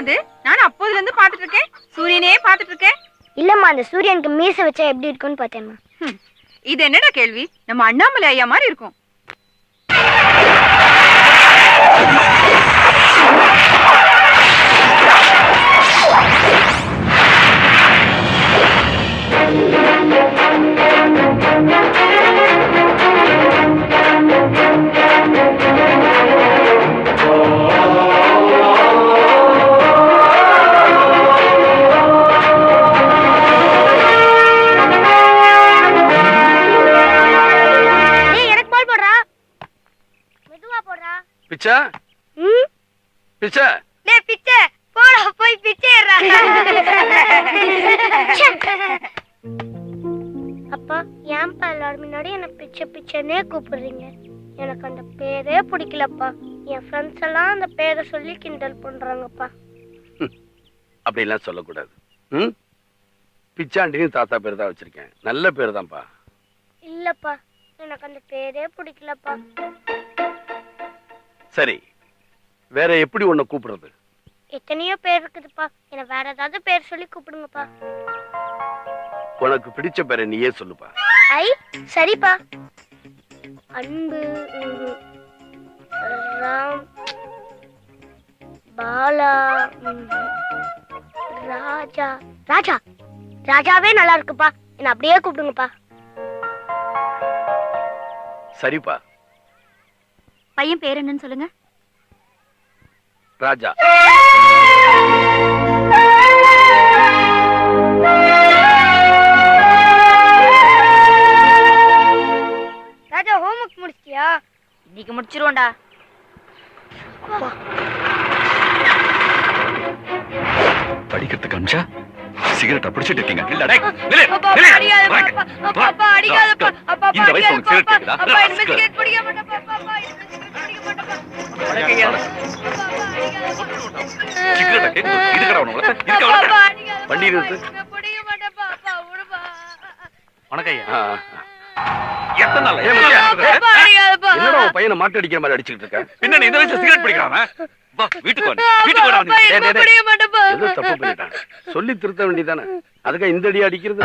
அது? நான் அப்போதுல இருந்து பாத்துட்டு இருக்கேன். சூரியனே பாத்துட்டு இருக்கேன். இல்லம்மா, அந்த சூரியனுக்கு மீசை வச்சா எப்படி இருக்கும்னு பார்த்தேம்மா. இது என்னடா கேள்வி? நம்ம அண்ணாமலை ஐயா மாதிரி இருக்கும். பிச்சா பிச்சா டேய் பிச்சை போடா, போய் பிச்சை ஏறா. அப்பா, ஏன்பா எல்லாரும் முன்னாடி என்ன பிச்சை பிச்சைன்னே கூப்பிடுறீங்க? எனக்கு அந்த பேரே பிடிக்கலப்பா. என் ஃப்ரெண்ட்ஸ் எல்லாம் அந்த பேரை சொல்லி கிண்டல் பண்றாங்கப்பா. அப்படிலாம் சொல்லக்கூடாது. பிச்சாண்டின்னு தாத்தா பேர் தான் வச்சிருக்கேன். நல்ல பேர் தான்ப்பா. இல்லப்பா, எனக்கு அந்த பேரே பிடிக்கலப்பா. சரி, வேற எப்படி உன்னை கூப்பிடுறது? எத்தனையோ பேர் இருக்குதுப்பா. என்ன வேற ஏதாவது பேர் சொல்லி கூப்பிடுங்கப்பா. உனக்கு பிடிச்ச பேரை நீயே சொல்லுப்பா. ஐ சரிப்பா. அன்பு, ராம், பாலா, ராஜா. ராஜா ராஜாவே நல்லா இருக்குப்பா. என்ன அப்படியே கூப்பிடுங்கப்பா. சரிப்பா. பையன் பேர் என்னன்னு சொல்லுங்க. ராஜா. ராஜா, ஹோம்வொர்க் முடிச்சிட்டியா? இன்னைக்கு முடிச்சிருவோம்டா. படிக்கிறதுக்கு அம்சா சிகரெட் பிடிச்சிட்டு இருக்கீங்க. இந்த வயசு உனக்கு சிகரெட் கேக்குதா? என்னடா பையனை மாட்டு அடிக்கிற மாதிரி அடிச்சுட்டு இருக்க? பின்ன இந்த வயசுல சிகரெட் பிடிக்கிறாம தப்பு பண்ணிட்டான். சொல்லி திருத்த வேண்டியதானே. அதுக்காக இந்த அடி அடிக்கிறது?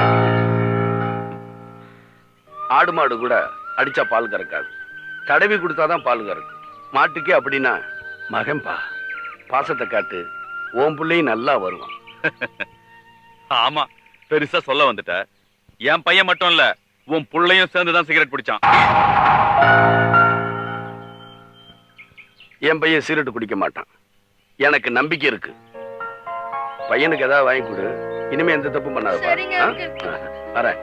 ஆடு மாடு கூட அடிச்சா பால் கறக்காது. தடவி கொடுத்தாதான் பால் கறக்கு. மாட்டுக்கே அப்படின்னா மகன்பா, பாசத்தை காட்டு, ஓம் பிள்ளையும் நல்லா வருவான். ஆமா, பெருசா சொல்ல வந்துட்ட. என் பையன் மட்டும் இல்ல, உன் புள்ளையும் சேர்ந்துதான் சிகரெட் பிடிச்சான். என் பையன் சிகரெட் குடிக்க மாட்டான். எனக்கு நம்பிக்கை இருக்கு. பையனுக்கு ஏதாவது வாங்கி கொடு. இனிமே எந்த தப்பும் பண்ணாத. வரேன்.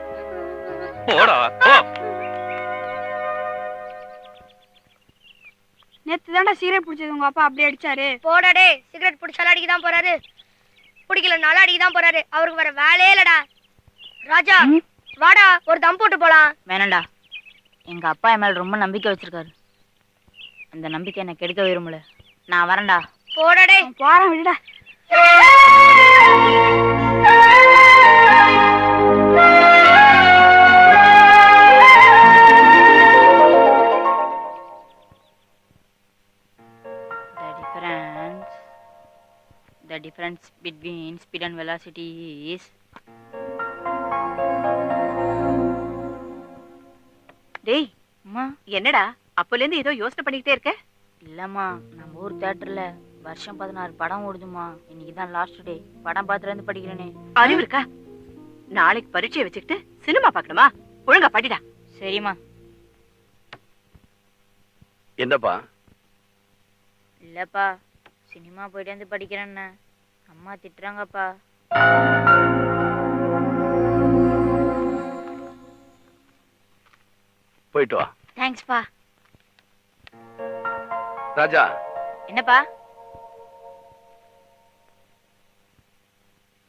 போடா. நேத்து தாண்டா சிகரெட் பிடிச்சது உங்க அப்பா அப்படியே அடிச்சாரு. போடாடே, சிகரெட் பிடிச்சாலும் அடிக்கதான் போறாரு. பிடிக்கலனாலும் அடிக்கதான் போறாரு. அவருக்கு வர வேலையே இல்லடா. ராஜா வாடா, ஒரு தம் போட்டு போலாம். வேணாண்டா, எங்க அப்பா என் மேல ரொம்ப நம்பிக்கை வச்சிருக்காரு. அந்த நம்பிக்கை என்ன கெடுக்க விரும்பல. நான் வரேன்டா. போடாடே. போறேன், விடுடா. The difference between speed and velocity is டேய் அம்மா, என்னடா அப்போல இருந்து ஏதோ யோசனை பண்ணிக்கிட்டே இருக்க? இல்லம்மா, நம்ம ஊர் தியேட்டர்ல வருஷம் 16 படம் ஓடுதுமா. இன்னைக்கு தான் லாஸ்ட் டே. படம் பார்த்துட்டு வந்து படிக்கிறேனே. அறிவு இருக்கா? நாளைக்கு பரீட்சையை வச்சுக்கிட்டு சினிமா பார்க்கணுமா? ஒழுங்கா படிடா. சரிம்மா. என்னப்பா? இல்லப்பா, சினிமா போயிட்டு வந்து படிக்கிறேன்னு அம்மா திட்டுறாங்கப்பா. போயிட்டு வா. தேங்க்ஸ்ப்பா. ராஜா. என்னப்பா?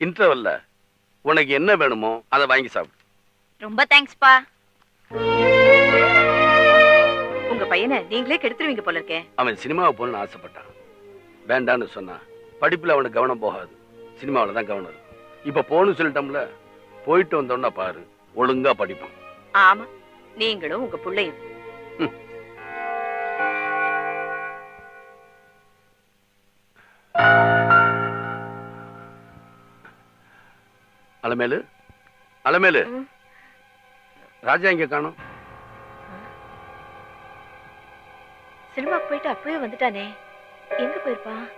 இன்டர்வல்ல உனக்கு என்ன வேணுமோ அதை வாங்கி சாப்பிடு. ரொம்ப தேங்க்ஸ்ப்பா. உங்க பையனை நீங்களே கெடுத்துருவீங்க போல இருக்கே. அவன் சினிமாவை போகணும்னு ஆசைப்பட்டான். வேண்டான்னு சொன்னா படிப்புல அவனுக்கு கவனம் போகாது. சினிமாவில தான் கவனம் இருக்கும். இப்ப போன்னு சொல்லிட்டோம்ல, போயிட்டு வந்தோம்னா பாரு, ஒழுங்கா படிப்பான். ஆமா, நீங்களும் உங்க பிள்ளையும். அலமேலு, அலமேலு, ராஜா இங்க காணோம். சினிமாக்கு போயிட்டு அப்பவே வந்துட்டானே, எங்க போயிருப்பான்?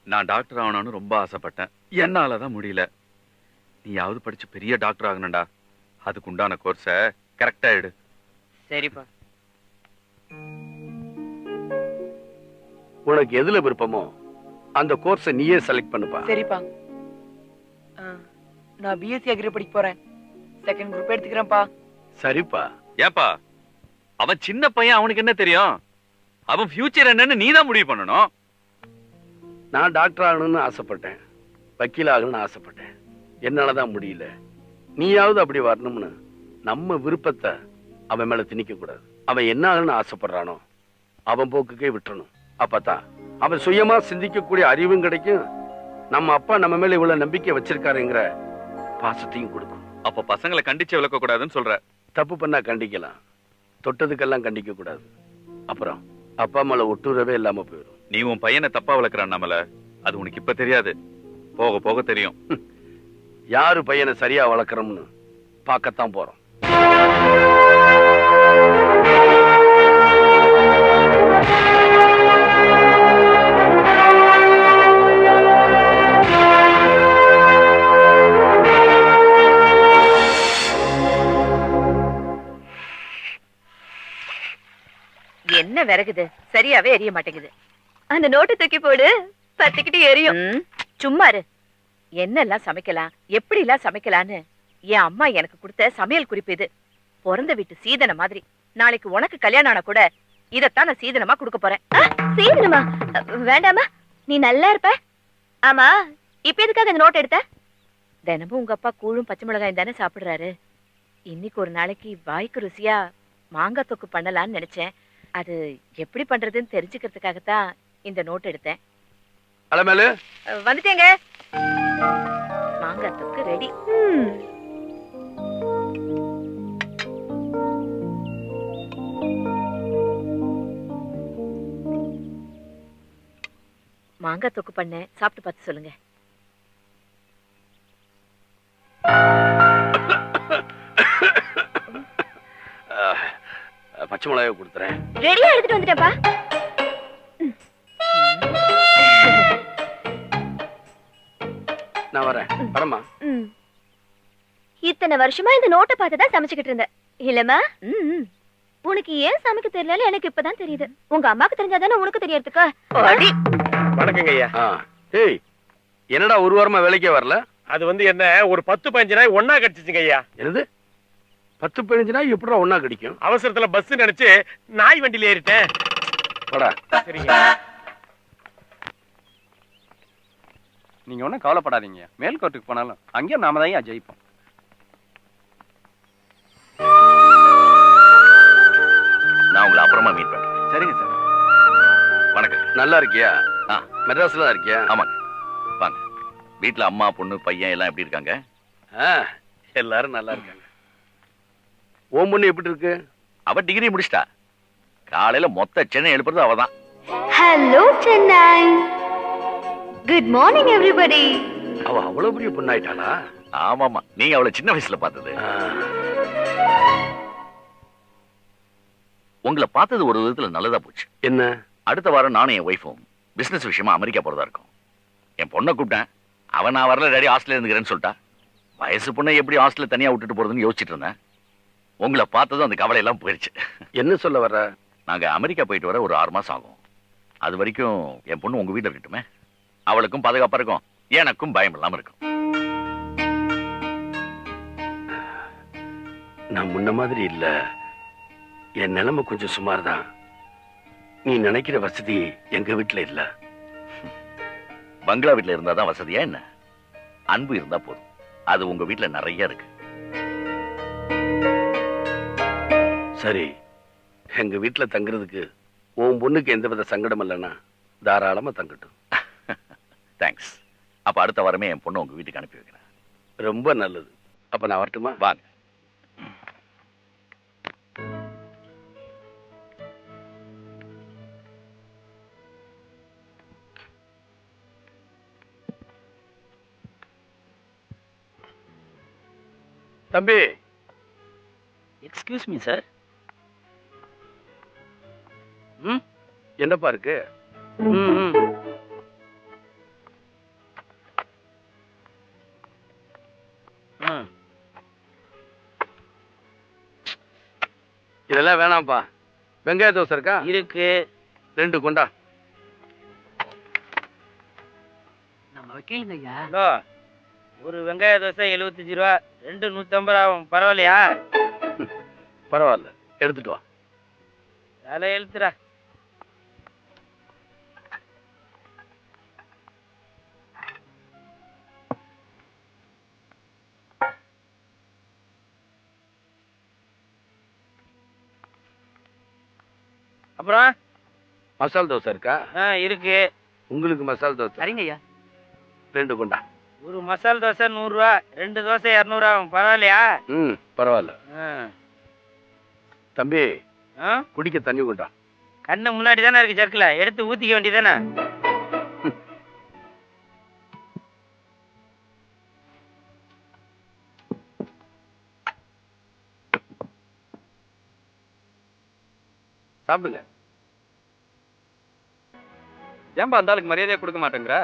நான் டாக்டர் ஆகணும்னு ரொம்ப ஆசைப்பட்டேன். என்னாலதான் முடியல. நீயாவது படிச்சு பெரிய டாக்டர் ஆகணும்டா. அதுக்கு உண்டான கோர்ஸை கரெக்டா எடு. சரிப்பா. உனக்கு எதுல விருப்பமோ அந்த கோர்ஸை நீயே செலக்ட் பண்ணுப்பா. சரிப்பா. நான் பிஎஸ்சி அக்ரி படிக்க போறேன். செகண்ட் குரூப் எடுத்துக்கிறேன்ப்பா. சரிப்பா. ஏப்பா, அவன் சின்ன பையன், அவனுக்கு என்ன தெரியும்? அவன் ஃபியூச்சர் என்னன்னு நீதான் முடிவு பண்ணணும். நான் டாக்டர் ஆகணும்னு ஆசைப்பட்டேன், வக்கீல் ஆகணும்னு ஆசைப்பட்டேன். என்னாலதான் முடியல. நீயாவது அப்படி வரணும்னு நம்ம விருப்பத்தை அவன் மேல திணிக்க கூடாது. அவன் என்ன ஆகணும்னு ஆசைப்படுறானோ அவன் போக்குக்கே விட்டுறணும். அப்பதான் அவன் சுயமா சிந்திக்கக்கூடிய அறிவும் கிடைக்கும். நம்ம அப்பா நம்ம மேல இவ்வளவு நம்பிக்கை வச்சிருக்காருங்கிற பாசத்தையும் கொடுக்கும். அப்ப பசங்களை கண்டிச்சு விளக்க கூடாதுன்னு சொல்ற. தப்பு பண்ணா கண்டிக்கலாம், தொட்டதுக்கெல்லாம் கண்டிக்க கூடாது. அப்புறம் அப்பா மேல ஒட்டுறவே இல்லாம போயிடும். நீ உன் பையனை தப்பா வளர்க்கறான் நம்மள. அது உனக்கு இப்ப தெரியாது, போக போக தெரியும். யாரு பையனை சரியா வளர்க்கறோம்னு பார்க்கத்தான் போறோம். என்ன விறகுது, சரியாவே எரிய மாட்டேங்குது. அந்த நோட்டு தூக்கி போடு, பத்திக்கிட்டு எரியும். சும்மா இரு. என்னெல்லாம் சமைக்கலாம், எப்படி எல்லாம் சமைக்கலான்னு என் அம்மா எனக்கு கொடுத்த சமையல் குறிப்பு இது. பிறந்த வீட்டு சீதன மாதிரி. நாளைக்கு உனக்கு கல்யாணம் ஆனா கூட இதத்தான் நான் சீதனமா கொடுக்க போறேன். சீதனமா? வேண்டாமா, நீ நல்லா இருப்ப. ஆமா, இப்ப எதுக்காக இந்த நோட் எடுத்த? தினமும் உங்க அப்பா கூழும் பச்சை மிளகாயும் தானே சாப்பிடுறாரு. இன்னைக்கு ஒரு நாளைக்கு வாய்க்கு ருசியா மாங்காய் தொக்கு பண்ணலான்னு நினைச்சேன். அது எப்படி பண்றதுன்னு தெரிஞ்சுக்கிறதுக்காகத்தான் இந்த நோட் எடுத்தேன். அலமேலு, வந்துட்டேங்க. மாங்காய் தொக்கு ரெடி. மாங்காய் தொக்கு பண்ண சாப்பிட்டு பார்த்து சொல்லுங்க. பச்சை மிளகாய் கொடுத்துறேன். ரெடியா எடுத்துட்டு வந்துட்டேன்ப்பா. நான் வரேன். வரமா. இத்தனை வருஷமா இந்த நோட்டை பார்த்துதான் சமைச்சுக்கிட்டு இருந்தேன் இல்லம்மா? உனக்கு ஏன் சமைக்க தெரியல எனக்கு இப்பதான் தெரியுது. உங்க அம்மாக்கு தெரிஞ்சாதானே உனக்கு தெரியறதுக்கு. வணக்கங்க ஐயா. ஏய், என்னடா ஒரு வாரமா வேலைக்கே வரல? அது என்ன ஒரு 10-15 நாய் ஒன்னா கடிச்சிச்சுங்க ஐயா. என்னது 10-15 நாய் எப்படிடா ஒன்னா கடிக்கும்? அவசரத்துல பஸ் நினைச்சு நாய் வண்டியில ஏறிட்டேன். போடா. சரிங்க. நீங்க ஒன்றும் கவலைப்படாதீங்க. மேல்கோட்டுக்கு போனாலும் அங்கேயும் நாம தான் ஜெயிப்போம். நான் உங்களை அப்புறமா மீட் பண்றேன். சரிங்க சார். வணக்கம். நல்லா இருக்கியா? மெட்ராஸ்ல தான் இருக்கியா? ஆமாங்க. வாங்க. வீட்டுல அம்மா, பொண்ணு, பையன் எல்லாம் எப்படி இருக்காங்க? எல்லாரும் நல்லா இருக்காங்க. ஓம் பொண்ணு எப்படி இருக்கு? அவ டிகிரி முடிச்சிட்டா. காலையில மொத்த சென்னை எழுப்புறது அவதான். Hello Chennai. Good morning everybody. அவ அவ்வளவு பெரிய பொண்ணாயிட்டாளா? ஆமாமா, நீங்க அவளை சின்ன வயசுல பார்த்தது. உங்களை பார்த்தது ஒரு விதத்துல நல்லதா போச்சு. என்ன? அடுத்த வாரம் நானும் என் ஒய்ஃபும் பிசினஸ் விஷயமா அமெரிக்கா போறதா இருக்கும். என் பொண்ணை கூப்பிட்டேன். அவன் நான் வரல, டேடி ஹாஸ்டல்ல இருந்துக்கிறேன்னு சொல்லிட்டா. வயசு பொண்ணை எப்படி ஹாஸ்டல்ல தனியா விட்டுட்டு போறதுன்னு யோசிச்சுட்டு இருந்தேன். உங்களை பார்த்ததும் அந்த கவலை எல்லாம் போயிடுச்சு. என்ன சொல்ல வர்ற? நாங்க அமெரிக்கா போயிட்டு வர ஒரு 6 மாசம் ஆகும். அது வரைக்கும் என் பொண்ணு உங்க வீட்டுல இருக்கட்டுமே. அவளுக்கும் பாதுகாப்பா இருக்கும், எனக்கும் பயம் இல்லாம இருக்கும். நான் முன்ன மாதிரி இல்ல. என் நிலைமை கொஞ்சம் சுமார் தான். நீ நினைக்கிற வசதி எங்க வீட்டுல இல்ல. பங்களா வீட்டுல இருந்தாதான் வசதியா என்ன? அன்பு இருந்தா போதும். அது உங்க வீட்டுல நிறைய இருக்கு. சரி, எங்க வீட்டுல தங்குறதுக்கு உன் பொண்ணுக்கு எந்தவித சங்கடம் இல்லைன்னா தாராளமா தங்கட்டும். தேங்க்ஸ். அப்ப அடுத்த வாரமே என் பொண்ணு உங்க வீட்டுக்கு அனுப்பி வைக்கிறேன். ரொம்ப நல்லது. அப்ப நான் வரட்டுமா? வாங்க. தம்பி, எக்ஸ்கியூஸ் மீ சார். என்னப்பா இருக்கு? இதெல்லாம் வேணாம்ப்பா. வெங்காய தோசை இருக்கா? இருக்கு. 2 கொண்டா. நம்ம வைக்கலங்க ஐயா. ஹலோ, ஒரு வெங்காய தோசை 75 ரூபா, 2 150 ஆகும். பரவாயில்லையா? பரவாயில்ல, எடுத்துட்டு வா. வேலை எழுத்துறா. அப்புறம் மசால் தோசை இருக்கா? இருக்கு. உங்களுக்கு மசால் தோசை சரிங்க ஐயா. 2 கொண்டா. ஒரு மசால் தோசை 100 ரூபா, 2 தோசை 200 ஆகும். பரவாயில்லையா? பரவாயில்ல. ஆ. தம்பி, ஆ? குடிக்க தண்ணி கொண்டா. கண்ணு முன்னாடி தானே இருக்கு ஜர்க்கில், எடுத்து ஊத்திக்க வேண்டியதானே? சாப்பிடுங்க. ஏன்பா அந்த ஆளுக்கு மரியாதையா கொடுக்க மாட்டேங்கிற?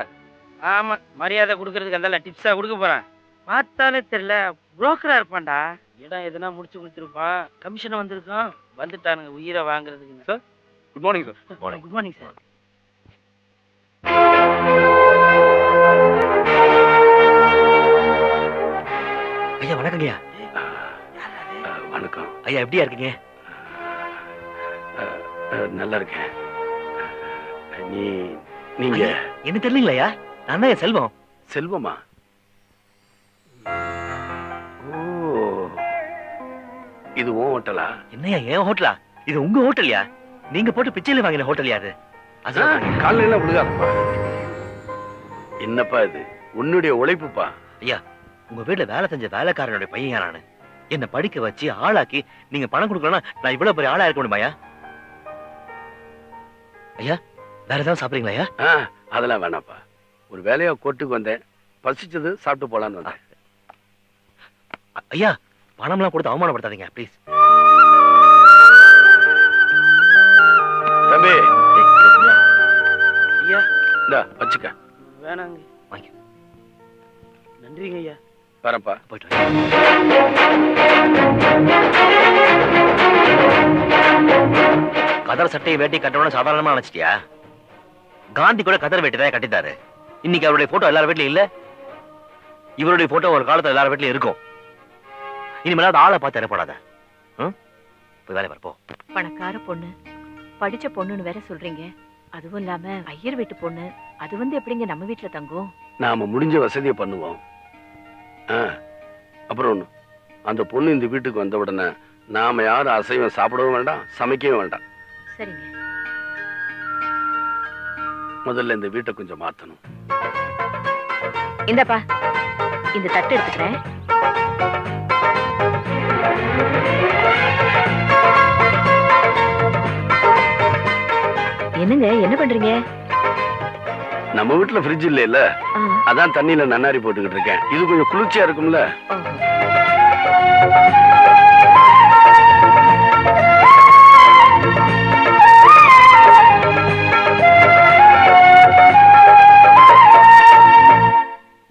ஆமா, மரியாதை கொடுக்கறதுக்கு அந்த டிப்ஸா கொடுக்க போறேன். பார்த்தாலே தெரியல, புரோக்கரா இருப்பான்டா. இடம் எதுனா முடிச்சு கொடுத்துருப்பான், கமிஷன் வந்திருக்கான். வந்துட்டானுங்க உயிரை வாங்குறதுக்கு. Sir, good morning sir. Good morning sir. ஐயா வணக்கம் ஐயா. வணக்கம் ஐயா, எப்படியா இருக்கீங்க? நல்லா இருக்கேன். நீங்க என்ன தெரியலீங்களா ஐயா? நான் தான் செல்வம். செல்வமா? ஓ, இது உன் ஹோட்டலா? என்னையா என் ஹோட்டலா? இது உங்க ஹோட்டல்யா? நீங்க போட்டு பிச்சையில வாங்கின ஹோட்டல்யா அது? காலையில விழுகாதப்பா. என்னப்பா இது? உன்னுடைய உழைப்புப்பா. ஐயா, உங்க வீட்டுல வேலை செஞ்ச வேலைக்காரனுடைய பையன் நானு. என்ன படிக்க வச்சு ஆளாக்கி நீங்க பணம் கொடுக்கலன்னா நான் இவ்வளவு பெரிய ஆளா இருக்க முடியுமா? ஐயா, வேற ஏதாவது சாப்பிடுறீங்களா ஐயா? அதெல்லாம் வேணாப்பா. ஒரு வேலையா கோர்ட்டுக்கு வந்தேன், பசிச்சது சாப்பிட்டு போலான்னு வந்தேன். ஐயா, பணம்லாம் கொடுத்து அவமானப்படுத்தாதீங்க ப்ளீஸ். தம்பி, ஐயா இந்தா வச்சுக்க. வேணாங்க. வாங்க. நன்றிங்க ஐயா. வரப்பா. போயிட்டு கதர் சட்டையை வேட்டி கட்டணும்னு சாதாரணமா நினைச்சிட்டியா? காந்தி கூட கதர் வேட்டி தான் கட்டித்தாரு. இன்னைக்கு அவருடைய போட்டோ எல்லார் வீட்லயும் இல்ல. இவருடைய போட்டோ ஒரு காலத்துல எல்லார் வீட்லயும் இருக்கும். இனிமேல் ஆளை பார்த்து ஏற்படாத. போய் வேலை பார்ப்போம். பணக்கார பொண்ணு, படிச்ச பொண்ணுன்னு வேற சொல்றீங்க. அதுவும் இல்லாம ஐயர் வீட்டு பொண்ணு. அது எப்படிங்க நம்ம வீட்டுல தங்கும்? நாம முடிஞ்ச வசதியை பண்ணுவோம். அப்புறம் ஒண்ணு, அந்த பொண்ணு இந்த வீட்டுக்கு வந்த உடனே நாம யாரும் அசைவம் சாப்பிடவும் வேண்டாம், சமைக்கவும் வேண்டாம். சரிங்க. முதல்ல இந்த வீட்டை கொஞ்சம் மாத்தணும். இந்தப்பா, இந்த தட்டு எடுத்துக்கிறேன். என்னங்க, என்ன பண்றீங்க? நம்ம வீட்டுல ஃப்ரிட்ஜ் இல்ல, அதான் தண்ணியில நன்னாரி போட்டுக்கிட்டு இருக்கேன். இது கொஞ்சம் குளிர்ச்சியா இருக்கும்ல.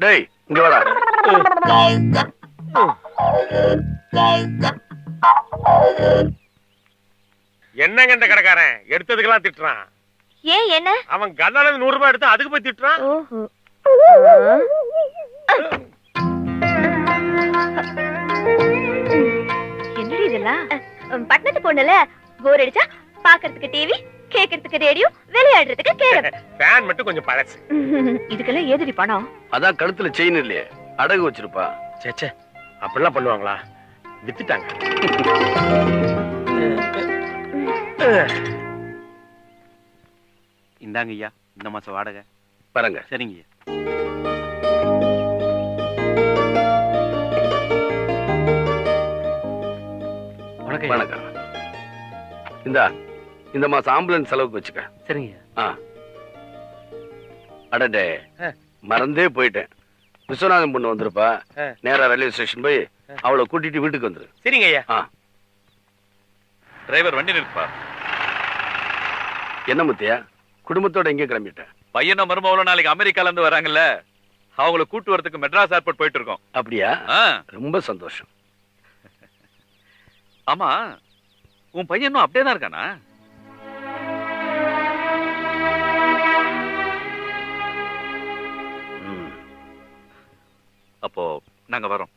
டேய், இங்க வாடா. என்னங்க இந்த கடைக்காரன் எடுத்ததுக்கெல்லாம் திட்டுறான்? ஏன் என்ன? அவன் கண்ணால 100 ரூபாய் எடுத்து அதுக்கு போய் திட்டுறான். ஓஹோ. என்னடி இதெல்லாம்? பட்டணத்து பொண்ணுல போர் அடிச்சா பாக்குறதுக்கு டிவி, கேக்குறதுக்கு ரேடியோ, விளையாடுறதுக்கு கேரம். ஃபேன் மட்டும் கொஞ்சம் பழசு. இதுக்கெல்லாம் ஏதுடி பணம்? அதான் கழுத்துல செயின் இல்லையே, அடகு வச்சிருப்பா. சேச்சே, அப்படிலாம் பண்ணுவாங்களா? வித்துட்டாங்க. இந்தாங்க ஐயா இந்த மாசம் வாடகை. பாருங்க. சரிங்க ஐயா. வணக்கம். இந்த மாசம் ஆம்புலன்ஸ் செலவுக்கு வச்சுக்க. சரிங்க. அடடே, மறந்தே போயிட்டேன். விஸ்வநாதன் பொண்ணு வந்திருப்பா. நேரா ரயில்வே ஸ்டேஷன் போய் அவளை கூட்டிட்டு வீட்டுக்கு வந்துரு. சரிங்க ஐயா. டிரைவர் வண்டி நிற்பா. என்ன முத்தியா, குடும்பத்தோட எங்கே கிளம்பிட்டேன்? பையனும் மருமகளும் நாளைக்கு அமெரிக்கால இருந்து வராங்கல்ல, அவங்கள கூட்டு வரதுக்கு மெட்ராஸ் ஏர்போர்ட் போயிட்டு இருக்கோம். அப்படியா? ரொம்ப சந்தோஷம். ஆமா, உன் பையன் இன்னும் அப்படியே தான் இருக்கானா? அப்போ நாங்க வரோம்.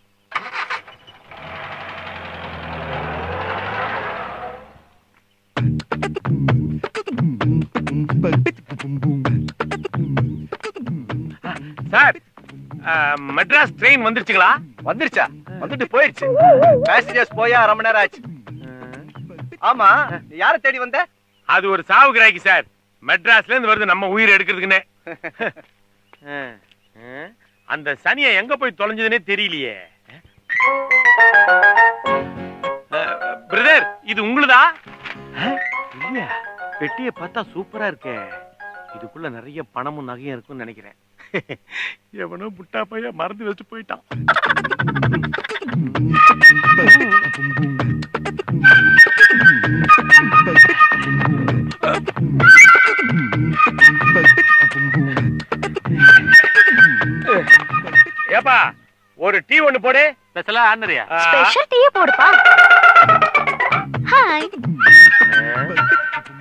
சார், மெட்ராஸ் ட்ரெயின் வந்துருச்சுங்களா? வந்துருச்சா? வந்துட்டு போயிடுச்சு. பேசஞ்சர்ஸ் போயா அரை மணி நேரம் ஆச்சு. ஆமா, யாரை தேடி வந்த? அது ஒரு சாவு கிராக்கி சார். மெட்ராஸ்ல இருந்து வருது நம்ம உயிர் எடுக்கிறதுக்குன்னு. அந்த சனியை எங்க போய் தொலைஞ்சதுன்னே தெரியலையே. பிரதர், இது உங்களுதா? இல்லையா? பெட்டியை பார்த்தா சூப்பரா இருக்கே. இதுக்குள்ள நிறைய பணமும் நகையும் இருக்கும்னு நினைக்கிறேன். எவனோ புட்டா பைய மறந்து வச்சு போயிட்டான். ஏப்பா, ஒரு டீ ஒண்ணு போடு. ஸ்பெஷலா ஆர்டரியா? ஸ்பெஷல் டீ போடுப்பா. ஹாய்.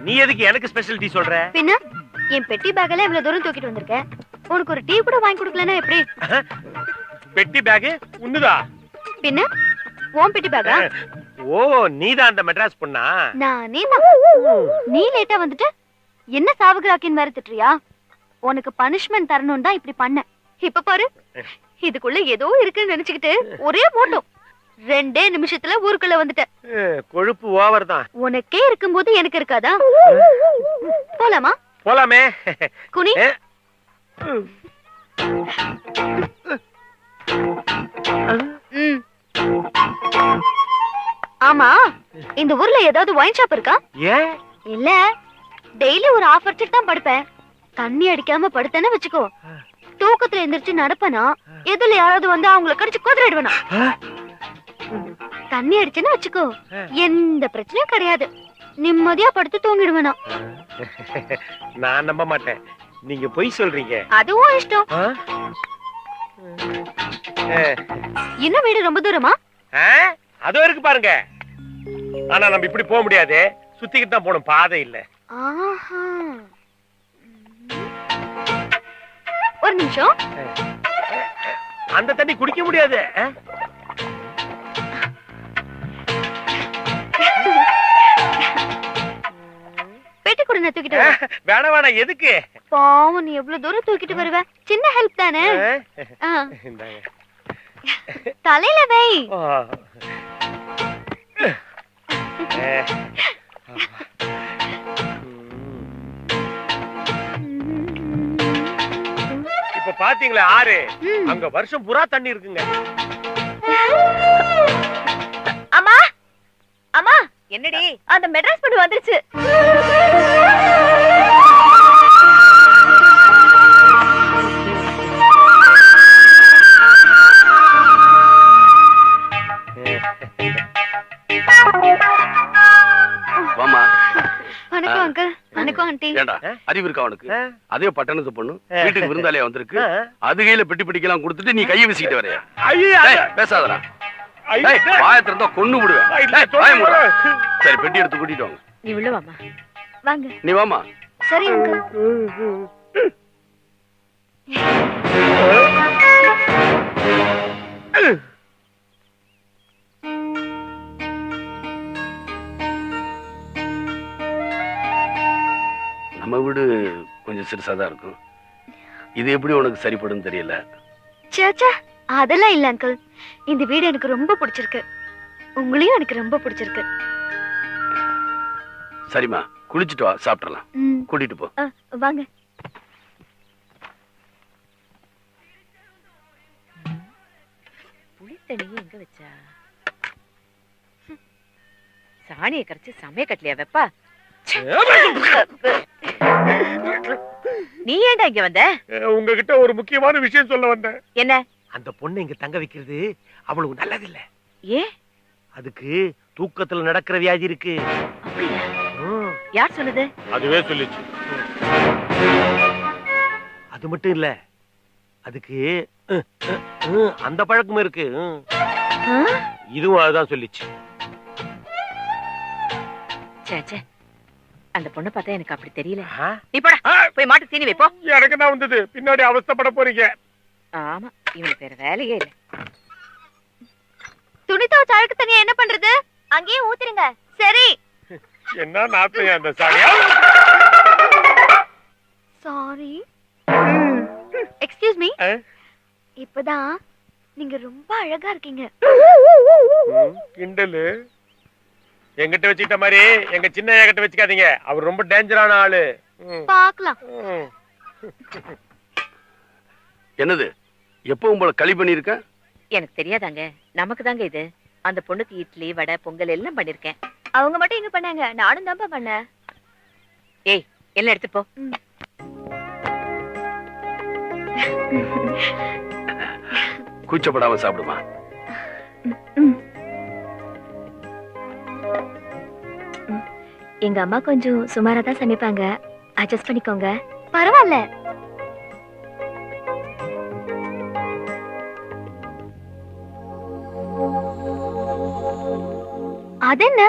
நீ எதுக்கு எனக்கு ஸ்பெஷல் டீ சொல்ற? பின்ன என் பெட்டி பேக்ல இவ்வளவு தூரம் தூக்கிட்டு வந்திருக்கேன். உனக்கு ஒரு டீ கூட வாங்கி கொடுக்கலனா எப்படி? பெட்டி பேக் உன்னுதா? பின்ன உன் பெட்டி பேக்கா? ஓ, நீதான் அந்த மெட்ராஸ் பொண்ணா? நானே தான். நீ லேட்டா வந்துட்டு என்ன சாவுகிராக்கின் வேற திட்டுறியா? உனக்கு பனிஷ்மெண்ட் தரணும் தான் இப்படி பண்ண. இப்ப பாரு, இதுக்குள்ள ஏதோ இருக்குன்னு நினைச்சுக்கிட்டு ஒரே போட்டோம் 2 நிமிஷத்துல ஊருக்குள்ள வந்துட்ட. கொழுப்பு ஓவர் தான். உனக்கே இருக்கும்போது எனக்கு இருக்காதா? போலாமா? போலாமே. குனி. ஆமா, இந்த ஊர்ல ஏதாவது ஒயின் ஷாப் இருக்கா? ஏன் இல்ல, டெய்லி ஒரு ஆஃப் அடிச்சுட்டு தான் படுப்பேன். தண்ணி அடிக்காம படுத்தேன்னு வச்சுக்கோ, தூக்கத்துல எந்திரிச்சு நடப்பனா எதுல யாராவது வந்து அவங்களை கடிச்சு குதிரைடுவேனா. தண்ணி அடிச்சுன்னு வச்சுக்கோ, எந்த பிரச்சனையும் கிடையாது. நிம்மதியா படுத்து தூங்கிடுவேனா. நான் நம்ப மாட்டேன். நீங்க பொய் சொல்றீங்க. அதுவும் இஷ்டம். இன்னும் வீடு ரொம்ப தூரமா? அதோ இருக்கு பாருங்க. ஆனா நம்ம இப்படி போக முடியாது. சுத்திக்கிட்டு தான் போகணும், பாதை இல்ல. ஒரு நிமிஷம். அந்த தண்ணி குடிக்க முடியாது. பெட்டி கூட நான் தூக்கிட்டு வேணாம் வேணாம். எதுக்கு? பாவம், நீ எவ்வளவு தூரம் தூக்கிட்டு வருவ? சின்ன ஹெல்ப் தானே. தலையில வை. இப்ப பாத்தீங்களா ஆறு, அங்க வருஷம் புறா தண்ணி இருக்குங்க. அம்மா, அம்மா, என்னடி அந்த மெட்ராஸ் பொண்ணு வந்துருச்சு. வணக்கம் அங்கிள். வணக்கம் ஆண்டி. ஏண்டா, அறிவு இருக்கா உனக்கு? அதே பட்டணத்து பொண்ணு வீட்டுக்கு விருந்தாளியா வந்திருக்கு. அது கையில பெட்டி பிடிக்கலாம் கொடுத்துட்டு நீ கையை வீசிக்கிட்டு வரையா? பேசாதடா. வாயத்திருந்தா கொன்னு விடுவேன். சரி, பெட்டி எடுத்து கூட்டிட்டு வாங்க. நீ உள்ள வாமா. வாங்க. நீ வாமா. சரி அங்கிள். நம்ம வீடு கொஞ்சம் சிறுசாதான் இருக்கும். இது எப்படி உனக்கு சரிப்படும் தெரியல. சாச்சா, அதெல்லாம் இல்ல அங்கிள். இந்த வீடு எனக்கு ரொம்ப பிடிச்சிருக்கு. உங்களையும் எனக்கு ரொம்ப பிடிச்சிருக்கு. சரிம்மா, குளிச்சுட்டு வா, சாப்பிடலாம். கூட்டிட்டு போ. வாங்க. புளித்தண்ணியை எங்க வச்சா? சாணியை கரைச்சு சமய கட்டலையா வெப்பா? நீ ஏன்டா இங்க வந்த? உங்ககிட்ட ஒரு முக்கியமான விஷயம் சொல்ல வந்தேன். என்ன? அந்த பொண்ணு இங்க தங்க வைக்கிறது அவ்வளவு நல்லதில்ல. ஏன்? அதுக்கு தூக்கத்துல நடக்கிற வியாதி இருக்கு. அப்படியா? யார் சொன்னது? அதுவே சொல்லிச்சு. அது மட்டும் இல்ல, அதுக்கு அந்த பழக்கம் இருக்கு. இதுவும் அதுதான் சொல்லிச்சு. சே, அந்த பொண்ணு பார்த்தா எனக்கு அப்படி தெரியல. நீ போடா, போய் மாட்டு தீனி வைப்போ. எனக்கு தான் வந்தது, பின்னாடி அவஸ்தைப்பட போறீங்க. ஆமா, இவனுக்கு வேற வேலையே இல்ல. துணி துவைச்ச அழுக்கு தண்ணியை என்ன பண்றது? அங்கேயே ஊத்திருங்க. சரி. என்ன நாத்தையா அந்த சாரியா? சாரி. Excuse me. இப்பதான் நீங்க ரொம்ப அழகா இருக்கீங்க. கிண்டலு எங்கிட்ட வச்சுக்கிட்ட மாதிரி எங்க சின்ன கிட்ட வச்சுக்காதீங்க. அவர் ரொம்ப டேஞ்சரான ஆளு. பாக்கலாம். என்னது எப்பவும் போல களி பண்ணிருக்க? எனக்கு தெரியாதாங்க, நமக்கு தாங்க இது. அந்த பொண்ணுக்கு இட்லி, வடை, பொங்கல் எல்லாம் பண்ணிருக்கேன். அவங்க மட்டும் எங்க பண்ணாங்க? நானும் தான்ப்பா பண்ணேன். ஏய், எல்லாம் எடுத்து போ. கூச்சப்படாம சாப்பிடுமா. எங்க அம்மா கொஞ்சம் சுமாரா தான் சமைப்பாங்க, அட்ஜஸ்ட் பண்ணிக்கோங்க. பரவாயில்ல. அது என்ன,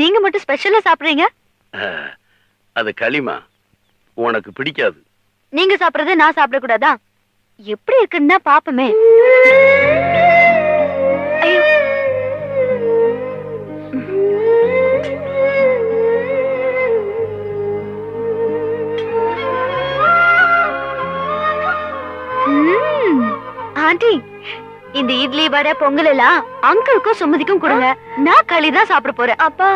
நீங்க மட்டும் ஸ்பெஷலா சாப்பிடுறீங்க? அது களிமா, உனக்கு பிடிக்காது. நீங்க சாப்பிடுறது நான் சாப்பிடக்கூடாதா? எப்படி இருக்குன்னு பாப்பமே. ஐயோ, ஆண்டி, இந்த இட்லி, வடை, பொங்கல் எல்லாம் அங்கிளுக்கும் சுமதிக்கும் கொடுங்க. நான் களி தான் சாப்பிட போறேன். அப்பா,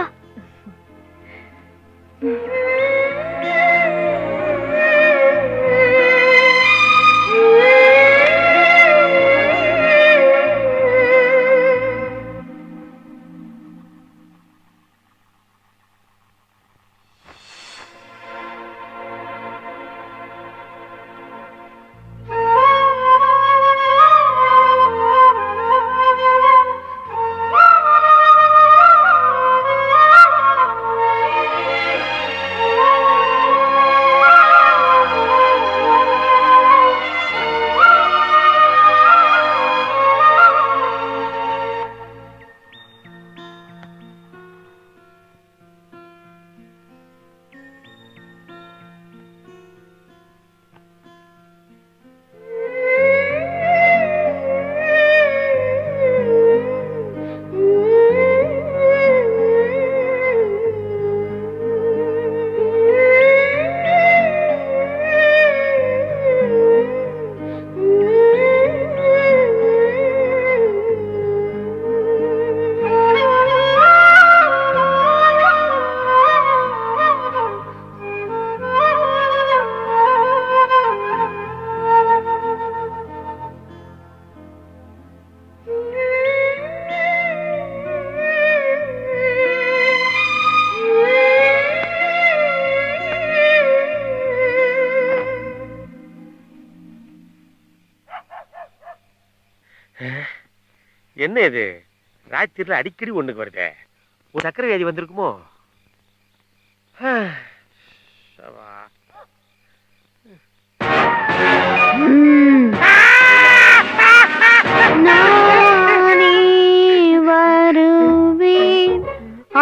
என்ன இது ராத்திரில அடிக்கடி ஒண்ணுக்கு வருதே? ஒரு சக்கரை வியாதி வந்திருக்குமோ?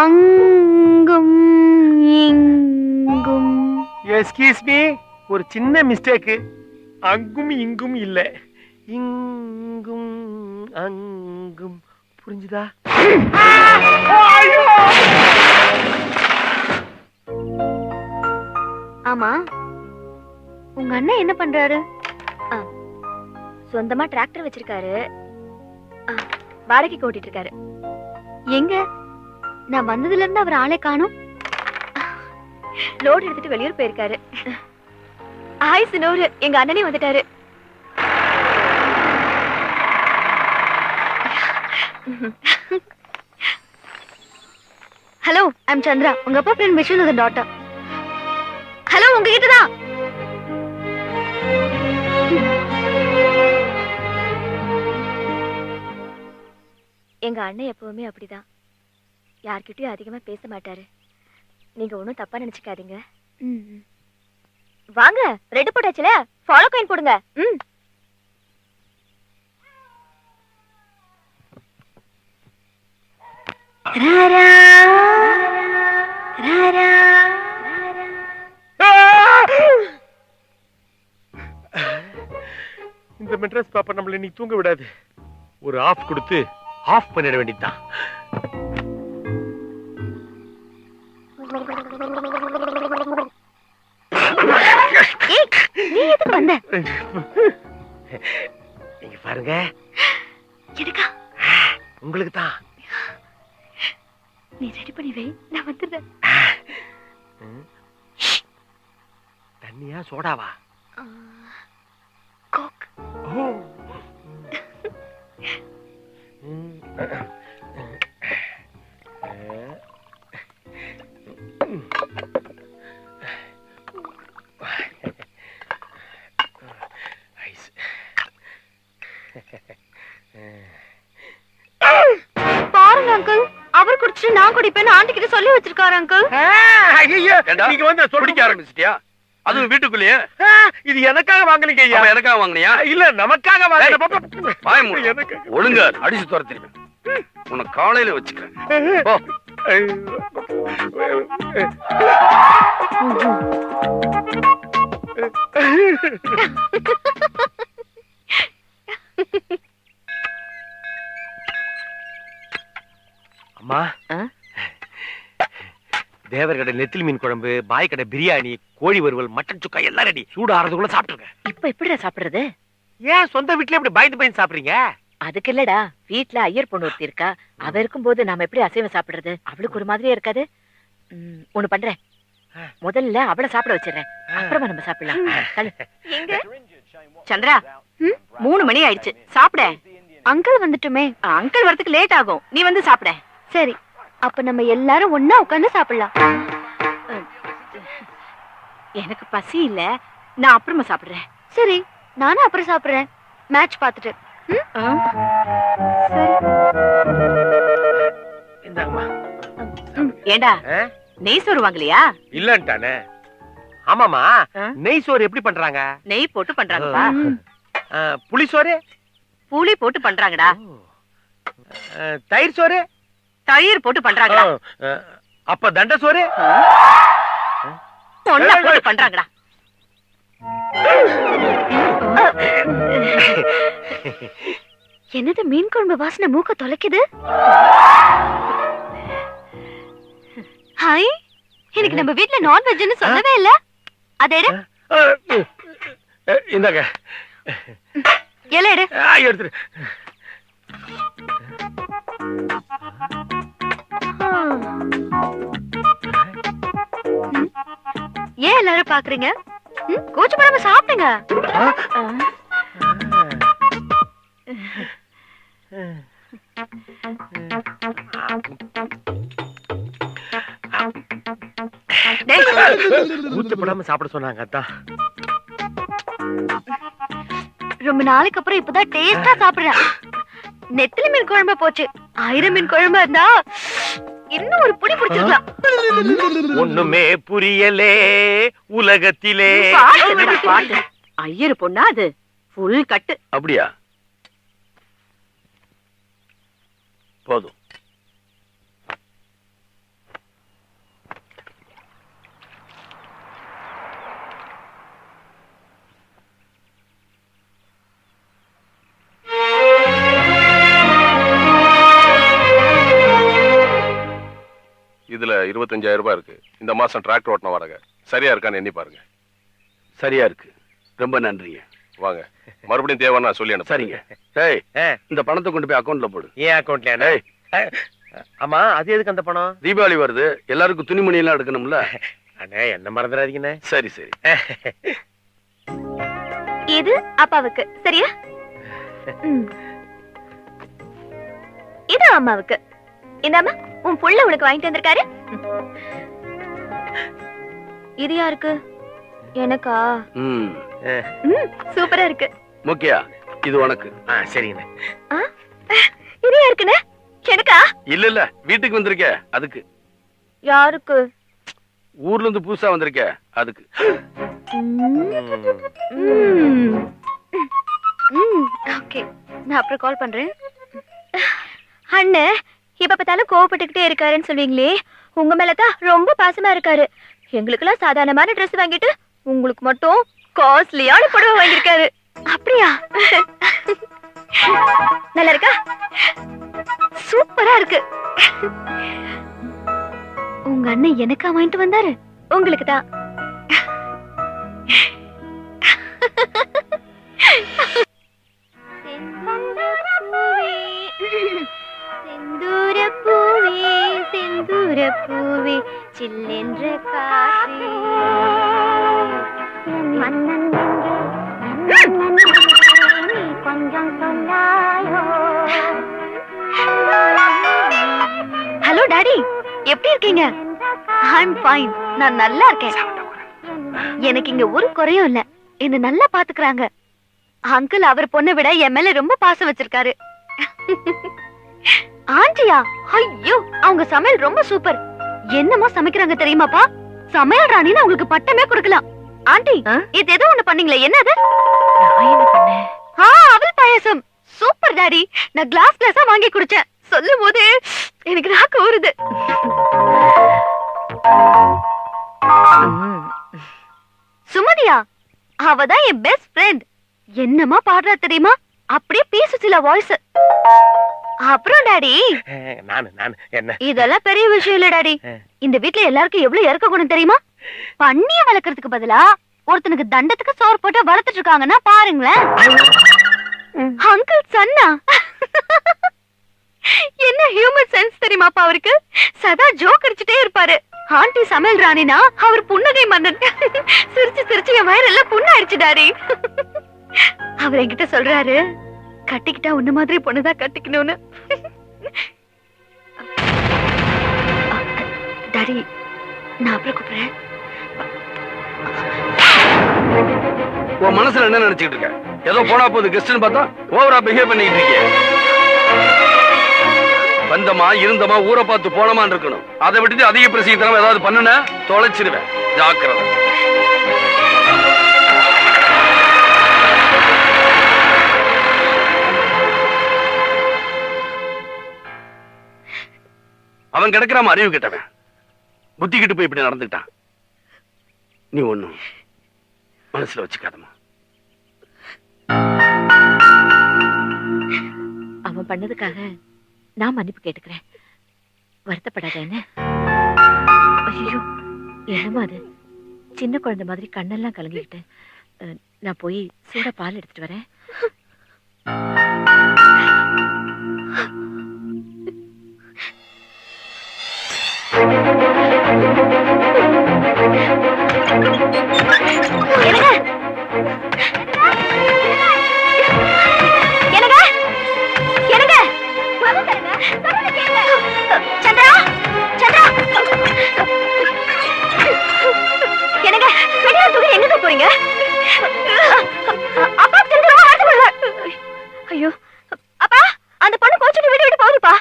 அங்கும் இங்கும். எஸ்கியூஸ் மீ, ஒரு சின்ன மிஸ்டேக். அங்கும் இங்கும் இல்ல, இங்கும் அங்கும். புரிஞ்சுதா? ஆமா, உங்க அண்ணன் என்ன பண்றாரு? சொந்தமா டிராக்டர் வச்சிருக்காரு, வாடகைக்கு ஓட்டிட்டு இருக்காரு. எங்க நான் வந்ததுல இருந்து அவர் ஆளே காணோம். லோட் எடுத்துட்டு வெளியூர் போயிருக்காரு. ஹாய் சினோரு, எங்க அண்ணனே வந்துட்டாரு. Hello, I'm Chandra. உங்க அப்பா ஃப்ரெண்ட் விஷ்ணுதன் டாட்டர். ஹலோ, உங்ககிட்ட தான். எங்க அண்ணன் எப்பவுமே அப்படிதான். யார்கிட்டயும் அதிகமா பேச மாட்டாரு. நீங்க ஒன்னும் தப்பா நினைச்சுக்காதீங்க. வாங்க, ரெட் போட்டாச்சுல, ஃபாலோ காயின் போடுங்க. இந்த மெட்ரஸ் பாப்பா நம்மள இன்னைக்கு தூங்க விடாது. ஒரு ஆஃப் கொடுத்து ஆஃப் பண்ணிட வேண்டியதுதான். நீ எதுக்கு வந்த? நீங்க பாருங்க. எதுக்கா? உங்களுக்கு தான். நீ ரெடி பண்ணி வை, நான் வந்துடுறேன். தண்ணியா சோடாவா? கோக். பாருங்க அங்கிள், அவர் குடிச்சிட்டு நான் குடிப்பேன்னு ஆண்டி கிட்ட சொல்லி வச்சிருக்காரு அங்கிள். நீங்க வந்து குடிக்க ஆரம்பிச்சிட்டியா? அதுவும் வீட்டுக்குள்ளேயே? இது எனக்காக வாங்கலீங்க ஐயா. எனக்காக வாங்கினியா? இல்ல, நமக்காக வாங்கின. வாய மூடு. ஒழுங்கா அடிச்சு துரத்திருவேன். உன்னை காலையில வச்சுக்கிறேன். போ. அம்மா, தேவர் கடை நெத்திலி மீன் குழம்பு, பாய் கடை பிரியாணி, கோழி வறுவல், மட்டன் சுக்கா எல்லாம் ரெடி. சூடு ஆறதுக்குள்ள சாப்பிட்டுருங்க. இப்ப எப்படிடா சாப்பிடுறது? ஏன் சொந்த வீட்ல இப்படி பயந்து சாப்பிடுறீங்க? அதுக்கு இல்லடா, வீட்ல ஐயர் பொண்ணு ஒருத்தி இருக்கா. அவ இருக்கும்போது நாம எப்படி அசைவம் சாப்பிடுறது? அவளுக்கு ஒரு மாதிரியா இருக்காது. ஒண்ணு பண்றேன், முதல்ல அவளை சாப்பிட வச்சிடறேன், அப்புறமா நம்ம சாப்பிடலாம். சந்திரா, 3 மணி ஆயிடுச்சு, சாப்பிட. அங்கிள் வந்துட்டுமே. அங்கிள் வரதுக்கு லேட் ஆகும், நீ வந்து சாப்பிட. சரி, அப்ப நம்ம எல்லாரும் ஒண்ணா உட்கார்ந்து சாப்பிடலாம். எனக்கு பசி இல்ல, நான் அப்புறமா சாப்பிடுறேன். சரி, நானும் அப்புறம் சாப்பிடுறேன், மேட்ச் பார்த்துட்டு. ஏண்டா, நெய் சோறு வாங்கலையா? இல்லன்ட்டானே. ஆமாமா, நெய் சோறு எப்படி பண்றாங்க? நெய் போட்டு பண்றாங்கப்பா. புளி சோறு? புளி போட்டு பண்றாங்கடா. தயிர் சோறு? தயிர் போட்டு பண்றாங்கடா. அப்ப தண்ட சோறு? ஒண்ணா போட்டு பண்றாங்கடா. என்னது, மீன் குழம்பு வாசனை மூக்க தொலைக்குது. ஹாய், எனக்கு நம்ம வீட்ல நான்வெஜ்னு சொல்லவே இல்ல. அதே இந்தாங்க. எல எடு. எடுத்துரு. ஏன் எல்லாரும் பாக்குறீங்க? கூச்சப்படாம சாப்பிடுங்க. கூச்சப்படாம சாப்பிட சொன்னாங்க. அதான் ரொம்ப நாளைக்கு அப்புறம் இப்பதான் டேஸ்டா சாப்பிடுறேன். நெத்திலி மீன் குழம்பு போச்சு, 1000 மீன் குழம்பு இருந்தா இன்னும் ஒரு புடி பிடிச்சிருக்கலாம். ஒண்ணுமே புரியலே உலகத்திலே. பாட்டு ஐயர் பொண்ணா அது, ஃபுல் கட்டு. அப்படியா? போதும். இதுல 25,000 ரூபாய் இருக்கு. இந்த மாசம் டிராக்டர் ஓட்டன வாடகை சரியா இருக்கான்னு எண்ணி பாருங்க. சரியா இருக்கு, ரொம்ப நன்றிங்க. வாங்க, மறுபடியும் தேவைன்னா சொல்லி அனுப்பு. சரிங்க. டேய், இந்த பணத்தை கொண்டு போய் அக்கவுண்ட்ல போடு. ஏன் அக்கவுண்ட்ல? ஆமா, அது எதுக்கு அந்த பணம்? தீபாவளி வருது, எல்லாருக்கும் துணிமணி எல்லாம் எடுக்கணும்ல. அண்ணே என்ன மறந்துடாதீங்கண்ணே. சரி சரி. இது அப்பாவுக்கு சரியா? இது அம்மாவுக்கு. இந்தாம்மா உன் புள்ள உனக்கு வாங்கிட்டு வந்திருக்காரு. இது யாருக்கு? எனக்கா? சூப்பரா இருக்கு. முக்கியா இது உனக்கு. சரிங்கண்ணே. இது யாருக்குண்ணே? எனக்கா? இல்ல இல்ல வீட்டுக்கு வந்திருக்க அதுக்கு. யாருக்கு? ஊர்ல இருந்து புதுசா வந்திருக்க அதுக்கு. ஓகே நான் அப்புறம் கால் பண்றேன். அண்ணே இப்ப பார்த்தாலும் கோவப்பட்டுக்கிட்டே இருக்காருன்னு சொல்வீங்களே, உங்க மேலதான் ரொம்ப பாசமா இருக்காரு. எங்களுக்கெல்லாம் சாதாரணமான ட்ரெஸ் வாங்கிட்டு உங்களுக்கு மட்டும் காஸ்ட்லியான புடவை வாங்கியிருக்காரு. அப்படியா? நல்லா இருக்கா? சூப்பரா இருக்கு. உங்க அண்ணன் எனக்கா வாங்கிட்டு வந்தாரு? உங்களுக்கு தான். செந்தூர பூவே செந்தூர பூவே சில்லென்ற காற்றே கொஞ்சம் சொல்லாயோ. ஹலோ டாடி, எப்படி இருக்கீங்க? I'm fine. நான் நல்லா இருக்கேன். எனக்கு இங்க ஒரு குறையும் இல்ல. என்ன நல்லா பாத்துக்கறாங்க. அங்கிள் அவர் பொண்ணை விட என் மேல ரொம்ப பாசம் வச்சிருக்காரு. ஆண்டியா? ஐயோ அவங்க சமையல் ரொம்ப சூப்பர். என்னமா சமைக்கிறாங்க தெரியுமாப்பா? சமையல் ராணின்னு உங்களுக்கு பட்டமே கொடுக்கலாம். ஆண்டி இது ஏதோ ஒண்ணு பண்ணீங்களே, என்னது? அவல் பாயாசம். Super daddy. நான் கிளாஸ் கிளாஸா வாங்கி குடிச்சேன். சொல்லும் போது எனக்கு நாக்கு ஊறுது. சுமதியா? அவதான் என் பெஸ்ட் ஃப்ரெண்ட். என்னமா பாடுறா தெரியுமா? அப்படியே பேசுச்சுல வாய்ஸ். அப்புறம் டாடி என்ன இதெல்லாம் பெரிய விஷயம் இல்ல டாடி. இந்த வீட்ல எல்லாருக்கும் எவ்வளவு இறக்க குணம் தெரியுமா? பண்ணிய வளர்க்கறதுக்கு பதிலா ஒருத்தனுக்கு தண்டத்துக்கு சோறு போட்டு வளர்த்துட்டு இருக்காங்கன்னா பாருங்களேன். அங்கிள் சன்னா என்ன ஹியூமன் சென்ஸ் தெரியுமாப்பா அவருக்கு? சதா ஜோக் அடிச்சுட்டே இருப்பாரு. ஆண்டி சமையல் ராணினா அவர் புன்னகை மன்னன். சிரிச்சு சிரிச்சு என் வயிறெல்லாம் புண்ணாயிடுச்சு டாடி. அவர் என்கிட்ட சொல்றாரு, கட்டிக்கிட்டா உன்ன மாதிரி பொண்ணுதான் கட்டிக்கணும்னு. டாடி நான் அப்புறம் கூப்பிடுறேன். உன் மனசுல என்ன நினைச்சுக்கிட்டு இருக்க? ஏதோ போனா போது கெஸ்ட்னு பார்த்தா ஓவரா பிஹேவ் பண்ணிட்டு இருக்கீங்க. வந்தமா இருந்தமா ஊரை பார்த்து போனமான்னு இருக்கணும். அதை விட்டுட்டு அதிக பிரசித்தனம் ஏதாவது பண்ணுன தொலைச்சிருவேன். ஜாக்கிரதை. அவன் கிடைக்கிறாம அறிவு கிட்டவன் புத்திக்கிட்டு போய் இப்படி நடந்துட்டான். நீ ஒண்ணும் மனசுல வச்சுக்காதமா. அவன் பண்ணதுக்காக நான் மன்னிப்பு கேட்டுக்கிறேன். வருத்தப்படாத என்ன? ஐயோ என்னமா அது? சின்ன குழந்தை மாதிரி கண்ணெல்லாம் கலங்கிக்கிட்டு. நான் போய் சூட பால் எடுத்துட்டு வரேன். போறீங்க? அப்பா திரும்ப வருத்தப்படுவார். ஐயோ அப்பா, அந்த பொண்ணு கோச்சிட்டு வீடு விட்டு போகுதுப்பா.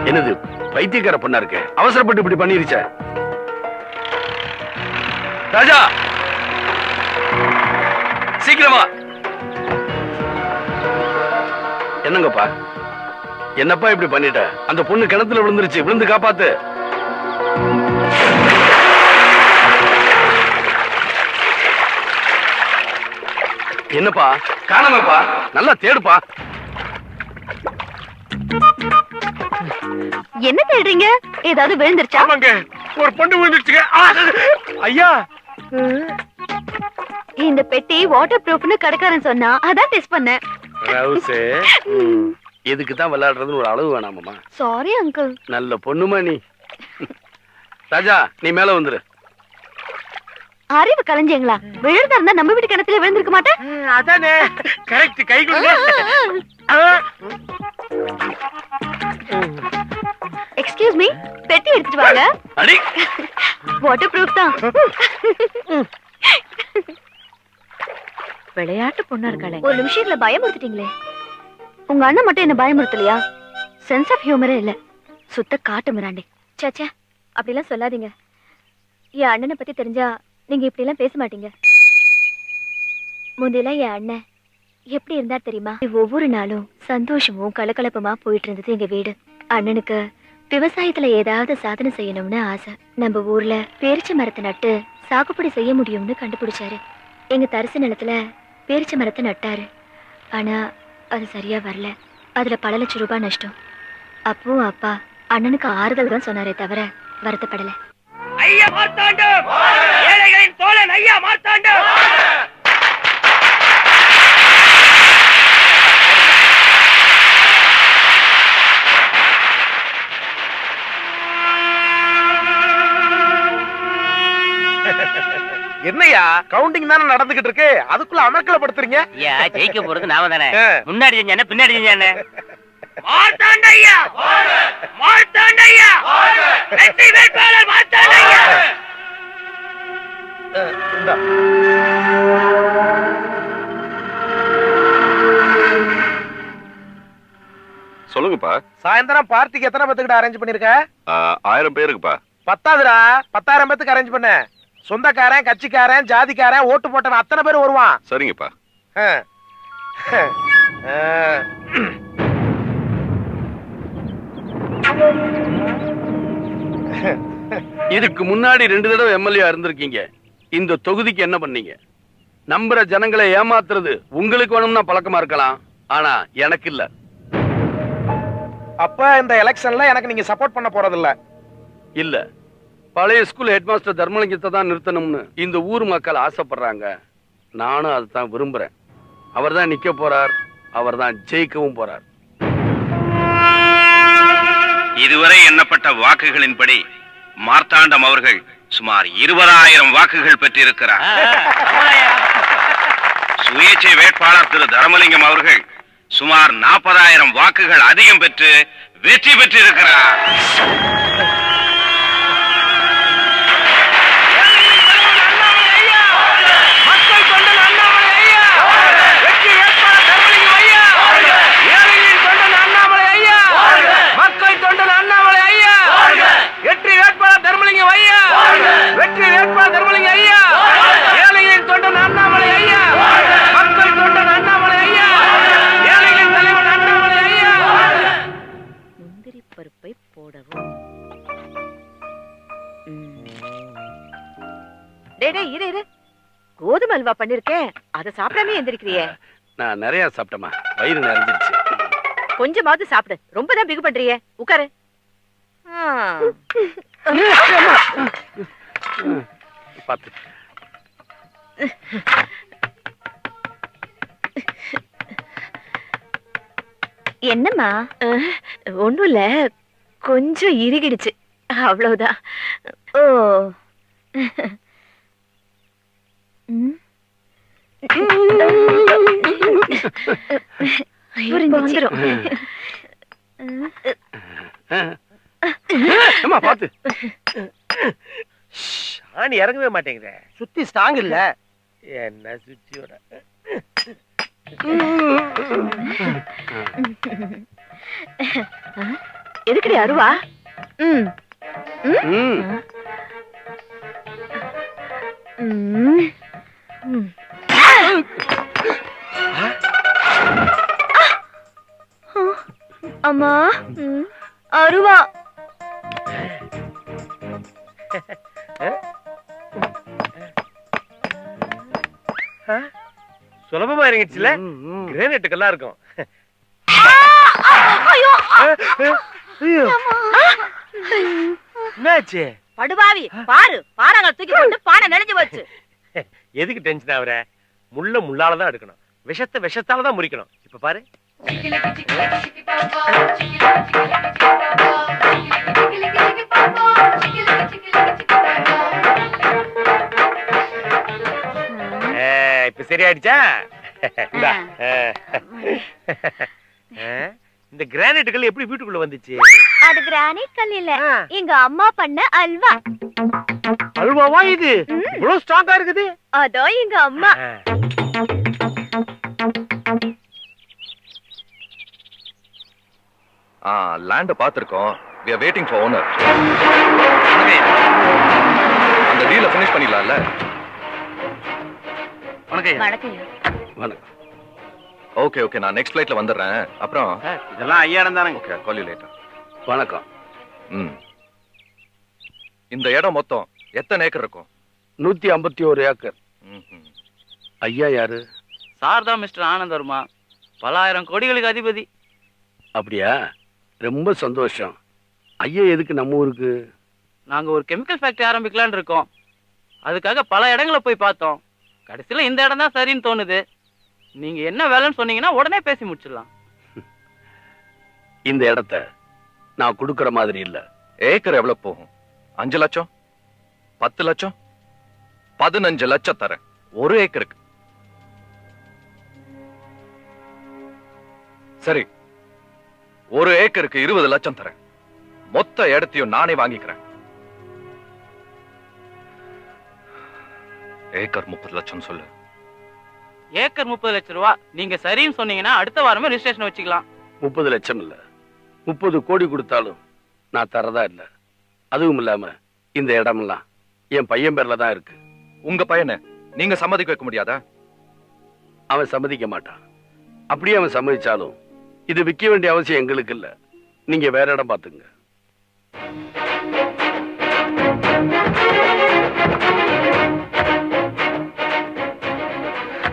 என்னது பைத்தியக்கார பொண்ணா இருக்கு? அவசரப்பட்டு இப்படி பண்ணிருச்ச. ராஜா சீக்கிரமா. என்னங்கப்பா, என்னப்பா இப்படி பண்ணிட்ட? அந்த பொண்ணு கிணத்துல விழுந்துருச்சு, விழுந்து காப்பாத்து. என்னப்பா காணாமப்பா? நல்லா தேடுப்பா. என்ன தேடுறீங்க? ஏதாவது விழுந்துருச்சா? ஆமாங்க, ஒரு பொண்ணு விழுந்துருச்சுங்க. ஐயா, இந்த பெட்டி வாட்டர் ப்ரூஃப்னு கடைக்காரன் சொன்னா அதான் டெஸ்ட் பண்ணேன். ரவுசே, எதுக்கு தான் விளையாடுறதுன்னு ஒரு அளவு வேணாமாமா? Sorry uncle. நல்ல பொண்ணுமா நீ. ராஜா, நீ மேல வந்துரு. அறிவு கலைஞ்சீங்களா? விழுந்தா இருந்தா நம்ம வீட்டு கிணத்துல விழுந்திருக்க மாட்டேன். அதானே கரெக்ட். கை கொடுங்க. எக்ஸ்கியூஸ் மீ, பெட்டி எடுத்துட்டு வாங்க. அடி, வாட்டர் ப்ரூஃப் தான். விளையாட்டு பொண்ணா இருக்காளே. ஒரு நிமிஷத்துல பயமுறுத்திட்டீங்களே. உங்க அண்ணன் மட்டும் என்ன பயமுறுத்தலையா? சென்ஸ் ஆஃப் ஹியூமரே இல்ல, சுத்த காட்டு மிராண்டி. சேச்சே, அப்படிலாம் சொல்லாதீங்க. என் அண்ணனை பத்தி தெரிஞ்சா நீங்க இப்படி எல்லாம் பேச மாட்டீங்க. முந்தையெல்லாம் என் அண்ணன் எப்படி இருந்தா தெரியுமா? ஒவ்வொரு நாளும் சந்தோஷமும் கலகலப்புமா போயிட்டு இருந்தது எங்க வீடு. அண்ணனுக்கு விவசாயத்துல ஏதாவது சாதனை செய்யணும்னு ஆசை. நம்ம ஊர்ல பேரிச்ச மரத்தை நட்டு சாகுபடி செய்ய முடியும்னு கண்டுபிடிச்சாரு. எங்க தரிசு நிலத்துல பேரிச்ச மரத்தை நட்டாரு. ஆனா அது சரியா வரல. அதுல பல லட்சம் ரூபாய் நஷ்டம். அப்போ அப்பா அண்ணனுக்கு ஆறுதல் தான் சொன்னாரே தவிர வருத்தப்படல. ஐயா மார்த்தாண்டம், ஏழைகளின் தோழன் ஐயா மார்த்தாண்டம். என்னையா கவுண்டிங் தானே நடந்துகிட்டு இருக்கு, அதுக்குள்ள அமர்க்கலப்படுத்துறீங்க? ஜெயிக்க போறது நாம தானே. முன்னாடி செஞ்சானே பின்னாடி செஞ்சானே. மார்த்தாண்ட ஐயா, மார்த்தாண்ட ஐயா, வெற்றி வேட்பாளர் மார்த்தாண்ட ஐயா. சொல்லுங்கப்பா. சாயந்தரம் பார்ட்டிக்கு எத்தனை பேத்துக்கிட்ட அரேஞ்ச் பண்ணிருக்க? 1000 பேருக்குப்பா. பத்தாதுடா, 10,000 பேத்துக்கு அரேஞ்ச் பண்ண. சொந்தக்காரன், கட்சிக்காரன், ஜாதிக்காரன், ஓட்டு போட்டவன் அத்தனை பேர் வருவான். சரிங்கப்பா. இதுக்கு முன்னாடி 2 தடவை எம்எல்ஏ இருந்திருக்கீங்க. இந்த தொகுதிக்கு என்ன பண்ணீங்க? நம்புற ஜனங்களை ஏமாத்துறது உங்களுக்கு வேணும்னா பழக்கமா இருக்கலாம், ஆனா எனக்கு இல்ல. அப்ப இந்த எலெக்ஷன்ல எனக்கு நீங்க சப்போர்ட் பண்ண போறது இல்ல? இல்ல, பழைய ஸ்கூல் ஹெட்மாஸ்டர் தர்மலிங்கத்தை தான் நிறுத்தணும்னு இந்த ஊர் மக்கள் ஆசைப்படுறாங்க. நானும் அதுதான் விரும்புறேன். அவர் தான் நிக்க போறார், அவர் தான் ஜெயிக்கவும் போறார். இதுவரை எண்ணப்பட்ட வாக்குகளின்படி மார்த்தாண்டம் அவர்கள் சுமார் 20,000 வாக்குகள் பெற்றிருக்கிறார். சுயேட்சை வேட்பாளர் திரு தர்மலிங்கம் அவர்கள் சுமார் 40,000 வாக்குகள் அதிகம் பெற்று வெற்றி பெற்றிருக்கிறார். பருப்பை போடவும். இரு இரு, கோதுமை அல்வா பண்ணிருக்கேன், அதை சாப்பிடாம எந்திரிக்கிறியே. நான் நிறைய சாப்பிட்டமா, வயிறு நிறைஞ்சிருச்சு. கொஞ்சமாவது சாப்பிடு, ரொம்பதான் பிகு பண்றியே. உட்காரு. பாத்து என்னம்மா? ஒண்ணும் இல்ல, கொஞ்சம் இறுகிடுச்சு, அவ்வளவுதான். ஓ, பாத்து ஆணி இறங்கவே மாட்டேங்குது. சுத்தி ஸ்ட்ராங் இல்ல. என்ன சுத்தியோட எதுக்குடி அருவா? அம்மா, அருவா. சுலபமா இறங்கிடுச்சுல, கிரேனேட்டுக்கெல்லாம் இருக்கும். என்னாச்சு? படுபாவி பாரு, பாறாங்க தூக்கி போட்டு பானை நெளிஞ்சு போச்சு. எதுக்கு டென்ஷன் ஆகுற? முள்ள முள்ளாலதான் எடுக்கணும், விஷத்தை விஷத்தாலதான் முறிக்கணும். இப்ப பாரு. இப்ப சரியாயிடுச்சா? இந்த கிரானைட் கல் எப்படி வீட்டுக்குள்ள வந்துச்சு? அது கிரானைட் கல் இல்ல, எங்க அம்மா பண்ண அல்வா. அல்வாவா இது? இவ்வளவு ஸ்ட்ராங்கா இருக்குது? அதோ எங்க அம்மா. Land பாத்துறோம். we are waiting for owner. அந்த டீலை finish பண்ணிடலாம்ல? வணக்கம். வணக்கம். ஓகே ஓகே, நான் நெக்ஸ்ட் ஃளைட்ல வந்துடுறேன். அப்புறம் இதெல்லாம் ஐயாயிரம் தானே. Okay, call you later. வணக்கம். இந்த இடம் மொத்தம் எத்தனை ஏக்கர் இருக்கும்? 151 ஏக்கர். ஐயா யாரு? சார் தான் மிஸ்டர் ஆனந்த் வர்மா, பல ஆயிரம் கோடிகளுக்கு அதிபதி. அப்படியா? ரொம்ப சந்தோஷம். ஐயா எதுக்கு நம்ம ஊருக்கு? நாங்க ஒரு கெமிக்கல் ஃபேக்டரி ஆரம்பிக்கலான்னு இருக்கோம். அதுக்காக பல இடங்களை போய் பார்த்தோம். கடைசியில இந்த இடம் தான் சரின்னு தோணுது. நீங்க என்ன வேலைன்னு சொன்னீங்கன்னா உடனே பேசி முடிச்சிடலாம். இந்த இடத்த நான் கொடுக்கற மாதிரி இல்ல. ஏக்கர் எவ்வளவு போகும்? 5 லட்சம், 10 லட்சம், 15 லட்சம் தரேன் ஒரு ஏக்கருக்கு. சரி, ஒரு ஏக்கருக்கு 20 லட்சம் தரேன். மொத்த இடத்தையும் நானே வாங்கிக்கிறேன். ஏக்கர் 30 லட்சம் சொல்லு. ஏக்கர் 30 லட்சம் ரூபா. நீங்க சரின்னு சொன்னீங்கன்னா அடுத்த வாரமே ரிஜிஸ்ட்ரேஷன் வச்சுக்கலாம். 30 லட்சம் இல்ல, 30 கோடி கொடுத்தாலும் நான் தரதா இல்ல. அதுவும் இல்லாம இந்த இடமெல்லாம் என் பையன் பேர்ல தான் இருக்கு. உங்க பையனை நீங்க சம்மதிக்க வைக்க முடியாதா? அவன் சம்மதிக்க மாட்டான். அப்படியே அவன் சம்மதிச்சாலும் இது விற்க வேண்டிய அவசியம் எங்களுக்கு இல்ல. நீங்க வேற இடம் பாத்துங்க.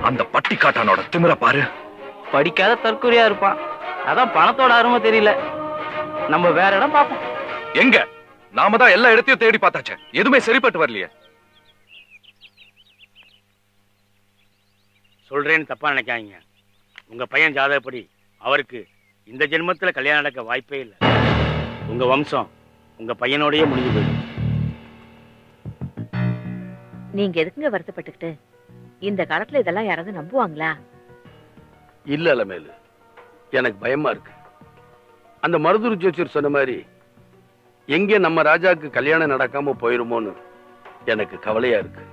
அந்த பட்டிக்காட்டானோட திமிர பாரு. படிக்காத தற்கொலையா இருப்பான். அதான் பணத்தோட அருமை தெரியல. நம்ம வேற இடம் பார்ப்போம். எங்க? நாம தான் எல்லா இடத்தையும் தேடி பார்த்தாச்சே, எதுவுமே சரிப்பட்டு வரலையே. சொல்றேன்னு தப்பா நினைக்காதீங்க. உங்க பையன் ஜாதகப்படி அவருக்கு இந்த ஜென்மத்துல கல்யாணம் நடக்க வாய்ப்பே இல்லை. உங்க வம்சம் உங்க பையனோடயே முடிஞ்சு போயிடும். நீங்க எதுக்குங்க வருத்தப்பட்டுக்கிட்டு? இந்த காலத்துல இதெல்லாம் யாராவது நம்புவாங்களா? இல்ல அலமேலு, எனக்கு பயமா இருக்கு. அந்த மருதூர் ஜோசியர் சொன்ன மாதிரி எங்க நம்ம ராஜாக்கு கல்யாணம் நடக்காம போயிருமோன்னு எனக்கு கவலையா இருக்கு.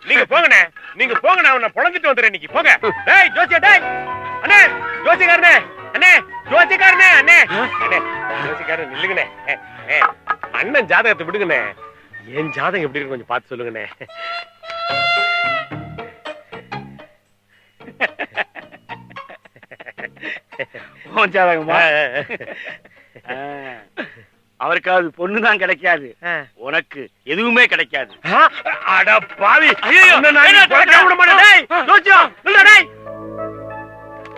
நீங்க போங்கண்ணே, நீங்க போங்க, நான் பொழந்துட்டு வந்துடுறேன். இன்னைக்கு போங்க. டேய் ஜோசியா, டேய் அண்ணே, ஜோசியக்காரனே, அண்ணே ஜோசியக்காரனே, அண்ணே அண்ணே ஜோசியக்காரன் நில்லுங்கண்ணே. அண்ணன் ஜாதகத்தை விடுங்கண்ணே. என் ஜாதகம் எப்படி இருக்கு கொஞ்சம் பார்த்து சொல்லுங்கண்ணே. ஜாதகமா? அவருக்காவது பொண்ணுதான் கிடைக்காது, உனக்கு எதுவுமே கிடைக்காது. அட பாவி!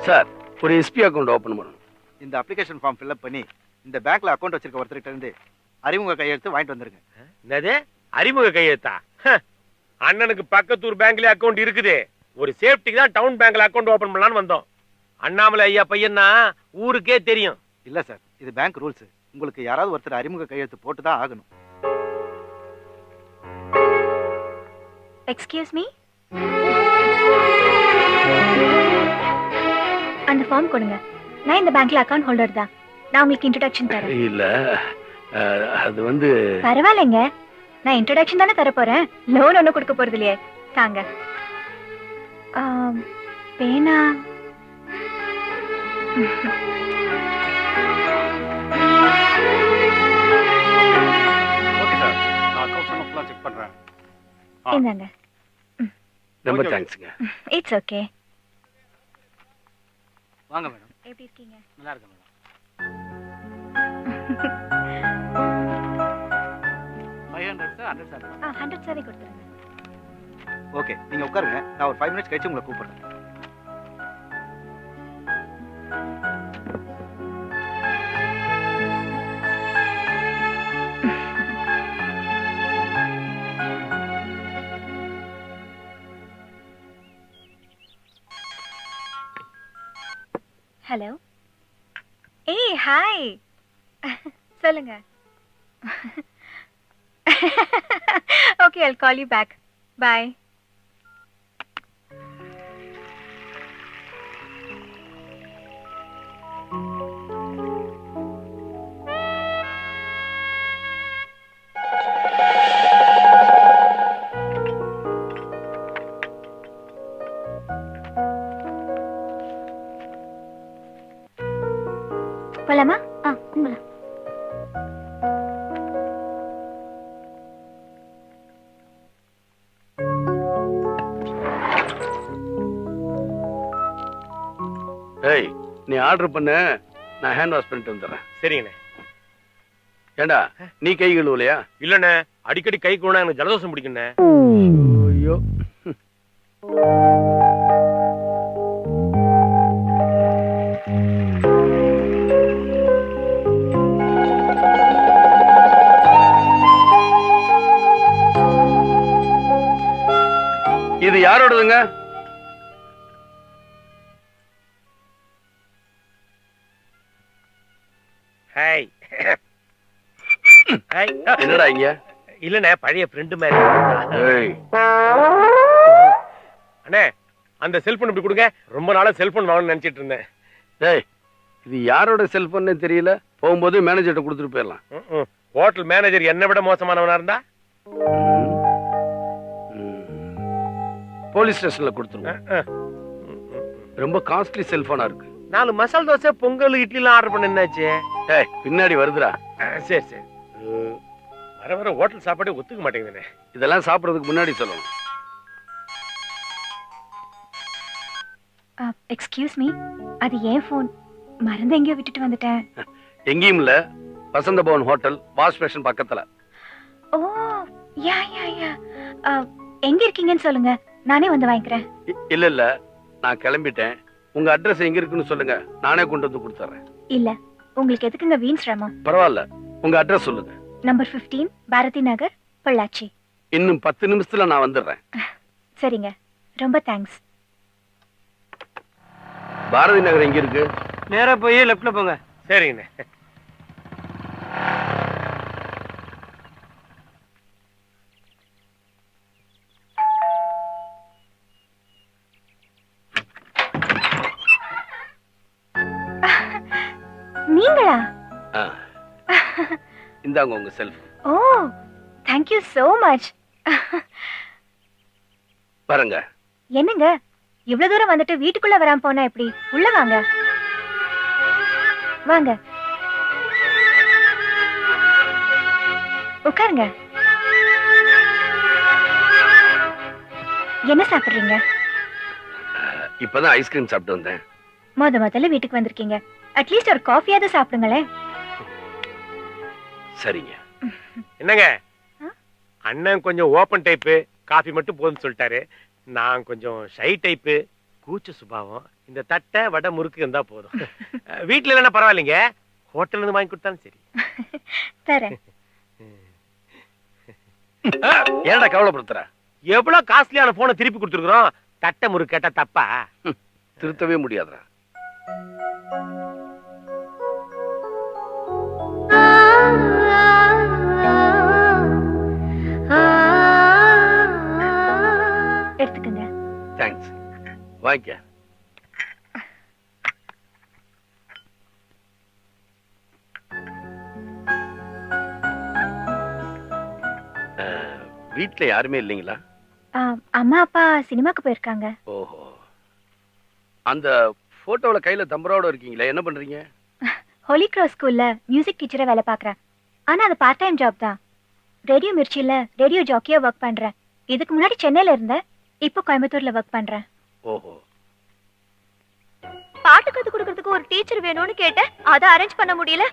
சார், ஒரு எஸ்பி அக்கவுண்ட் ஓபன் பண்ணணும். இந்த அப்ளிகேஷன் ஃபார்ம் ஃபில் அப் பண்ணி இந்த பேங்க்ல அக்கவுண்ட் வச்சிருக்க ஒருத்தர்கிட்ட இருந்து அறிமுக கையெழுத்து வாங்கிட்டு வந்துருங்க. என்னது அறிமுக கையெழுத்தா? அண்ணனுக்கு பக்கத்தூர் பேங்க்ல அக்கவுண்ட் இருக்குது. ஒரு சேஃப்டிக்கு தான் டவுன் பேங்க்ல அக்கவுண்ட் ஓபன் பண்ணலாம்னு வந்தோம். அண்ணாமலை ஐயா பையன்னா ஊருக்கே தெரியும். இல்ல சார், இது பேங்க் ரூல்ஸ். உங்களுக்கு யாராவது ஒருத்தர் அறிமுக கையெழுத்து போட்டு தான் ஆகணும். எக்ஸ்கியூஸ் மீ, அந்த ஃபார்ம் கொடுங்க. நான் இந்த பேங்க்ல அக்கவுண்ட் ஹோல்டர் தான். நான் உங்களுக்கு இன்ட்ரோடக்ஷன் தரேன். இல்ல, அது வந்து பரவாயில்லைங்க, நான் இன்ட்ரோடக்ஷன் தானே தர போறேன். லோன் ஒன்றும் கொடுக்க போறது இல்லையே. தாங்க பேனா. ஓகே சார், நான் அக்கவுண்ட்ஸ் ஃபுல்லா செக் பண்றேன். இந்தாங்க. ரொம்ப தேங்க்ஸ்ங்க. It's okay. வாங்க மேடம். எப்படி இருக்கீங்க? நல்லா இருக்கு மேடம். 500 சார் 100 சார் 100 சாரி கொடுத்துருங்க. ஓகே நீங்க உட்காருங்க, நான் ஒரு 5 மினிட்ஸ் கழிச்சு உங்களை கூப்பிடுறேன். ஹலோ. ஏய் ஹாய். சொல்லுங்க. Okay I'll call you back. Bye. போலாமா? போலாம். ஏய் நீ ஆர்டர் பண்ண, நான் ஹேண்ட் வாஷ் பண்ணிட்டு வந்துடுறேன். சரிங்கண்ணே. ஏண்டா நீ கை கழுவலையா? இல்லண்ணே, அடிக்கடி கை கழுவுனா எனக்கு ஜலதோஷம் பிடிக்குண்ணே. ஐயோ. இது யாரோடதுங்க? ஹாய். ஹாய். என்னடா இங்க? இல்லண்ணே, பழைய ஃப்ரெண்டு மாதிரி. ஏய் அண்ணே, அந்த செல்போன் இப்படி கொடுங்க. ரொம்ப நாளா செல்போன் வாங்கணும்னு நினைச்சிட்டு இருந்தேன். டேய் இது யாரோட செல்போன்னு தெரியல. போகும்போது மேனேஜர்கிட்ட கொடுத்துட்டு போயிடலாம். ஹோட்டல் மேனேஜர் என்னை விட மோசமானவனா இருந்தா போலீஸ் ஸ்டேஷன்ல கொடுத்துருவோம். ரொம்ப காஸ்ட்லி செல்போனா இருக்கு. 4 மசால் தோசை, பொங்கல், இட்லிலாம் ஆர்டர் பண்ண என்னாச்சு? ஏய் பின்னாடி வருதுடா. சரி சரி. வர வர ஹோட்டல் சாப்பாடே ஒத்துக்க மாட்டேங்குதுண்ணே. இதெல்லாம் சாப்பிடறதுக்கு முன்னாடி சொல்லணும். எக்ஸ்கியூஸ் மீ, அது ஏன் ஃபோன்? மறந்து எங்கேயோ விட்டுட்டு வந்துட்டேன். எங்கேயும் இல்ல, Vasantha Bhavan hotel wash station பக்கத்துல. ஓ யா யா யா. எங்க இருக்கீங்கன்னு சொல்லுங்க, நானே வந்து வாங்கிக்கிறேன். இல்ல இல்ல, நான் கிளம்பிட்டேன். உங்க அட்ரஸ் எங்க இருக்குன்னு சொல்லுங்க, நானே கொண்டு வந்து கொடுத்துறேன். இல்ல, உங்களுக்கு எதுக்குங்க வீண் சிரமம்? பரவாயில்ல, உங்க அட்ரஸ் சொல்லுங்க. நம்பர் 15 பாரதி நகர், பொள்ளாச்சி. இன்னும் 10 நிமிஷத்துல நான் வந்துடுறேன். சரிங்க, ரொம்ப தேங்க்ஸ். பாரதி நகர் எங்க இருக்கு? நேரா போய் லெஃப்ட்ல போங்க. சரிங்கண்ணே. நீங்களா? இந்தாங்க உங்க cellphone. Oh thank you so much. பாருங்க. என்னங்க இவ்வளவு தூரம் வந்துட்டு வீட்டுக்குள்ள வராம போனா எப்படி? உள்ள வாங்க வாங்க, உட்காருங்க. என்ன சாப்பிடுறீங்க? இப்பதான் ஐஸ்கிரீம் சாப்பிட்டு வந்தேன். முதல்ல வீட்டுக்கு வந்திருக்கீங்க, அட்லீஸ்ட் ஒரு காஃபியாவது சாப்பிடுங்களேன். சரிங்க. என்னங்க, அண்ணன் கொஞ்சம் ஓபன் டைப்பு, காஃபி மட்டும் போதும்னு சொல்லிட்டாரு. நான் கொஞ்சம் ஷை டைப்பு, கூச்ச சுபாவம். இந்த தட்டை வடை முறுக்கு இருந்தா போதும். வீட்டுல இல்லைன்னா பரவாயில்லைங்க, ஹோட்டல்ல இருந்து வாங்கி கொடுத்தாலும் சரி. தரேன். ஏன்டா கவலைப்படுத்துற? எவ்வளவு காஸ்ட்லியான போனை திருப்பி கொடுத்துருக்கோம். தட்டை முறுக்கு கேட்டா தப்பா? திருத்தவே முடியாதுடா. எடுத்துக்கங்க. தேங்க்ஸ். வாங்கிக்க. வீட்டுல யாருமே இல்லைங்களா? அம்மா அப்பா சினிமாக்கு போயிருக்காங்க. ஓஹோ. அந்த போட்டோல கையில தம்பரோட இருக்கீங்களே, என்ன பண்றீங்க? ஹோலி கிராஸ் ஸ்கூல்ல மியூசிக் டீச்சரா வேலை பார்க்கறேன். ஆனா அது பார்ட் டைம் ஜாப் தான். ரேடியோ மிர்ச்சில ரேடியோ ஜாக்கியா ஒர்க் பண்றேன். இதுக்கு முன்னாடி சென்னையில இருந்தேன், இப்போ கோயம்புத்தூர்ல ஒர்க் பண்றேன். ஓஹோ. பாட்டு கத்து கொடுக்கறதுக்கு ஒரு டீச்சர் வேணும்னு கேட்டேன், அதை அரேஞ்ச் பண்ண முடியல.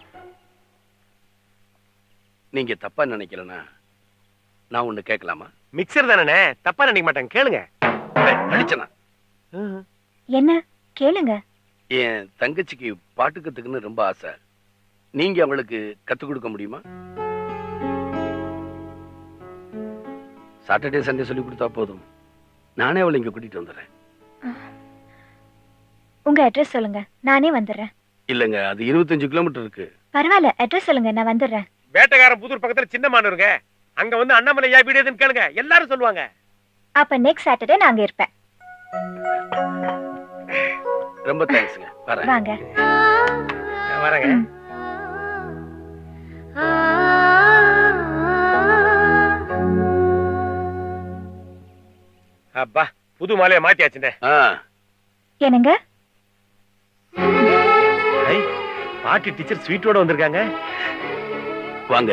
நீங்க தப்பா நினைக்கலனா நான் ஒண்ணு கேட்கலாமா? மிக்சர் தானே, தப்பா நினைக்க மாட்டேன், கேளுங்க. அடிச்சனா என்ன கேளுங்க. என் தங்கச்சிக்கு பாட்டு கத்துக்குன்னு ரொம்ப ஆசை. நீங்க அவளுக்கு கத்து கொடுக்க முடியுமா? சாட்டர்டே சண்டே சொல்லி கொடுத்தா போதும், நானே அவளை இங்க கூட்டிட்டு வந்துடுறேன். உங்க அட்ரஸ் சொல்லுங்க, நானே வந்துடுறேன். இல்லங்க, அது 25 கிலோமீட்டர் இருக்கு. பரவாயில்ல, அட்ரஸ் சொல்லுங்க, நான் வந்துடுறேன். வேட்டக்காரன் புதூர் பக்கத்துல சின்ன மானூருங்க, அங்க வந்து அண்ணாமலை ஐயா வீடு எதுன்னு கேளுங்க, எல்லாரும் சொல்லுவாங்க. அப்ப நெக்ஸ்ட் சாட்டர்டே நான் அங்க இருப்பேன். ரொம்ப தேங்க்ஸ்ங்க, வரேன். வாங்க. வரேங்க. அப்பா, புது மாலையை மாத்தியாச்சுனே. என்னங்க? பாட்டி டீச்சர் ஸ்வீட்டோட வந்திருக்காங்க. வாங்க.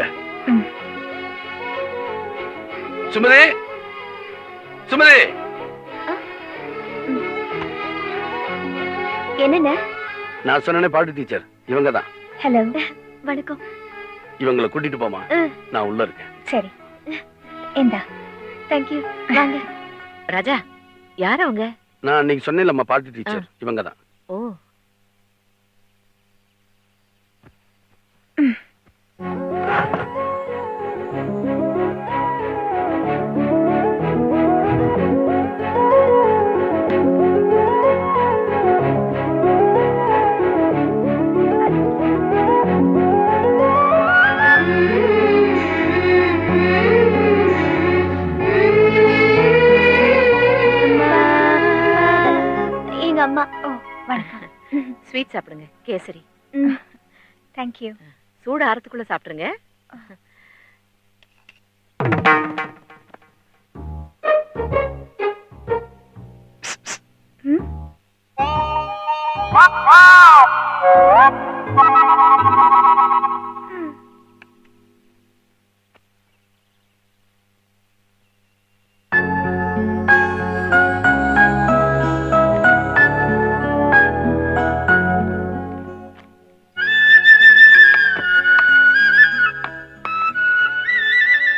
சுமதி, சுமதி. என்னங்க? நான் சொன்னேனே பாட்டு டீச்சர், இவங்க தான். ஹலோ, வணக்கம். இவங்களை கூட்டிட்டு போமா, நான் உள்ள இருக்கேன். சரி, இந்தா. Thank you. வாங்க. ராஜா, யார் அவங்க? நான் அன்னைக்கு சொன்னேன்லம்மா பாட்டு டீச்சர், இவங்க தான். ஓ. எங்க அம்மா. ஓ, வணக்கம். ஸ்வீட் சாப்பிடுங்க, கேசரி. Thank you. சூடு ஆறதுக்குள்ள சாப்பிடுங்க.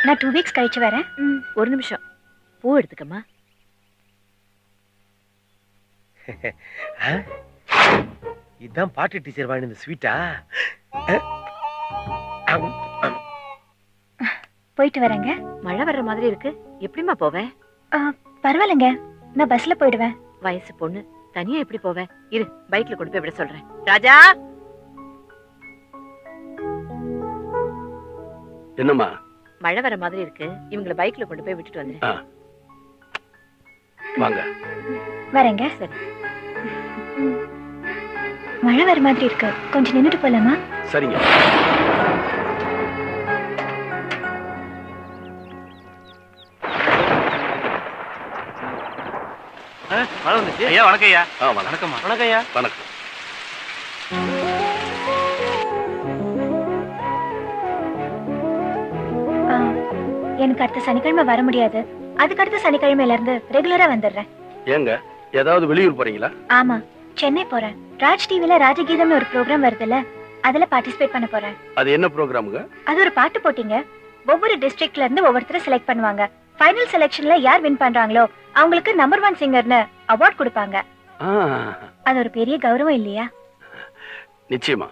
நான் 2 வீக்ஸ் கழிச்சு வரேன். ஒரு நிமிஷம், பூ எடுத்துக்கம்மா. இதான் பாட்டி டீச்சர் வாங்கின ஸ்வீட்டா? போயிட்டு வரேங்க. மழை வர்ற மாதிரி இருக்கு, எப்படிமா போவ? பரவாயில்லைங்க, நான் பஸ்ல போயிடுவேன். வயசு பொண்ணு, தனியா எப்படி போவ? இரு, பைக்ல கொண்டு போய் விட சொல்றேன். ராஜா. என்னம்மா? மழை வர மாதிரி இருக்கு, இவங்களை பைக்ல கொண்டு போய் விட்டுட்டு வந்துடுறேன். வாங்க. வரேங்க. சரி. மழை வர மாதிரி இருக்கு, கொஞ்சம் நின்னுட்டு போலாமா? சரிங்க. மழை வந்துச்சு. ஐயா வணக்கம் ஐயா. வணக்கம். வணக்கம் ஐயா. வணக்கம். எனக்கு அடுத்த சனிக்கிழமை வர முடியாது. அதுக்கு அடுத்த சனிக்கிழமையில இருந்து ரெகுலரா வந்துடுறேன். ஏங்க, ஏதாவது வெளியூர் போறீங்களா? ஆமா, சென்னை போறேன். ராஜ் டிவில ராஜகீதம்னு ஒரு ப்ரோக்ராம் வருதுல்ல, அதுல பார்ட்டிசிபேட் பண்ண போறேன். அது என்ன ப்ரோக்ராமுங்க? அது ஒரு பாட்டு போட்டிங்க. ஒவ்வொரு டிஸ்ட்ரிக்ட்ல இருந்து ஒவ்வொருத்தரை செலக்ட் பண்ணுவாங்க. ஃபைனல் செலக்ஷன்ல யார் வின் பண்றாங்களோ அவங்களுக்கு நம்பர் 1 சிங்கர்னு அவார்ட் கொடுப்பாங்க. அது ஒரு பெரிய கௌரவம் இல்லையா? நிச்சயமா.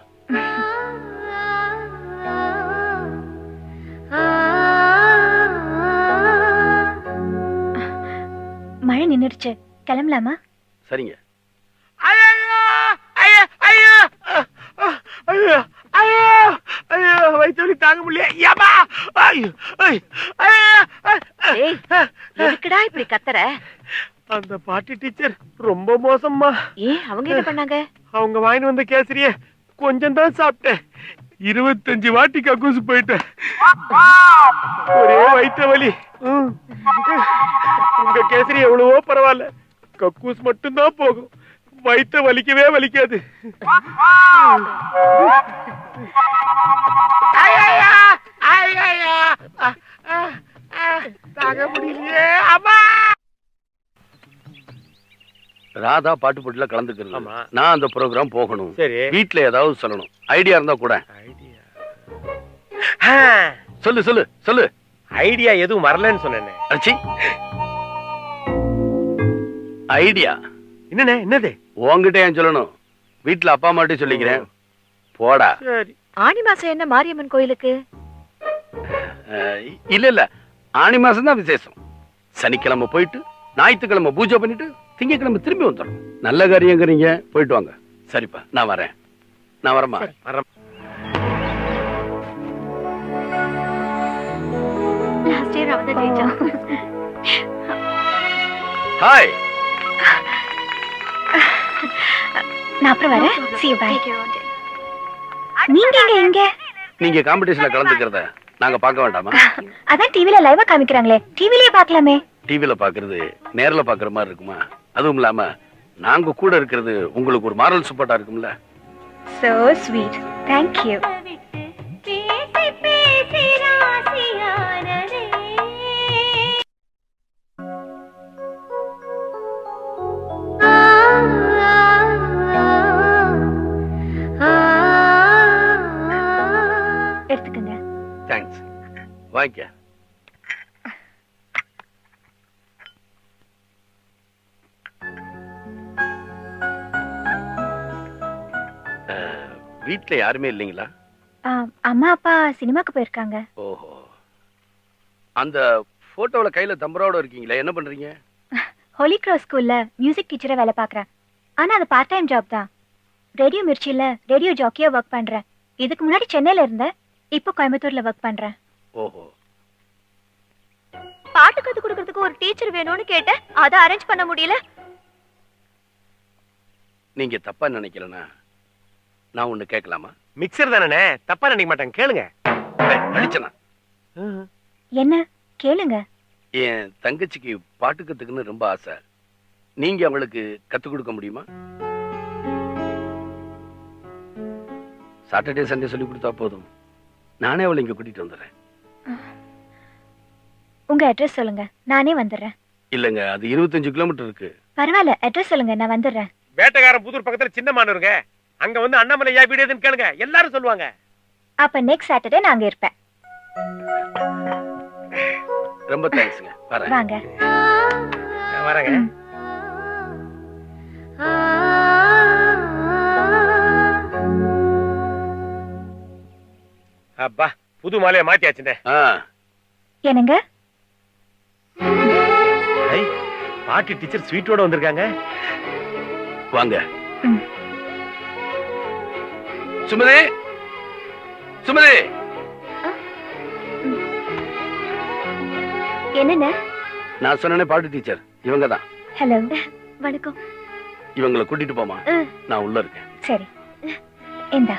மழை நின்னுடுச்சு, கிளம்பலாமா? சரிங்க. வயிற்று வலி தாங்க முடியல. எதுக்குடா இப்படி கத்துற? அந்த பாட்டி டீச்சர் ரொம்ப மோசம்மா. ஏன், அவங்க என்ன பண்ணாங்க? அவங்க வாங்கிட்டு வந்த கேசரிய கொஞ்சம் தான் சாப்பிட்டேன். 25 வாட்டி கக்கூசு போயிட்டேன். ஒரே வயிற்று வலி. உங்க கேசரி எவ்வளவோ பரவாயில்ல, கக்கூஸ் மட்டும்தான் போகும், வயிற்று வலிக்கவே வலிக்காது. தாங்க முடியலையே அம்மா. ராதா பாட்டு போட்டில கலந்துக்கிறது. ஆமா. நான் அந்த ப்ரோக்ராம் போகணும். சரி. வீட்ல ஏதாவது சொல்லணும். ஐடியா இருந்தா கூட. ஆ, சொல்லு சொல்லு சொல்லு. ஐடியா எதுவும் வரலன்னு சொன்னேனே. அச்சி. ஐடியா என்னண்ணே? என்னது? உன்கிட்ட ஏன் சொல்லணும்? வீட்ல அப்பா அம்மாட்டே சொல்லிக்கிறேன். போடா. சரி. ஆனி மாசம் என்ன மாரியம்மன் கோயிலுக்கு? இல்ல இல்ல, ஆனி மாசம் தான் விசேஷம். சனிக்கிழமை போயிட்டு ஞாயிற்றுக்கிழமை பூஜை பண்ணிட்டு திங்கக்கிழமை திரும்பி வந்துடும். நல்ல காரியங்கிறீங்க, போயிட்டு வாங்க. சரிப்பா, நான் வரேன். நான் வரேம்மா. லாஸ்ட் இயர் அவன் தான் ஜெயிச்சான். ஹாய். நான் அப்புறம் வரேன். See you, bye. நீங்க எங்க? நீங்க காம்படிஷன்ல கலந்துக்கிறத நாங்க பார்க்க வேண்டாமா? அதான் டிவில லைவா காமிக்கறாங்களே, டிவிலயே பார்க்கலாமே. டிவில பாக்குறது நேர்ல பாக்குற மாதிரி இருக்குமா? அதுவும் இல்லாம நாங்க கூட இருக்கிறது உங்களுக்கு ஒரு மாரல் சப்போர்ட்டா இருக்கும்ல. So sweet. Thank you. எடுத்துக்கங்க. தேங்க்ஸ். வாங்க. வீட்ல யாருமே இல்லைங்களா? அம்மா அப்பா சினிமாக்கு போயிருக்காங்க. ஓஹோ. அந்த போட்டோல கையில தம்பரோட இருக்கீங்களா? என்ன பண்றீங்க? ஹோலி கிராஸ் ஸ்கூல்ல மியூசிக் டீச்சரா வேலை பார்க்கறேன். ஆனா அது பார்ட் டைம் ஜாப் தான். ரேடியோ மிர்ச்சில ரேடியோ ஜாக்கியா ஒர்க் பண்றேன். இதுக்கு முன்னாடி சென்னையில இருந்தேன். இப்போ கோயம்புத்தூர்ல ஒர்க் பண்றேன். ஓஹோ. பாட்டு கத்து கொடுக்கிறதுக்கு ஒரு டீச்சர் வேணும்னு கேட்டேன். அத அரேஞ்ச் பண்ண முடியல. நீங்க தப்பா நினைக்கலனா நான் ஒண்ணு கேட்கலாமா? மிக்சர் தானே, தப்பா நினைக்க மாட்டேன், கேளுங்க. அடிச்சனா? என்ன கேளுங்க. என் தங்கச்சிக்கு பாட்டு கத்துக்கணும்னு ரொம்ப ஆசை. நீங்க அவளுக்கு கத்து கொடுக்க முடியுமா? சாட்டர்டே சண்டே சொல்லி கொடுத்தா போதும். நானே அவளை இங்க கூட்டிட்டு வந்துடுறேன். உங்க அட்ரஸ் சொல்லுங்க, நானே வந்துடுறேன். இல்லங்க, அது 25 கிலோமீட்டர் இருக்கு. பரவாயில்ல, அட்ரஸ் சொல்லுங்க, நான் வந்துடுறேன். வேட்டைக்காரன் புதூர் பக்கத்துல சின்ன மானூருங்க. அங்க வந்து அண்ணாமலை யா வீடு எதுன்னு கேளுங்க, எல்லாரும் சொல்லுவாங்க. அப்ப நெக்ஸ்ட் சாட்டர்டே நான் அங்க இருப்பேன். ரொம்ப தேங்க்ஸ்ங்க. வரேன். வாங்க. வரேங்க. அப்பா, புது மாலையை மாத்தியாச்சுங்க. என்னங்க? பாட்டி டீச்சர் ஸ்வீட்டோட வந்திருக்காங்க. வாங்க. சுமதி, சுமதி. என்னங்க? நான் சொன்னேனே பாட்டு டீச்சர், இவங்க தான். ஹலோ, வணக்கம். இவங்களை கூட்டிட்டு போமா, நான் உள்ள இருக்கேன். சரி, இந்தா.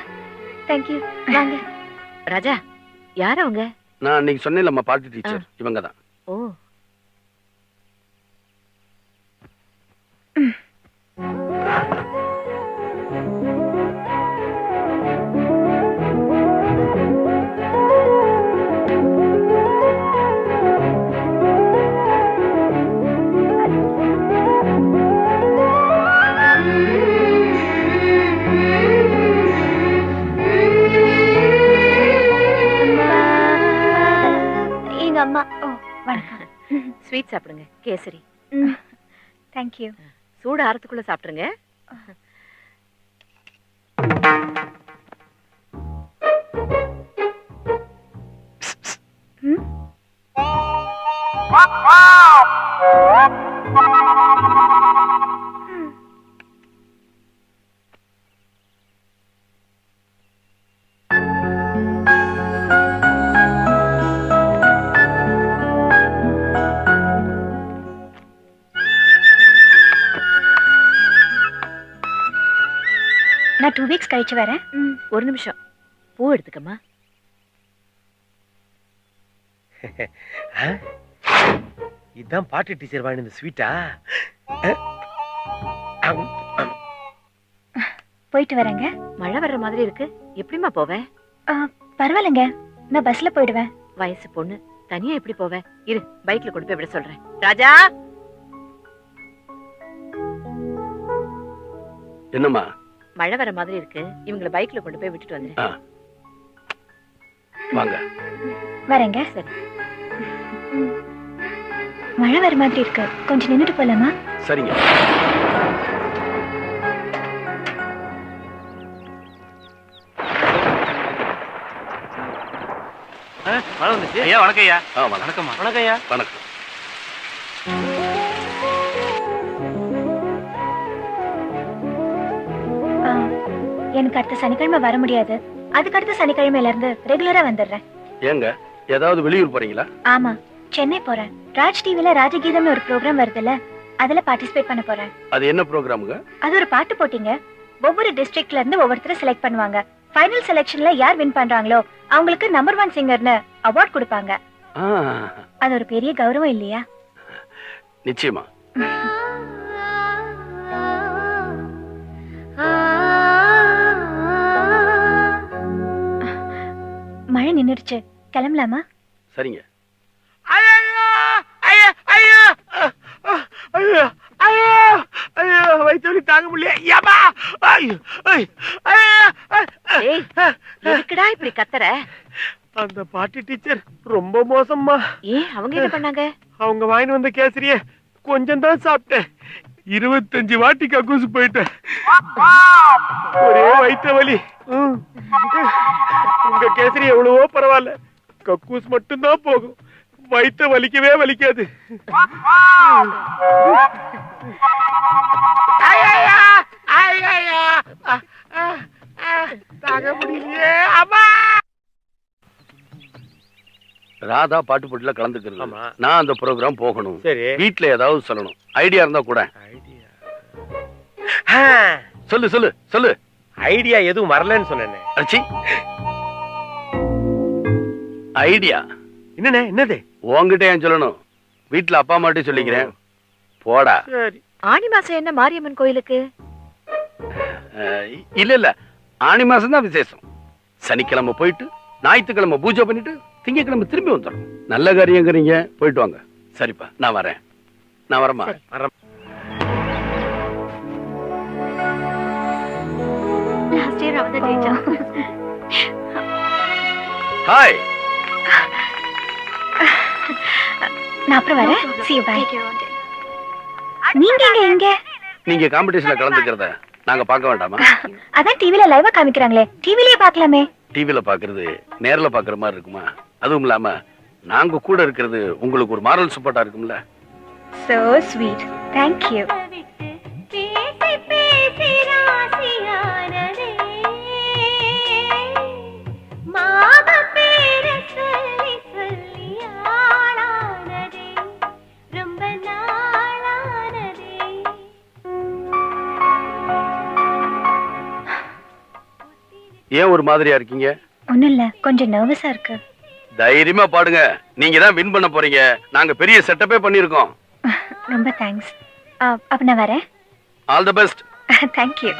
Thank you. வாங்க. ராஜா, யார் அவங்க? நான் அன்னைக்கு சொன்னேன்லம்மா பாட்டு டீச்சர், இவங்க தான். ஓ. அம்மா. ஓ, வணக்கம். ஸ்வீட் சாப்பிடுங்க, கேசரி. Thank you. சூடு ஆறதுக்குள்ள சாப்பிடுங்க. நான் 2 weeks கழிச்சு வரேன். ஒரு நிமிஷம், பூ எடுத்துக்கமா. இதான் பாட்டி டீச்சர் வாங்கி இந்த ஸ்வீட்டா? போயிட்டு வரேங்க. மழை வர்ற மாதிரி இருக்கு, எப்படிமா போவேன்? பரவாயில்லைங்க, நான் பஸ்ல போயிடுவேன். வயசு பொண்ணு, தனியா எப்படி போவேன்? இரு, பைக்ல கொண்டு போய் விட சொல்றேன். ராஜா, என்னம்மா? மழை வர மாதிரி இருக்கு, இவங்கள பைக்ல கொண்டு போய் விட்டுட்டு வந்துரு. வாங்க. வரேங்க. சரி. மழை வர மாதிரி இருக்கு, கொஞ்சம் நின்னுட்டு போலாமா? சரிங்க. மழை வந்துச்சு. ஐயா வணக்கம் ஐயா. வணக்கம்மா. வணக்கம் ஐயா. வணக்கம். எனக்கு அடுத்த சனிக்கிழமை வர முடியாது, அதுக்கு அடுத்த சனிக்கிழமையில இருந்து ரெகுலரா வந்துடுறேன். ஏங்க ஏதாவது வெளியூர் போறீங்களா? ஆமா, சென்னை போறேன். ராஜ் டிவில ராஜகீதம்னு ஒரு ப்ரோக்ராம் வருதுல்ல, அதுல பார்ட்டிசிபேட் பண்ண போறேன். அது என்ன ப்ரோக்ராமுங்க? அது ஒரு பாட்டு போட்டிங்க. ஒவ்வொரு டிஸ்ட்ரிக்ட்ல இருந்து ஒவ்வொருத்தரை செலக்ட் பண்ணுவாங்க. ஃபைனல் செலக்ஷன்ல யார் வின் பண்றாங்களோ அவங்களுக்கு நம்பர் 1 சிங்கர்னு அவார்ட் கொடுப்பாங்க. அது ஒரு பெரிய கௌரவம் இல்லையா? நிச்சயமா. மழை நின்னுடுச்சு, கிளம்பலாமா? சரிங்க. வயிற்று தாங்க முடியல. எதுக்குடா இப்படி கத்துற? அந்த பாட்டி டீச்சர் ரொம்ப மோசம்மா. ஏன், அவங்க என்ன பண்ணாங்க? அவங்க வாங்கி வந்த கேசரிய கொஞ்சம் தான் சாப்பிட்டேன். 25 வாட்டி கக்கூசு போயிட்டேன். ஒரே வயிற்று வலி. உங்க கேசரி எவ்வளவோ பரவாயில்ல, கக்கூஸ் மட்டும்தான் போகும், வயிற்று வலிக்கவே வலிக்காது. தாங்க முடியலையே. அம்மா. ராதா பாட்டு போட்டில கலந்துக்கிறது. நான் அந்த ப்ரோக்ராம் போகணும். சரி. வீட்ல ஏதாவது சொல்லணும், ஐடியா இருந்தா கூட. சொல்லு சொல்லு சொல்லு. ஐடியா எதுவும் வரலன்னு சொன்னேன். ஐடியா என்னண்ணே? என்னது? உன்கிட்ட ஏன் சொல்லணும்? வீட்டுல அப்பா அம்மாட்டே சொல்லிக்கிறேன். போடா. ஆனி மாசம் என்ன மாரியம்மன் கோயிலுக்கு? இல்ல இல்ல, ஆனி மாசம் தான் விசேஷம். சனிக்கிழமை போயிட்டு ஞாயிற்றுக்கிழமை பூஜை பண்ணிட்டு திங்கக்கிழமை திரும்பி வந்துடும். நல்ல காரியங்கிறீங்க, போயிட்டு வாங்க. சரிப்பா, நான் வரேன். நான் வரமா? லாஸ்ட் இயர் அவதான் ஜெயிச்சா. ஹாய். நான் அப்புறம் வரேன். See you, bye. நீங்க எங்க? நீங்க காம்படிஷன்ல கலந்துக்கிறத நாங்க பார்க்க வேண்டாமா? அதான் டிவில லைவா காமிக்கறாங்களே, டிவிலயே பார்க்கலாமே. டிவில பாக்குறது நேர்ல பாக்குற மாதிரி இருக்குமா? அதுவும் இல்லாம நாங்க கூட இருக்கிறது உங்களுக்கு ஒரு மாரல் சப்போர்ட்டா இருக்கும்ல. So sweet. Thank you. ஏன் ஒரு மாதிரியா இருக்கீங்க? ஒண்ணும் இல்ல, கொஞ்சம் நர்வஸா இருக்கு. தைரியமா பாடுங்க, நீங்க தான் வின் பண்ண போறீங்க. நாங்க பெரிய செட்டப்பே பண்ணிருக்கோம். ரொம்ப தேங்க்ஸ். அப்ப நான் வரேன். All the best. Thank you.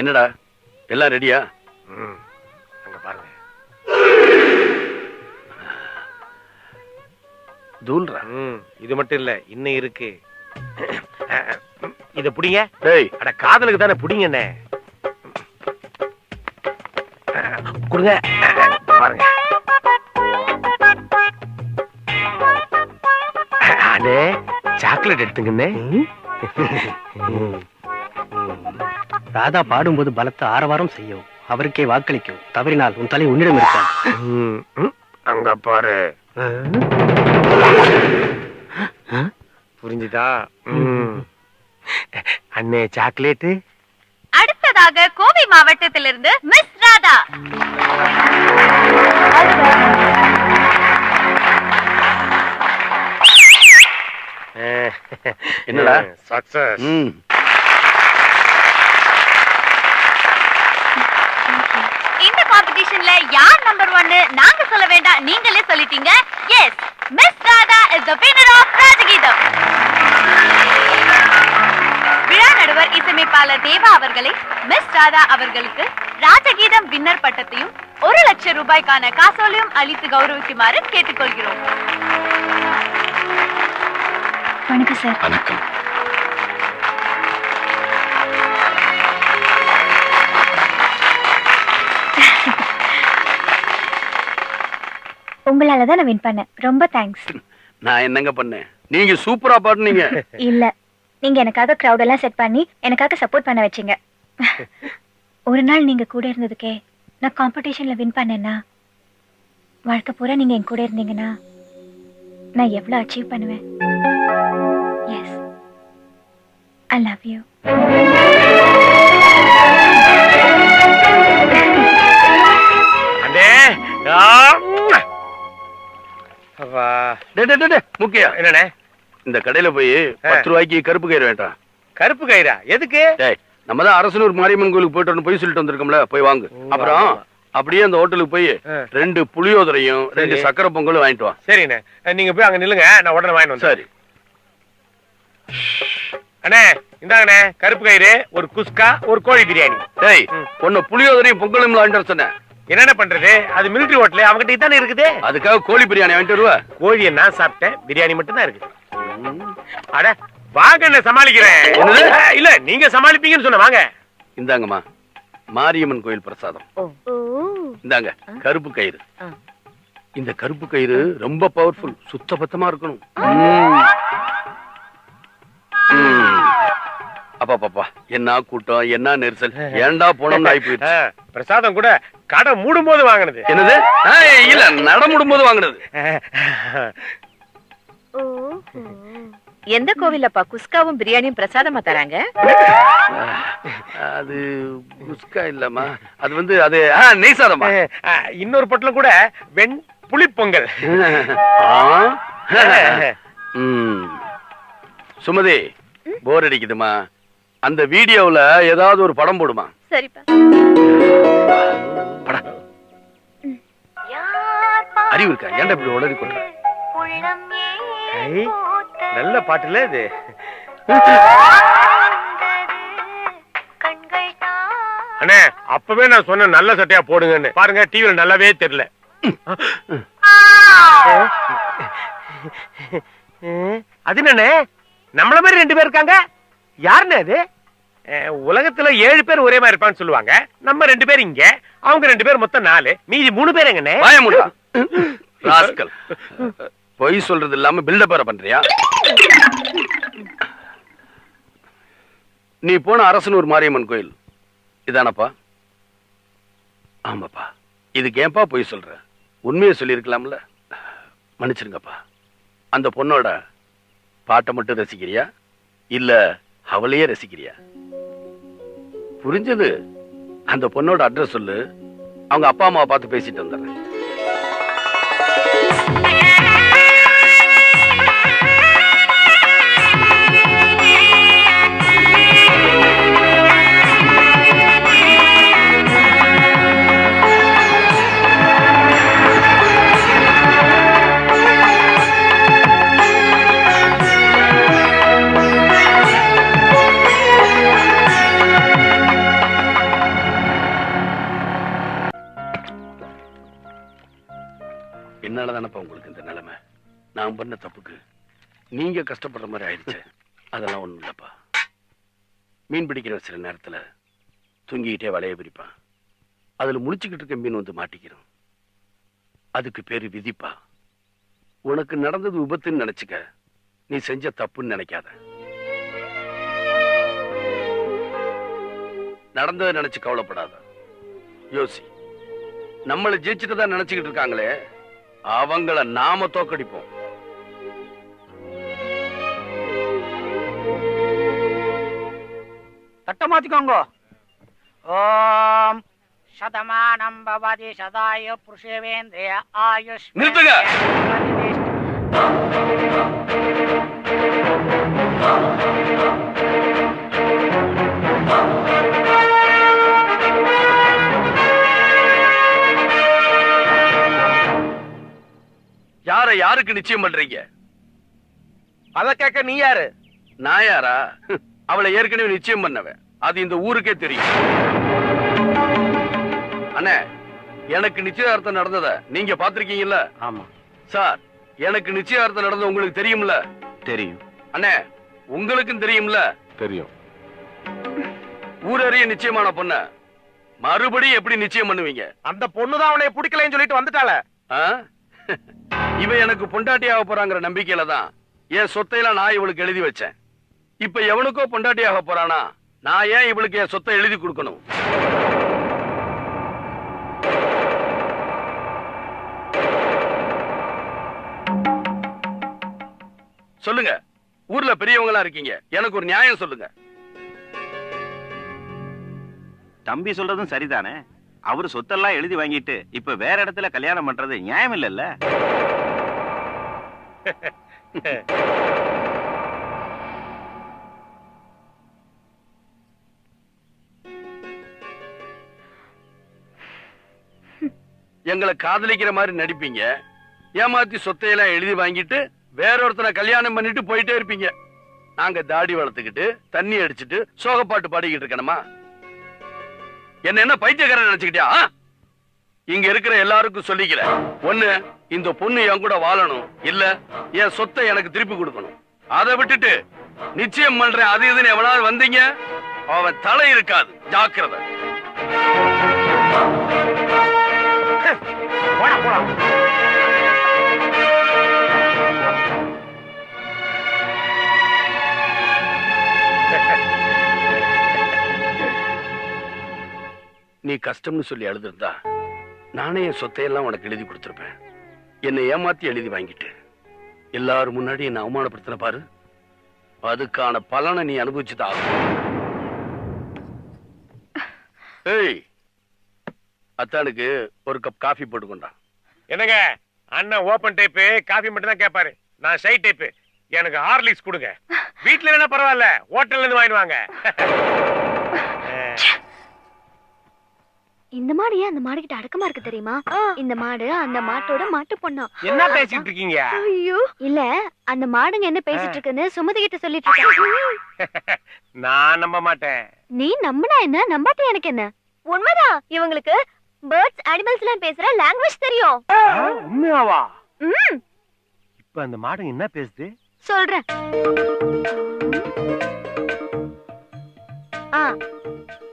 என்னடா எல்லாம் ரெடியா? அங்க பாருங்க. தூள்ரா. இது மட்டும் இல்ல, இன்னும் இருக்கு. இத புடிங்க. டேய், அட காதலுக்கு தானே புடிங்கண்ணே. குடுங்க. பாருங்க. அண்ணே, சாக்லேட் எடுத்துங்கண்ணே. ராதா பாடும்போது பலத்த ஆரவாரம் செய்யும், அவருக்கே வாக்களிக்கும். தவறினால் உன் தலை உன்னிடம் இருக்கான். அங்க பாரு. புரிஞ்சுதா? அண்ணே, சாக்லேட். அடுத்ததாக கோவை மாவட்டத்திலிருந்து மிஸ் ராதா. என்னடா? சக்சஸ். இந்த காம்படிஷன்ல யார் நம்பர் 1 நாங்க சொல்ல வேண்டாம், நீங்களே சொல்லிட்டீங்க. Yes, miss Radha is the winner of Rajageetham. விழா நடுவர் இசையமைப்பாளர் தேவா அவர்களை மிஸ் ராதா அவர்களுக்கு ராஜகீதம் வின்னர் பட்டத்தையும் 1 லட்சம் ரூபாய்க்கான காசோலையும் அளித்து கௌரவிக்குமாறு கேட்டுக்கொள்கிறோம். வணக்கம் சார். வணக்கம். உங்களாலதான் நான் வின் பண்ணேன். ரொம்ப தேங்க்ஸ். நான் என்னங்க பண்ணேன்? நீங்க சூப்பரா பாடுனீங்க. இல்ல, நீங்க எனக்காக கிரவுட் எல்லாம் செட் பண்ணி எனக்காக சப்போர்ட் பண்ண வச்சீங்க. ஒரு நாள் நீங்க கூட இருந்ததுக்கே நான் காம்படிஷன்ல வின் பண்ணேன்னா, வாழ்க்கை பூரா நீங்க என் கூட இருந்தீங்கன்னா நான் எவ்வளவு அச்சீவ் பண்ணுவேன். Yes, I love you. முக்கியம் என்னண்ணே? இந்த கடையில போய் 10 ரூபாய்க்கு கருப்பு கயிறு வேண்டாம். கருப்பு கயிறா? எதுக்கு? நம்ம தான் அரசனூர் மாரியம்மன் கோயிலுக்கு போயிட்டு போய் சொல்லிட்டு வந்திருக்கோம்ல, போய் வாங்கு. அப்புறம் அப்படியே அந்த ஹோட்டலுக்கு போய் 2 புளியோதரையும் 2 சக்கரை பொங்கலும் வாங்கிட்டு வா. சரிண்ணே, நீங்க போய் அங்க நில்லுங்க, நான் உடனே வாங்கிட்டு வந்து. சரி அண்ணே, இந்தாங்கண்ணே கருப்பு கயிறு, ஒரு குஸ்கா, ஒரு கோழி பிரியாணி. டேய், ஒன்னு புளியோதரையும் பொங்கலும் வாங்கிட்டு சொன்னேன். என்னென்ன பண்றது? அது மிலிட்டரி ஹோட்டல், அவங்ககிட்ட தானே இருக்குது. அதுக்காக கோழி பிரியாணி வாங்கிட்டு வருவா? கோழியை நான் சாப்பிட்டேன், பிரியாணி மட்டும் தான் இருக்கு. அட வாங்க, என்ன சமாளிக்கிறேன். இல்ல நீங்க சமாளிப்பீங்கன்னு சொன்ன. வாங்க. இந்தாங்கம்மா, மாரியம்மன் கோயில் பிரசாதம். இந்தாங்க கருப்பு கயிறு. இந்த கருப்பு கயிறு ரொம்ப பவர்ஃபுல், சுத்தபத்தமா இருக்கணும். அப்பா, என்ன கூட்டம், என்ன நெரிசல், ஏண்டா போனோம்னு ஆகி போயிடுச்சு. பிரசாதம் கூட கடை மூடும் போது வாங்கினது. என்னது? இல்ல, நட மூடும் போது வாங்கினது. எந்த கோவில்லப்பா குஸ்காவும் பிரியாணியும் பிரசாதமா தராங்க? அது குஸ்கா இல்லம்மா, அது வந்து அது நெய் சாதமா. இன்னொரு பொட்டலம் கூட வெண் புளி பொங்கல். சுமதி, போர் அடிக்குதுமா, அந்த வீடியோவுல ஏதாவது ஒரு படம் போடுமா? சரிப்பா. அறிவு இருக்கா? ஏன்டா இப்படி உளறி கொள்ற? நல்ல பாட்டுல இது. அண்ணே, அப்பவே நான் சொன்ன நல்ல சட்டையா போடுங்கன்னு. பாருங்க, டிவில நல்லாவே தெரியல. அது என்னண்ணே, நம்மள மாதிரி 2 பேர் இருக்காங்க. யாருன்னு அது? உலகத்துல 7 பேர் ஒரே மாதிரி இருப்பான்னு சொல்லுவாங்க. நம்ம 2 பேர் இங்க, அவங்க 2 பேர், மொத்தம் 4. மீதி 3 பேர் எங்கண்ணே? ராஸ்கல், பொய் சொல்றது இல்லாம பில்டப் வேற பண்றியா? நீ போன அரசனூர் மாரியம்மன் கோயில் இதானப்பா? ஆமாப்பா. இதுக்கு ஏன்பா பொய் சொல்ற? உண்மையை சொல்லியிருக்கலாம்ல. மன்னிச்சிருங்கப்பா. அந்த பொண்ணோட பாட்டை மட்டும் ரசிக்கிறியா, இல்ல அவளையே ரசிக்கிறியா? புரிஞ்சது. அந்த பொண்ணோட அட்ரஸ் சொல்லு, அவங்க அப்பா அம்மாவை பார்த்து பேசிட்டு வந்துடுறேன். என்னாலதானப்பா உங்களுக்கு இந்த நிலைமை. நான் பண்ண தப்புக்கு நீங்க கஷ்டப்படுற மாதிரி ஆயிடுச்சு. அதெல்லாம் ஒண்ணும் இல்லப்பா. மீன் பிடிக்கிற சில நேரத்துல தூங்கிக்கிட்டே வலைய பிரிப்பான். அதுல முழிச்சுக்கிட்டு இருக்க மீன் வந்து மாட்டிக்கிறோம். அதுக்கு பேரு விதிப்பா. உனக்கு நடந்தது விபத்துன்னு நினைச்சுக்க, நீ செஞ்ச தப்புன்னு நினைக்காத. நடந்ததை நினைச்சு கவலைப்படாத, யோசி. நம்மளை ஜெயிச்சுட்டு தான் நினைச்சுக்கிட்டு இருக்காங்களே, அவங்கள நாம தோக்கடிப்போம். தட்ட மாத்திக்கோங்க. ஓம் சதமானம் பவதி சதாய புருஷவேந்திரிய ஆயுஷ். நிறுத்துங்க. யார யாருக்கு நிச்சயம் பண்றீங்க? அத கேட்க நீ யாரு? நான் யாரா? அவளை ஏற்கனவே நிச்சயம் பண்ணவன். அது இந்த ஊருக்கே தெரியும். அண்ணே, எனக்கு நிச்சயதார்த்தம் நடந்தத நீங்க பாத்திருக்கீங்கல்ல? ஆமா சார், எனக்கு நிச்சயதார்த்தம் நடந்தது உங்களுக்கு தெரியும்ல? தெரியும். அண்ணே, உங்களுக்கும் தெரியும்ல? தெரியும். ஊரறிய நிச்சயமான பொண்ண மறுபடியும் எப்படி நிச்சயம் பண்ணுவீங்க? அந்த பொண்ணுதான் அவனை பிடிக்கலன்னு சொல்லிட்டு வந்துட்டாள. இவ எனக்கு பொண்டாட்டியாக போறாங்கிற நம்பிக்கையில தான் என் சொத்தையெல்லாம் நான் இவளுக்கு எழுதி வச்சேன். இப்ப எவனுக்கோ பொண்டாட்டியாக போறானா, நான் ஏன் இவளுக்கு என் சொத்தை எழுதி கொடுக்கணும்? சொல்லுங்க, ஊர்ல பெரியவங்களா இருக்கீங்க, எனக்கு ஒரு நியாயம் சொல்லுங்க. தம்பி சொல்றதும் சரிதானே. அவரு சொத்தெல்லாம் எழுதி வாங்கிட்டு இப்ப வேற இடத்துல கல்யாணம் பண்றது நியாயம் இல்லல்ல? எங்களை காதலிக்கிற மாதிரி நடிப்பீங்க, ஏமாத்தி சொத்தையெல்லாம் எழுதி வாங்கிட்டு வேற ஒருத்தனை கல்யாணம் பண்ணிட்டு போயிட்டே இருப்பீங்க. நாங்க தாடி வளர்த்துக்கிட்டு தண்ணி அடிச்சுட்டு சோகப்பாட்டு பாடிக்கிட்டு இருக்கணுமா? என்ன பைத்தியக்காரன் நினைச்சுக்கிட்டியா? இங்க இருக்கிற எல்லாருக்கும் சொல்லிக்கிறேன், ஒண்ணு இந்த பொண்ணு என் கூட வாழணும், இல்ல என் சொத்தை எனக்கு திருப்பி கொடுக்கணும். அதை விட்டுட்டு நிச்சயம் பண்றேன் அது இதுன்னு எவனாவது வந்தீங்க, அவன் தலை இருக்காது, ஜாக்கிரதை. நீ கஷ்டம்னு சொல்லி அழுதுருந்தா நானே என் சொத்தையெல்லாம் உனக்கு எழுதி கொடுத்திருப்பேன். என்னை ஏமாத்தி எழுதி வாங்கிட்டு எல்லாரும் முன்னாடி என்ன அவமானப்படுத்தின பாரு, அதுக்கான பலனை நீ அனுபவிச்சுதான் ஆகும். ஏய், அத்தானுக்கு ஒரு கப் காஃபி போட்டுக்கொண்டா. என்னங்க, அண்ணன் ஓபன் டைப் காஃபி மட்டும் தான் கேட்பாரு, நான் ஷை டைப். எனக்கு ஹார்லிக்ஸ் கொடுங்க. வீட்டுல வேணா பரவாயில்ல, ஹோட்டல்ல இருந்து வாங்கிடுவாங்க. இந்த மாடு ஏன் அந்த மாடு கிட்ட அடக்கமா இருக்கு தெரியுமா? இந்த மாடு அந்த மாட்டோட மாட்டு பொண்ணா. என்ன பேசிட்டு இருக்கீங்க? ஐயோ இல்ல, அந்த மாடுங்க என்ன பேசிட்டு இருக்குன்னு சுமதி கிட்ட சொல்லிட்டு இருக்கேன். நான் நம்ப மாட்டேன். நீ நம்பினா என்ன, நம்பாட்டி எனக்கு என்ன? உண்மைதான், இவங்களுக்கு பேர்ட்ஸ் அனிமல்ஸ் எல்லாம் பேசுற லாங்குவேஜ் தெரியும். உண்மையாவா? இப்ப அந்த மாடு என்ன பேசுது சொல்றேன்.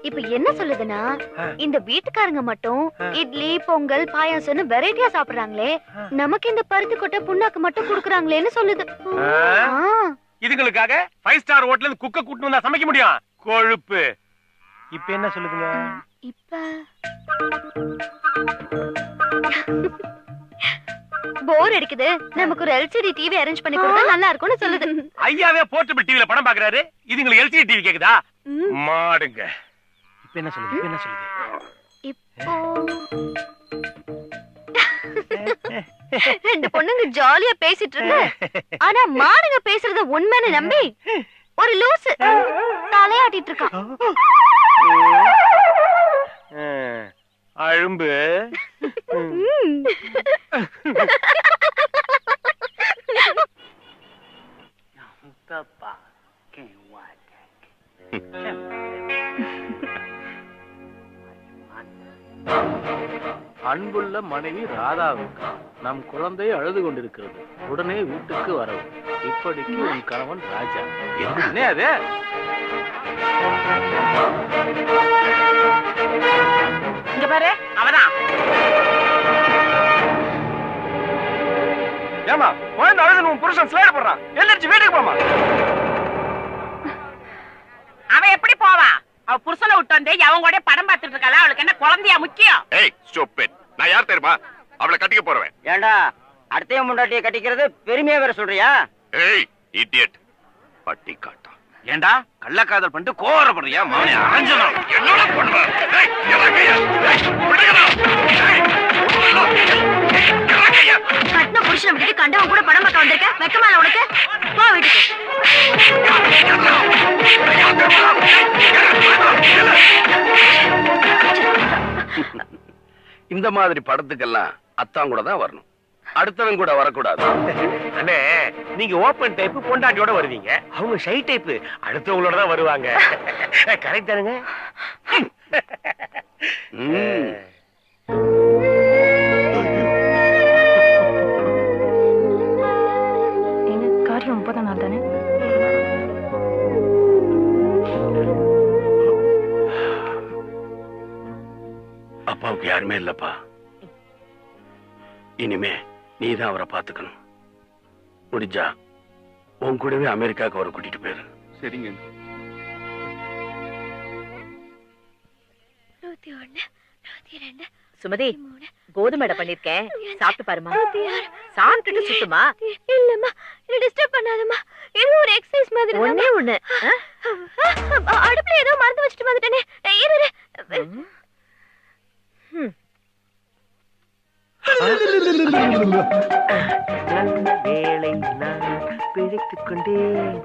இப்ப என்ன சொல்லுதுன்னா, இந்த வீட்டுக்காரங்க மட்டும் இட்லி பொங்கல் பாயாசம்னு வெரைட்டியா சாப்பிடுறாங்களே, நமக்கு இந்த பருத்தி கொட்டை புண்ணாக்கு மட்டும் குடுக்குறாங்களேன்னு சொல்லுது. இதுங்களுக்காக 5 ஸ்டார் ஹோட்டல்ல இருந்து குக்க கூட்டு வந்தா சமைக்க முடியும்? கொழுப்பு. இப்ப என்ன சொல்லுதுங்க? இப்ப போர் அடிக்குது, நமக்கு ஒரு எல்சிடி டிவி அரேஞ்ச் பண்ணி கொடுத்தா நல்லா இருக்கும்னு சொல்லுது. ஐயாவே போர்ட்டபிள் டிவில படம் பாக்குறாரு, இதுங்களுக்கு எல்சிடி டிவி கேக்குதா? மாடுங்க. இப்ப என்ன சொல்லுது? இப்ப என்ன சொல்லுது? இப்போ ரெண்டு பொண்ணுங்க ஜாலியா பேசிட்டு இருக்கு, ஆனா மாடுங்க பேசுறத உண்மைன்னு நம்பி ஒரு லூசு தலையாட்டிட்டு இருக்கான். அழும்பு. அன்புள்ள மனைவி ராதாவுக்கு நம் குழந்தை அழுது கொண்டிருக்கிறது, உடனே வீட்டுக்கு வரவும். இப்படிக்கு உன் கணவன் ராஜா. என்ன அது? இங்க பாரு, அவதான். ஏமா குழந்தை அழுது உன் புருஷன் ஸ்லைடு போடுறான், எந்திரிச்சு வீட்டுக்கு போமா. அவன் எப்படி போவான்? அவ புருஷனை விட்டு வந்து அவங்க கூட படம் பார்த்துட்டு இருக்காளா? அவளுக்கு என்ன குழந்தையா முக்கியம்? ஏய் ஸ்டூபிட், நான் யார் தெரியுமா? அவளை கட்டிக்க போறவன். ஏண்டா அடுத்த முண்டாட்டியை கட்டிக்கிறது பெருமையா வேற சொல்றியா? ஏய் இடியட், பட்டி காட்டா. ஏண்டா கள்ளக்காதல் பண்ணிட்டு கோவப்படுறியா? மாவனே அரைஞ்சணும். என்னோட பொண்ணு. ஏய் இறங்கையா. ஏய் விடுங்கடா. ஏய் இறங்கையா. கட்டின புருஷனை விட்டுட்டு கண்டவன் கூட படம் பார்க்க வந்திருக்க, வெக்கமால உனக்கு? போ வீட்டுக்கு. இந்த மாதிரி படத்துக்கெல்லாம் அத்தான் கூட தான் வரணும். அடுத்தவன் கூட வரக்கூடாது. அண்ணே நீங்க ஓபன் டைப் பொண்டாட்டியோட வருவீங்க, அவங்க ஷை டைப் அடுத்தவங்களோட தான் வருவாங்க. கரெக்ட் தானுங்க? எங்க காரியம் 30 நாள் தானே? அப்பாவுக்கு யாருமே இல்லப்பா. இனிமே நீதான் அவரை பாத்துக்கணும். முடிஞ்சா உன் கூடவே அமெரிக்காவுக்கு அவரை கூட்டிட்டு போயிரு. சரிங்க. 101, 102. சுமதி, கோதுமை அடை பண்ணிருக்கேன், சாப்பிட்டு பாருமா. சாப்பிட்டுட்டு சுத்துமா. இல்லம்மா, என்ன டிஸ்டர்ப் பண்ணாதம்மா. இது ஒரு எக்ஸர்சைஸ் மாதிரி. ஒண்ணே ஒண்ணு. அடுப்புல ஏதோ மறந்து வச்சுட்டு வந்துட்டேனே. இரு. வேளை நான் பிழைத்துக் கொண்டேன்.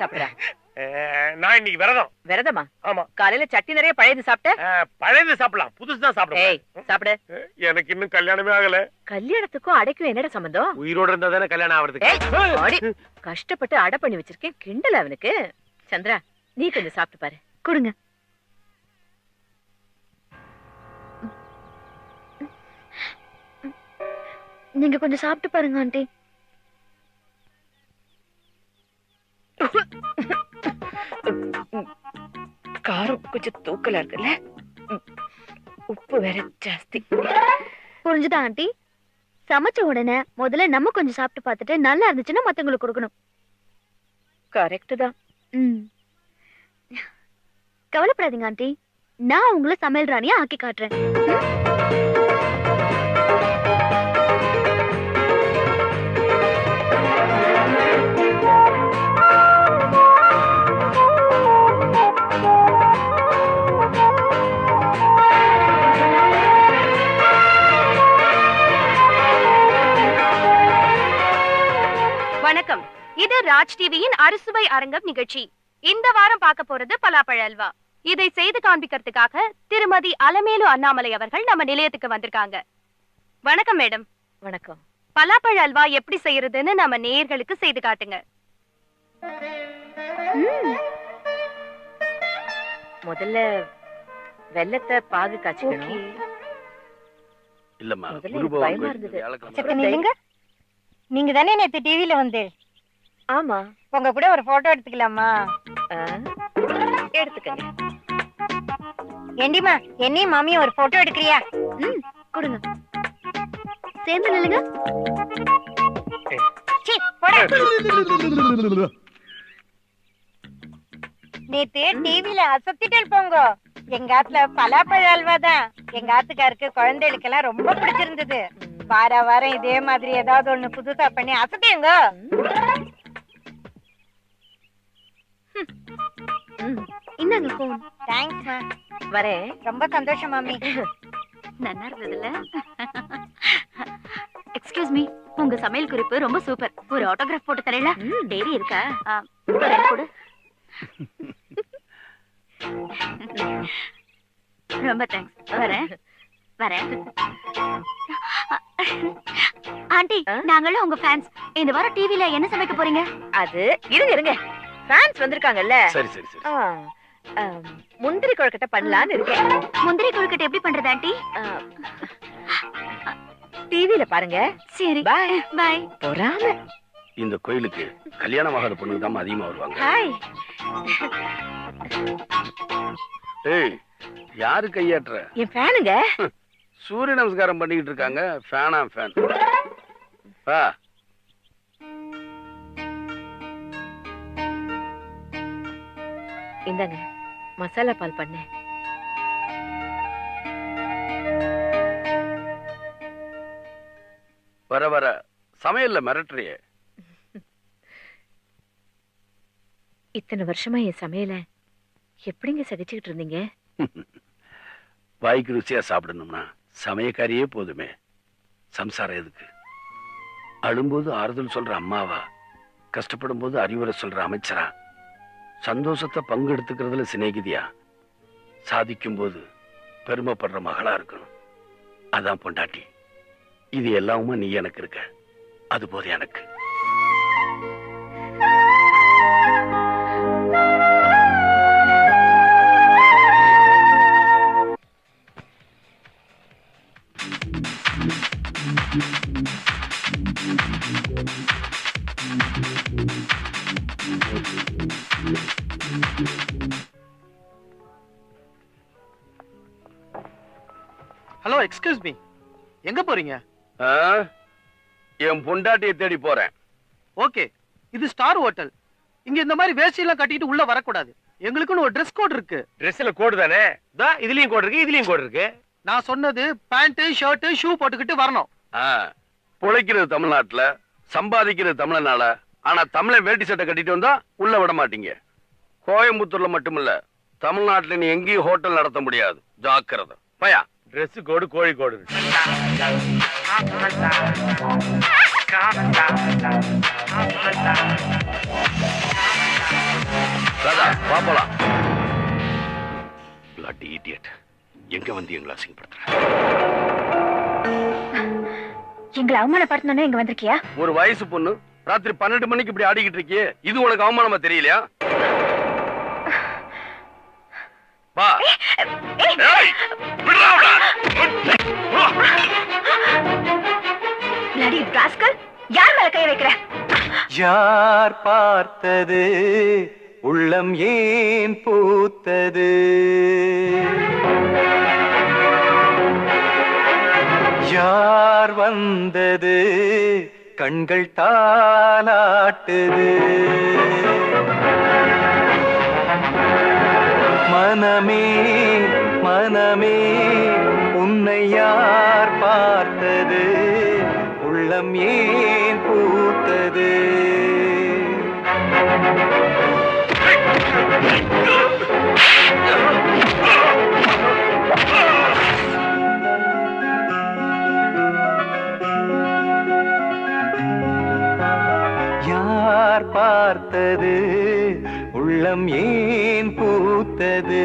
சாப்பிடுறேன். நான் இன்னைக்கு விரதம். விரதமா? ஆமா. காலையில சட்டி நிறைய பழையது சாப்பிட்ட? பழையது சாப்பிடலாம், புதுசு தான் சாப்பிடுவேன். சாப்பிடு. எனக்கு இன்னும் கல்யாணமே ஆகல. கல்யாணத்துக்கும் அடைக்கும் என்னடா சம்பந்தம்? உயிரோட இருந்தா தானே கல்யாணம் ஆவறதுக்கு. கஷ்டப்பட்டு அடை பண்ணி வச்சிருக்கேன், கிண்டல் அவனுக்கு. சந்திரா, நீ கொஞ்சம் சாப்பிட்டு பாரு. கொடுங்க. நீங்க கொஞ்சம் சாப்பிட்டு பாருங்க ஆண்டி. காரம் கொஞ்சம் தூக்கலா இருக்குல்ல, உப்பு வேற ஜாஸ்தி. புரிஞ்சுதா ஆண்டி? சமைச்ச உடனே முதல்ல நம்ம கொஞ்சம் சாப்பிட்டு பார்த்துட்டு நல்லா இருந்துச்சுன்னா மத்தவங்களுக்கு கொடுக்கணும். கரெக்ட் தான். கவலைப்படாதீங்க ஆண்டி, நான் உங்களை சமையல் ராணியா ஆக்கி காட்டுறேன். வணக்கம், இது ராஜ் டிவியின் அறுசுவை அரங்கம் நிகழ்ச்சி. இந்த வாரம் பார்க்க போறது பலாப்பழ அல்வா. இதை செய்து காண்பிக்கிறதுக்காக திருமதி அலமேலு அண்ணாமலை அவர்கள் நம்ம நிலையத்துக்கு வந்திருக்காங்க. வணக்கம் மேடம். வணக்கம். பலாப்பழ அல்வா எப்படி செய்யறதுன்னு நம்ம நேயர்களுக்கு செய்து காட்டுங்க. முதல்ல வெல்லத்தை பாகு காய்ச்சிக்கணும். இல்லம்மா, பயமா இருந்தது. நீங்க தானே நேத்து டிவில வந்து? ஆமா. உங்க கூட ஒரு போட்டோ எடுத்துக்கலாமா? எடுத்துக்கங்க. ஏண்டிமா, என்னையும் மாமியும் ஒரு போட்டோ எடுக்கிறியா? கொடுங்க. சேர்ந்து நில்லுங்க. நேத்து டிவில அசத்திட்டல் போங்க. எங்க ஆத்துல பலாப்பழ அல்வா தான். எங்க ஆத்துக்காருக்கு குழந்தைகளுக்கெல்லாம் ரொம்ப பிடிச்சிருந்தது. வாரம் இதே மாதிரி ஏதாவது ஒண்ணு புதுசா பண்ணி அசத்தியுங்க. இந்தாங்க போன். தேங்க்ஸ். வரேன். ரொம்ப சந்தோஷம் மாமி. நல்லா இருந்ததுல. எக்ஸ்கியூஸ் மீ, உங்க சமையல் குறிப்பு ரொம்ப சூப்பர். ஒரு ஆட்டோகிராஃப் போட்டு தரீங்களா? டெய்ரி இருக்கா? கொடு. ரொம்ப தேங்க்ஸ். வரேன். ஆண்டி, நாங்களும் உங்க ஃபேன்ஸ். இந்த வாரம் டிவில என்ன சமைக்க போறீங்க? அது இருங்க, ஃபேன்ஸ் வந்திருக்காங்கல்ல. சரி. முந்திரி கொழுக்கட்டை பண்ணலான்னு இருக்கேன். முந்திரி கொழுக்கட்டை எப்படி பண்றது ஆண்டி? டிவில பாருங்க. சரி, பை. பொறாம. இந்த கோயிலுக்கு கல்யாணம் ஆகாத பொண்ணுங்க தான் அதிகமா வருவாங்க. ஹாய். ஏய், யாரு கையாட்டுற? என் ஃபேனுங்க. சூரிய நமஸ்காரம் பண்ணிட்டு இருக்காங்க. ஃபேனா ஃபேன். வா. இந்தாங்க மசாலா பால் பண்ணேன். வர சமையல்ல மிரட்டுறியே. இத்தனை வருஷமா என் சமையல எப்படிங்க சகிச்சுக்கிட்டு இருந்தீங்க? வாய்க்கு ருசியா சாப்பிடணும்னா சமயக்காரியே போதுமே. சம்சாரம் எதுக்கு? அழும்போது ஆறுதல் சொல்ற அம்மாவா, கஷ்டப்படும் போது அறிவுரை சொல்ற அமைச்சரா, சந்தோஷத்தை பங்கு எடுத்துக்கிறதுல சிநேகிதியா, சாதிக்கும் போது பெருமைப்படுற மகளா இருக்கணும். அதான் பொண்டாட்டி. இது எல்லாமே நீ எனக்கு இருக்க, அது போதும் எனக்கு. ஹலோ, எக்ஸ்கியூஸ் மீ, எங்க போறீங்க? என் பொண்டாட்டியை தேடி போறேன். ஓகே, இது ஸ்டார் ஹோட்டல். இங்க இந்த மாதிரி வேஷ்டி எல்லாம் கட்டிட்டு உள்ள வரக்கூடாது. எங்களுக்குன்னு ஒரு ட்ரெஸ் கோட் இருக்கு. ட்ரெஸ்ல கோடு தானே? இதுலயும் கோடு இருக்கு, இதுலயும் கோடு இருக்கு. நான் சொன்னது பேண்ட், ஷர்ட், ஷூ போட்டுக்கிட்டு வரணும். புழைக்கிறது தமிழ்நாட்டுல, சம்பாதிக்கிறது தமிழ்நாட. ஆனா தமிழை வேட்டி சட்டை கட்டிட்டு வந்தா உள்ள விட மாட்டீங்க. கோயம்புத்தூர்ல மட்டுமில்ல, தமிழ்நாட்டுல நீ எங்கேயும் ஹோட்டல் நடத்த முடியாது. ஜாக்கிரதை. பயா. Dress code Kozhikode. பாப்பலாம். Bloody idiot. எங்க வந்து எங்களை அசிங்கப்படுத்துற? எங்களை அவமானப்படுத்தணும்னு இங்க வந்திருக்கியா? ஒரு வயசு பொண்ணு ராத்திரி 12 மணிக்கு இப்படி ஆடிக்கிட்டு இருக்கியே, இது உனக்கு அவமானமா தெரியலையா? வா. bloody rascal, யார் மேல கை வைக்கிற? யார் பார்த்தது உள்ளம் ஏன் பூத்தது? யார் வந்தது கண்கள் தாலாட்டுது? மனமே மனமே உன்னை யார் பார்த்தது? உள்ளம் ஏன் பூத்தது? யார் பார்த்தது உள்ளம் ஏன் பூத்தது?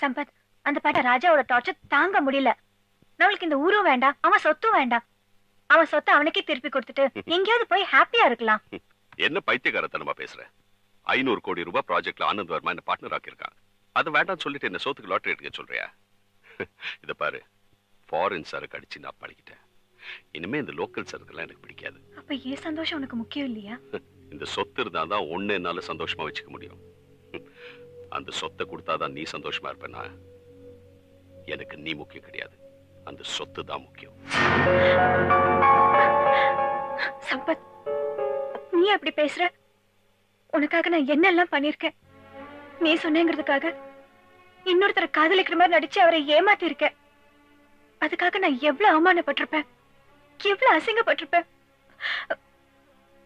சம்பத், அந்த பாட்ட ராஜாவோட டார்ச்சர் தாங்க முடியல. நம்மளுக்கு இந்த ஊரும் வேண்டாம், அவன் சொத்தும் வேண்டாம். அவன் சொத்தை அவனுக்கே திருப்பி கொடுத்துட்டு எங்கேயாவது போய் ஹாப்பியா இருக்கலாம். என்ன பைத்தியக்காரத்தனமா பேசுற? 500 கோடி ரூபாய் ப்ராஜெக்ட்ல ஆனந்த் வர்மா என்ன பார்ட்னர் ஆக்கியிருக்கான். அது வேண்டாம்னு சொல்லிட்டு என்ன சோத்துக்கு லாட்டரி எடுக்க சொல்றியா? இத பாரு, ஃபாரின் சரக்கு அடிச்சு நான் பழகிட்டேன். இனிமே இந்த லோக்கல் சரக்குலாம் எனக்கு பிடிக்காது. அப்ப ஏன் சந்தோஷம் உனக்கு முக்கியம் இல்லையா? இந்த சொத்து இருந்தாதான் ஒண்ணு என்னால சந்தோஷமா வச்சுக்க முடியும். அந்த சொத்தை கொடுத்தாதான் நீ சந்தோஷமா இருப்பேனா? எனக்கு நீ முக்கியம் கிடையாது, அந்த சொத்து தான் முக்கியம். சம்பத், நீ அப்படி பேசுற? உனக்காக நான் என்னெல்லாம் பண்ணிருக்கேன். நீ சொன்னேங்கிறதுக்காக இன்னொருத்தரை காதலிக்கிற மாதிரி நடிச்சு அவரை ஏமாத்தி இருக்க. அதுக்காக நான் எவ்வளவு அவமானப்பட்டிருப்பேன், எவ்வளவு அசிங்கப்பட்டிருப்பேன்.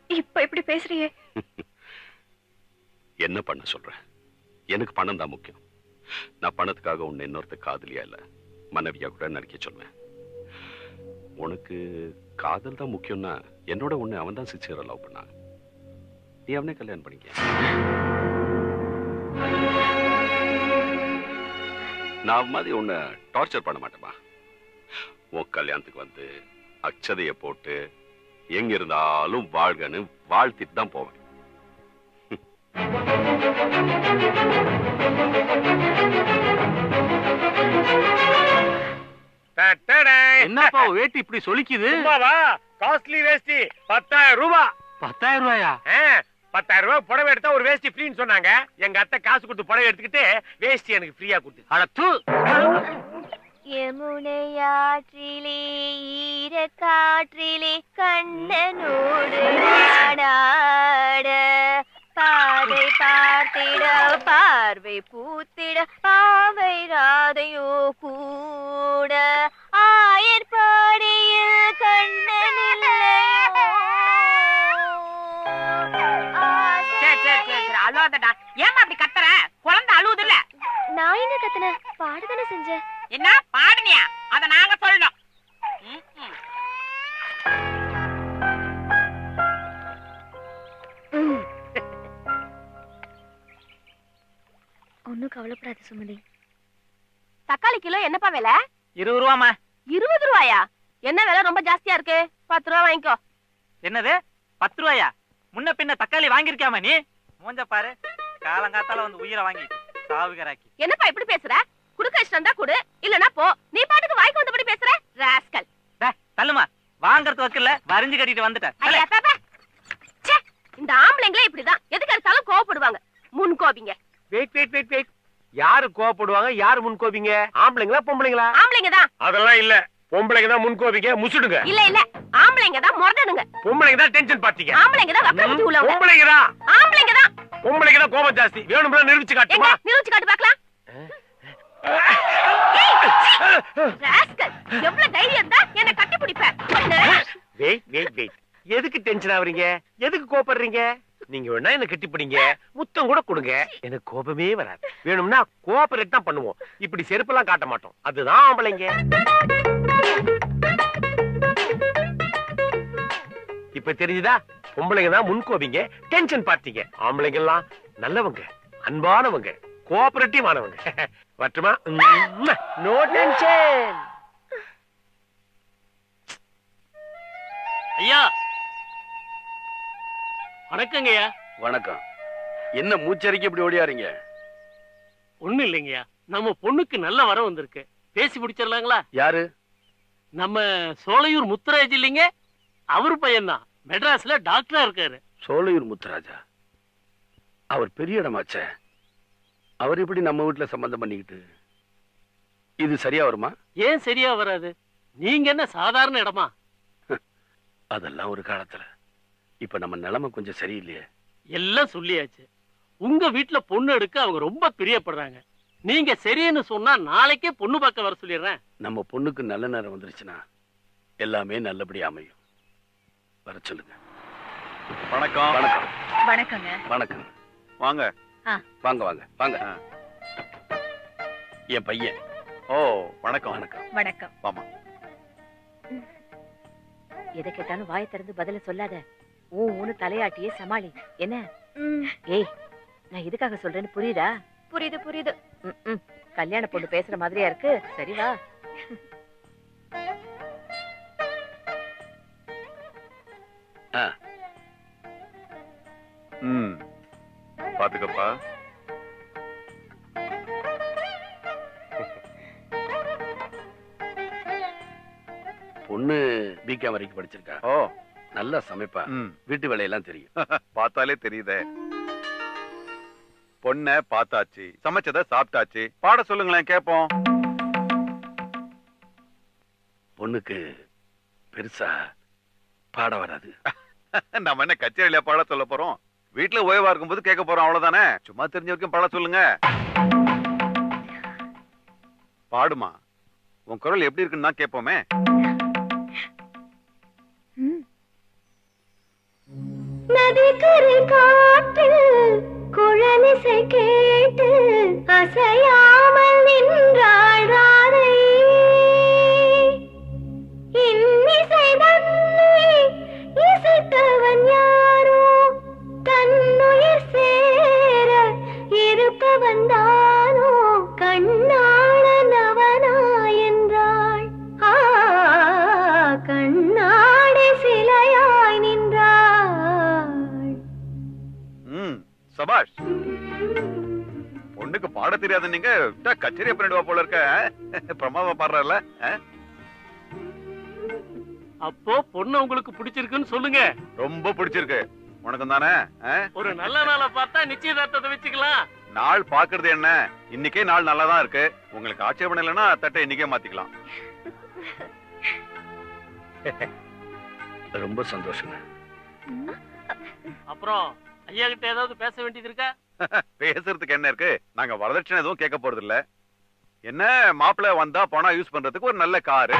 இப்ப இப்படி பேசுறியே. என்ன பண்ண சொல்ற? எனக்கு பணம் தான் முக்கியம். நான் பணத்துக்காக உன்னை இன்னொருத்த காதலியா இல்ல மனைவியா கூட நடிக்க சொல்வேன். உனக்கு காதல் தான் முக்கியம்னா என்னோட உன்னை அவன் தான் சின்சியரா லவ் பண்ணா. நீ அவனே கல்யாணம் பண்ணிக்க. நான் மாதிரி உன்னை டார்ச்சர் பண்ண மாட்டேமா. உன் கல்யாணத்துக்கு வந்து அச்சதைய போட்டு எங்க இருந்தாலும் வாழ்கன்னு வாழ்த்திட்டு தான் போவேன். என்னப்பா வேட்டி இப்படி சொல்லிக்குது? காஸ்ட்லி வேஷ்டி 10,000 ரூபாய். 10,000 ரூபாயா? 10,000 ரூபாய் புடவை எடுத்தா ஒரு வேஷ்டி ஃப்ரீன்னு சொன்னாங்க. எங்க அத்தை காசு கொடுத்து புடவை எடுத்துக்கிட்டு வேஷ்டி எனக்கு ஃப்ரீயா கொடுத்து. அடத்து. யமுனையாற்றிலே ஈரக்காற்றிலே கண்ணனோடு நாடாட பாதை பார்த்திட பார்வை பூத்திட பாவை ராதையோ கூட ஆயர்பாடியில் கண்ணனில்லையோ. அழுவாதடா. ஏமா அப்படி கத்துற? குழந்தை அழுவுது இல்ல? நான் எங்க கத்துன? பாடுதானே செஞ்சேன். என்ன பாடுனியா? அத நாங்க சொல்லணும். ஒன்னும் கவலைப்படாத சுமதி. தக்காளி கிலோ என்னப்பா விலை? 20 ரூபாமா. 20 ரூபாயா? என்ன விலை ரொம்ப ஜாஸ்தியா இருக்கு? 10 ரூபா வாங்கிக்கோ. என்னது 10 ரூபாயா? முன்ன பின்ன தக்காளி வாங்கிருக்காமா நீ? மூஞ்ச பாரு, காலங்காத்தால வந்து உயிரை வாங்கிட்டு சாவுகராக்கி. என்னப்பா இப்படி பேசுற? குடுக்க இஷ்டம் தான் குடு, இல்லனா போ. நீ பாட்டுக்கு வாய்க்கு வந்தபடி பேசுற ராஸ்கல். தள்ளுமா, வாங்கறது வக்கல்ல வரிஞ்சு கட்டிட்டு வந்துட்ட. ஐயா பாப்பா, ச்சே, இந்த ஆம்பளைங்களே இப்படிதான், எதுக்கு எடுத்தாலும் கோவப்படுவாங்க. முன் கோபிங்க. வெயிட். யாரு கோவப்படுவாங்க, யாரு முன் கோபிங்க? ஆம்பளைங்களா பொம்பளைங்களா? ஆம்பளைங்க தான். அதெல்லாம் இல்ல, பொம்பளைங்க தான் முன் கோபிங்க. முசுடுங்க. இல்ல ஆம்பளைங்க தான் முரடனுங்க. பொம்பளைங்க தான் டென்ஷன் பாத்தீங்க. ஆம்பளைங்க தான் வக்க புத்தி உள்ளவங்க. பொம்பளைங்க தான். ஆம்பளைங்க தான். பொம்பளைங்க தான் கோபம் ஜாஸ்தி. வேணும்னா நிரூபிச்சு காட்டுமா? நிரூபிச்சு காட்டு பார்க்கலாம். ராஸ்கல், எவ்வளவு தைரியம் தான் என்ன கட்டி பிடிப்ப? வெயிட். எதுக்கு டென்ஷன் ஆவறீங்க? எதுக்கு கோபப்படுறீங்க? நீங்க வேணா என்ன கட்டி பிடிங்க, முத்தம் கூட கொடுங்க, எனக்கு கோபமே வராது. வேணும்னா கோஆபரேட் தான் பண்ணுவோம், இப்படி செருப்பெல்லாம் காட்ட மாட்டோம். அதுதான் ஆம்பளைங்க. இப்ப தெரியுதா? பொம்பளைங்க தான் முன் கோபிங்க, டென்ஷன் பார்த்தீங்க. ஆம்பளைங்க எல்லாம் நல்லவங்க, அன்பானவங்க, கோஆபரேட்டிவானவங்க. வட்டுமா? No tension. ஐயா வணக்கங்கய்யா. வணக்கம். என்ன மூச்சரிக்கை இப்படி ஓடியாரீங்க? ஒண்ணும் இல்லைங்கய்யா, நம்ம பொண்ணுக்கு நல்ல வரம் வந்திருக்கு. பேசி முடிச்சிடலாங்களா? யாரு? நம்ம சோலையூர் முத்துராஜ் இல்லைங்க, அவரு பையன்தான். மெட்ராஸ்ல டாக்டரா இருக்காரு. சோலையூர் முத்துராஜா? அவர் பெரிய இடமாச்சே. அவர் எப்படி நம்ம வீட்டுல சம்பந்தம் பண்ணிக்கிட்டு? இது சரியா வருமா? ஏன் சரியா வராது? நீங்க என்ன சாதாரண இடமா? அதெல்லாம் ஒரு காலத்துல. இப்ப நம்ம நிலைமை கொஞ்சம் சரியில்லையே. எல்லாம் சொல்லியாச்சு. உங்க வீட்டுல பொண்ணு எடுக்க அவங்க ரொம்ப பிரியப்படுறாங்க. நீங்க சரின்னு சொன்னா நாளைக்கே பொண்ணு பார்க்க வர சொல்லிடுறேன். நம்ம பொண்ணுக்கு நல்ல நேரம் வந்துருச்சுன்னா எல்லாமே நல்லபடி அமையும். வர சொல்லுங்க. வணக்கம். வணக்கம். வணக்கங்க. வணக்கம். வாங்க. வாங்க. என் பையன். ஓ, வணக்கம். வணக்கம். வாமா. எதை கேட்டாலும் வாயை திறந்து பதில சொல்லாத. ஊன்னு தலையாட்டியே சமாளி. என்ன? ஏய், நான் எதுக்காக சொல்றேன்னு புரியுதா? புரியுது. கல்யாண பொண்ணு பேசுற மாதிரியா இருக்கு. சரி வா. பாத்துக்கப்பா. பொண்ணு பிகாம் வரைக்கும் படிச்சிருக்கா. ஓ, நல்லா சமைப்பா. வீட்டு வேலையெல்லாம் தெரியும். பார்த்தாலே தெரியுதே. பொண்ண பார்த்தாச்சு, சமைச்சத சாப்பிட்டாச்சு. பாட சொல்லுங்களேன் கேப்போம். பொண்ணுக்கு பெருசா பாட வராது. நம்ம என்ன கச்சேரியில பாட சொல்ல போறோம்? வீட்டுல ஓய்வா இருக்கும்போது கேட்க போறோம், அவ்வளவுதானே. சும்மா தெரிஞ்ச வரைக்கும் பாட சொல்லுங்க. பாடுமா, உன் குரல் எப்படி இருக்குன்னு தான் கேட்போமே. நதிக்கரை காட்டில் குழலிசை கேட்டு அசையாமல் நின்றாள் ராதை. இன்னிசை தன்னை இசைத்தவன் யாரோ, தன்னுயிர் சேர இருப்பவன் தானோ, கண்ணாளன் அவனா என்றாள். கண்ணாடி சிலையாய் நின்றாள். சபாஷ். பொண்ணுக்கு பாட தெரியாது, நீங்க கச்சேரியா பண்ணிடுவா போல இருக்க. பிரமாதமா பாடுறல. அப்போ பொண்ணு உங்களுக்கு பிடிச்சிருக்குன்னு சொல்லுங்க. ரொம்ப பிடிச்சிருக்கு. உனக்கும் தானே? ஒரு நல்ல நாளை பார்த்தா நிச்சயதார்த்தத்தை வச்சுக்கலாம். நாள் பாக்குறது என்ன, இன்னைக்கே நாள் நல்லாதான் இருக்கு. உங்களுக்கு ஆட்சேபணம் இல்லைன்னா தட்டை இன்னைக்கே மாத்திக்கலாம். ரொம்ப சந்தோஷங்க. அப்புறம் ஐயா கிட்ட ஏதாவது பேச வேண்டியது இருக்கா? பேசுறதுக்கு என்ன இருக்கு? நாங்க வரதட்சணை எதுவும் கேட்க போறது இல்ல. என்ன மாப்பிள்ள வந்தா பணம் யூஸ் பண்றதுக்கு ஒரு நல்ல காரு,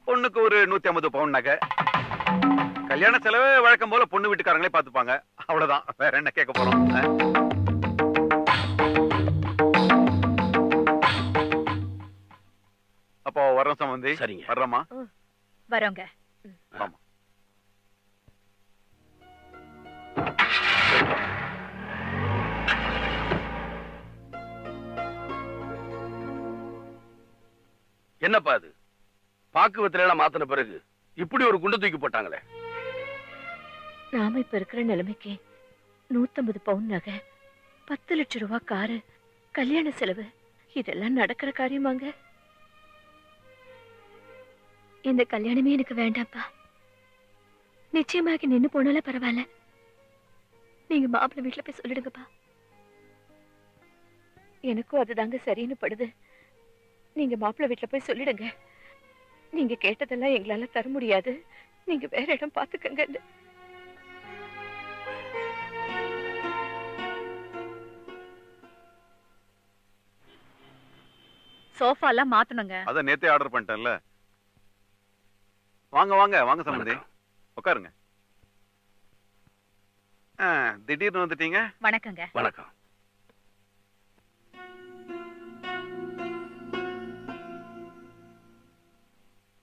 பொண்ணுக்கு ஒரு 150 பவுன் நகை, கல்யாண செலவு வழக்கம் போல பொண்ணு வீட்டுக்காரங்களே பாத்துப்பாங்க. அவ்வளவுதான், வேற என்ன கேட்க போறோம்? அப்போ வரோம் சம்பந்தி. சரிங்க. வர்றோமா? வரோங்க. ஆமா. என்னப்பா அது? பாக்குவத்தில எல்லாம் மாத்தின பிறகு இப்படி ஒரு குண்டு தூக்கி போட்டாங்களே. நாம இப்ப இருக்கிற நிலைமைக்கு 150 பவுன் நகை, 10 லட்சம் ரூபாய் காரு, கல்யாண செலவு இதெல்லாம் நடக்கிற காரியமாங்க? இந்த கல்யாணமே எனக்கு வேண்டாம்ப்பா. நிச்சயமாக நின்னு போனால பரவாயில்ல. நீங்க மாப்பிள்ளை வீட்டுல போய் சொல்லிடுங்கப்பா. எனக்கும் அதுதாங்க சரின்னு படுது. நீங்க மாப்பிள்ளை வீட்டுல போய் சொல்லிடுங்க. நீங்க கேட்டதெல்லாம் எங்களால தர முடியாது, நீங்க வேற இடம் பாத்துக்கங்க. சோஃபா எல்லாம் மாத்தணுங்க. அத நேத்தே ஆர்டர் பண்ணிட்டேன்ல. வாங்க வாங்க வாங்க சம்பந்தி, உட்காருங்க. திடீர்னு வந்துட்டீங்க. வணக்கங்க. வணக்கம்.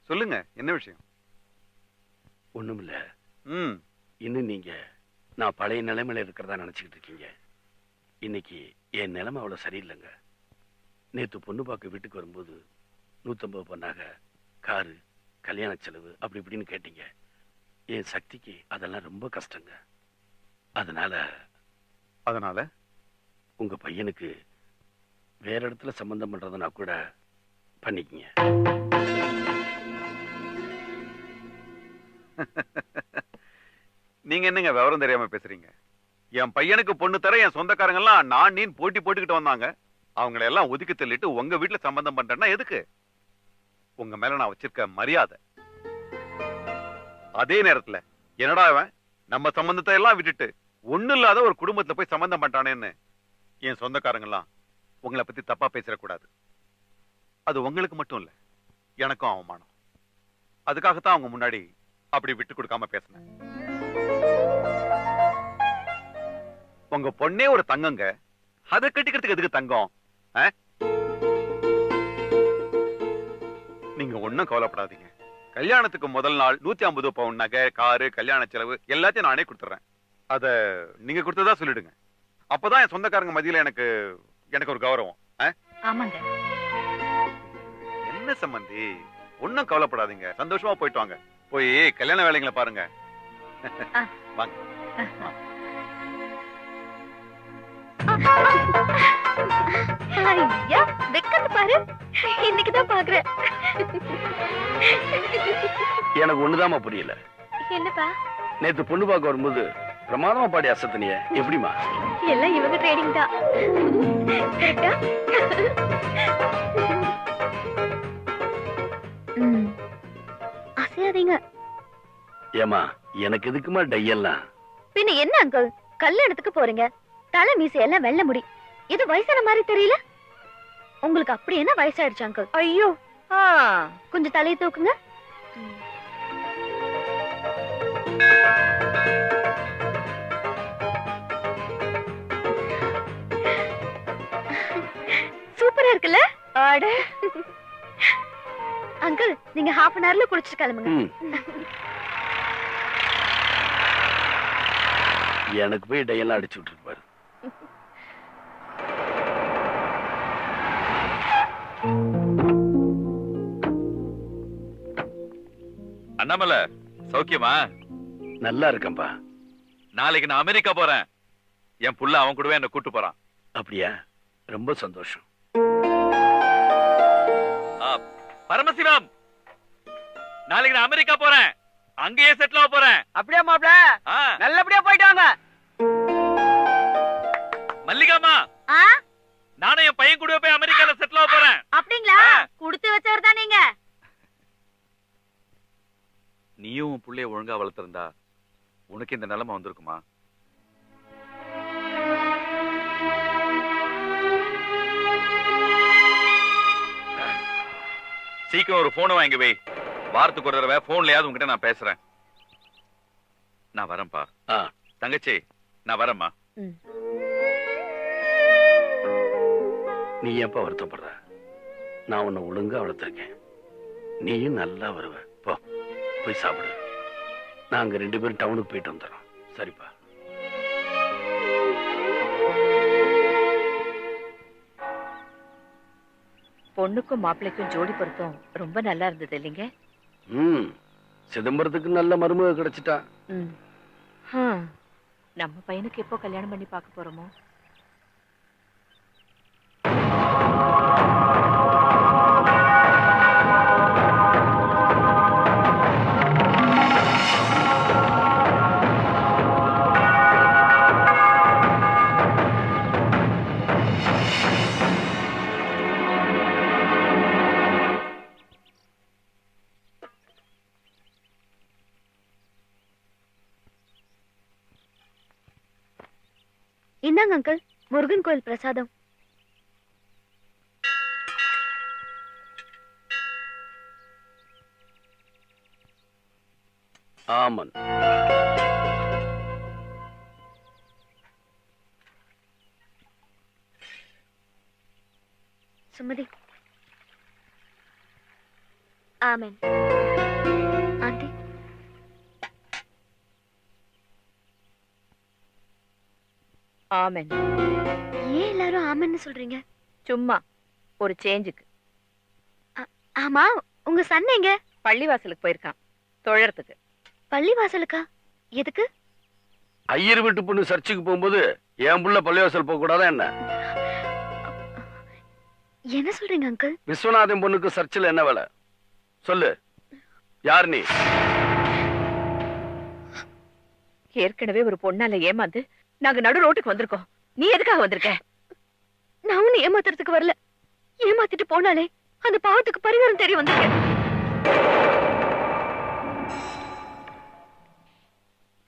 சொல்லுங்க, என்ன விஷயம்? ஒண்ணுமில்ல. இன்னும் நீங்க நான் பழைய நிலைமையில இருக்கிறதா நினைச்சுக்கிட்டு இருக்கீங்க. இன்னைக்கு என் நிலைமை அவ்வளவு சரியில்லைங்க. நேத்து பொண்ணு பார்க்க வீட்டுக்கு வரும்போது 150 பொண்ணாக காரு, கல்யாண செலவு அப்படி இப்படின்னு கேட்டீங்க. என் சக்திக்கு அதெல்லாம் ரொம்ப கஷ்டங்க. அதனால உங்க பையனுக்கு வேற இடத்துல சம்பந்தம் பண்றதுனா கூட பண்ணிக்கங்க. நீங்க என்னங்க விவரம் தெரியாம பேசுறீங்க? என் பையனுக்கு பொண்ணு தர என் சொந்தக்காரங்க எல்லாம் நான் நீ போட்டி போட்டுக்கிட்டு வந்தாங்க. அவங்களை எல்லாம் ஒதுக்கி தள்ளிட்டு உங்க வீட்டுல சம்பந்தம் பண்றேன்னா எதுக்கு? உங்க மேல நான் வச்சிருக்க மரியாதை. அதே நேரத்துல என்னடா அவன் நம்ம சம்பந்தத்தை எல்லாம் விட்டுட்டு ஒண்ணு இல்லாத ஒரு குடும்பத்துல போய் சம்பந்தம் பண்றானேன்னு என் சொந்தக்காரங்க எல்லாம் உங்களை பத்தி தப்பா பேசிடக்கூடாது. அது உங்களுக்கு மட்டும் இல்ல, எனக்கும் அவமானம். அதுக்காகத்தான் அவங்க முன்னாடி அப்படி விட்டு கொடுக்காம பேசினேன். உங்க பொண்ணே ஒரு தங்கங்க, அதை கட்டிக்கிறதுக்கு எதுக்கு தங்கம்? நீங்க ஒண்ணும் கவலைப்படாதீங்க. கல்யாணத்துக்கு முதல் நாள் 150 பவுன் நகை, காரு, கல்யாண செலவு எல்லாத்தையும் நானே கொடுத்துறேன். அத நீங்க கொடுத்ததா சொல்லிடுங்க. அப்பதான் என் சொந்தக்காரங்க மத்தியில எனக்கு ஒரு கௌரவம். ஆமாங்க. என்ன சம்பந்தி, ஒண்ணும் கவலைப்படாதீங்க. சந்தோஷமா போயிட்டு வாங்க. போய் கல்யாண வேலைங்களை பாருங்க. வாங்க. ஐயா, வெக்கத்து பாரு. இன்னைக்குதான் பாக்குறேன். எனக்கு ஒண்ணுதாமா புரியல. என்னப்பா? நேத்து பொண்ணு பார்க்க வரும்போது பிரமாதமா பாடி அசத்தனிய எப்படிமா? எல்லாம் இவங்க ட்ரேடிங் தான். அசையாதீங்க. ஏமா, எனக்கு எதுக்குமா டையெல்லாம்? பின்ன என்ன அங்கிள், கல்யாணத்துக்கு போறீங்க, தலை மீசை எல்லாம் வெள்ள முடி, இது வயசான மாதிரி தெரியல? உங்களுக்கு அப்படி என்ன வயசாயிடுச்சு அங்கிள்? ஐயோ, கொஞ்சம் தலையை தூக்குங்க. சூப்பரா இருக்குல்ல? ஆட அங்கிள், நீங்க half an hourல குளிச்சிட்டு கிளம்புங்க. எனக்கு போய் டையெல்லாம் அடிச்சு விட்டுருப்பாரு. அண்ணாமலை, சௌக்கியமா? நல்லா இருக்கேன்பா. நாளைக்கு நான் அமெரிக்கா போறேன். என் புள்ள அவன் கூடவே என்ன கூட்டு போறான். அப்படியா? ரொம்ப சந்தோஷம். பரமசிவம், நாளைக்கு நான் அமெரிக்கா போறேன். அங்கேயே செட்டில் ஆக போறேன். அப்படியே மாப்ள, நல்லபடியா போயிட்டு வாங்க. மல்லிகாமா, நானும் என் பையன் கூட போய் அமெரிக்கால செட்டில் ஆக போறேன். அப்படிங்களா? கொடுத்து வச்சவர் தான் நீங்க. நீயும் உன் புள்ளைய ஒழுங்கா வளர்த்திருந்தா உனக்கு இந்த நிலைமை வந்திருக்குமா? சீக்கிரம் ஒரு போனை வாங்கி வை. வாரத்துக்கு ஒரு தடவை போன்லயாவது உங்ககிட்ட நான் பேசுறேன். நான் வரேன்பா. தங்கச்சி, நான் வரேம்மா. நீ ஏன்பா வருத்தப்படுற? நான் உன்னை ஒழுங்கா வளர்த்திருக்கேன். நீயும் நல்லா வருவ. போ, போய் சாப்பிடு. நாங்க 2 பேரும் டவுனுக்கு போயிட்டு வந்துடுறோம். சரிப்பா? பொண்ணுக்கும் மாப்பிள்ளைக்கும் ஜோடி பொருத்தம் ரொம்ப நல்லா இருந்தது இல்லைங்க? சிதம்பரத்துக்கு நல்ல மருமக கிடைச்சிட்டா. நம்ம பையனுக்கு எப்போ கல்யாணம் பண்ணி பார்க்க போறோமோ? இந்தாங்க அங்கிள், முருகன் கோயில் பிரசாதம். ஆமன். சுமதி. ஆமென். ஆண்டி. ஆமென். ஏன் எல்லாரும் ஆமென்னு சொல்றீங்க? சும்மா ஒரு சேஞ்சுக்கு. ஆமா, உங்க சன் எங்க? பள்ளிவாசலுக்கு போயிருக்கான் தொழறதுக்கு. பள்ளிவாசலுக்கா? எதுக்கு? ஐயர் வீட்டு பொண்ணு சர்ச்சுக்கு போகும்போது என் புள்ள பள்ளிவாசல் போக கூடாதா என்ன? என்ன சொல்றீங்க அங்கிள்? விஸ்வநாதன் பொண்ணுக்கு சர்ச்சில் என்ன வேலை சொல்லு? யார் நீ? ஏற்கனவே ஒரு பொண்ணால ஏமாந்து நாங்க நடு ரோட்டுக்கு வந்திருக்கோம். நீ எதுக்காக வந்திருக்க? நான் ஒண்ணு ஏமாத்துறதுக்கு வரல. ஏமாத்திட்டு போனாலே அந்த பாவத்துக்கு பரிகாரம் தெரிய வந்திருக்கேன்.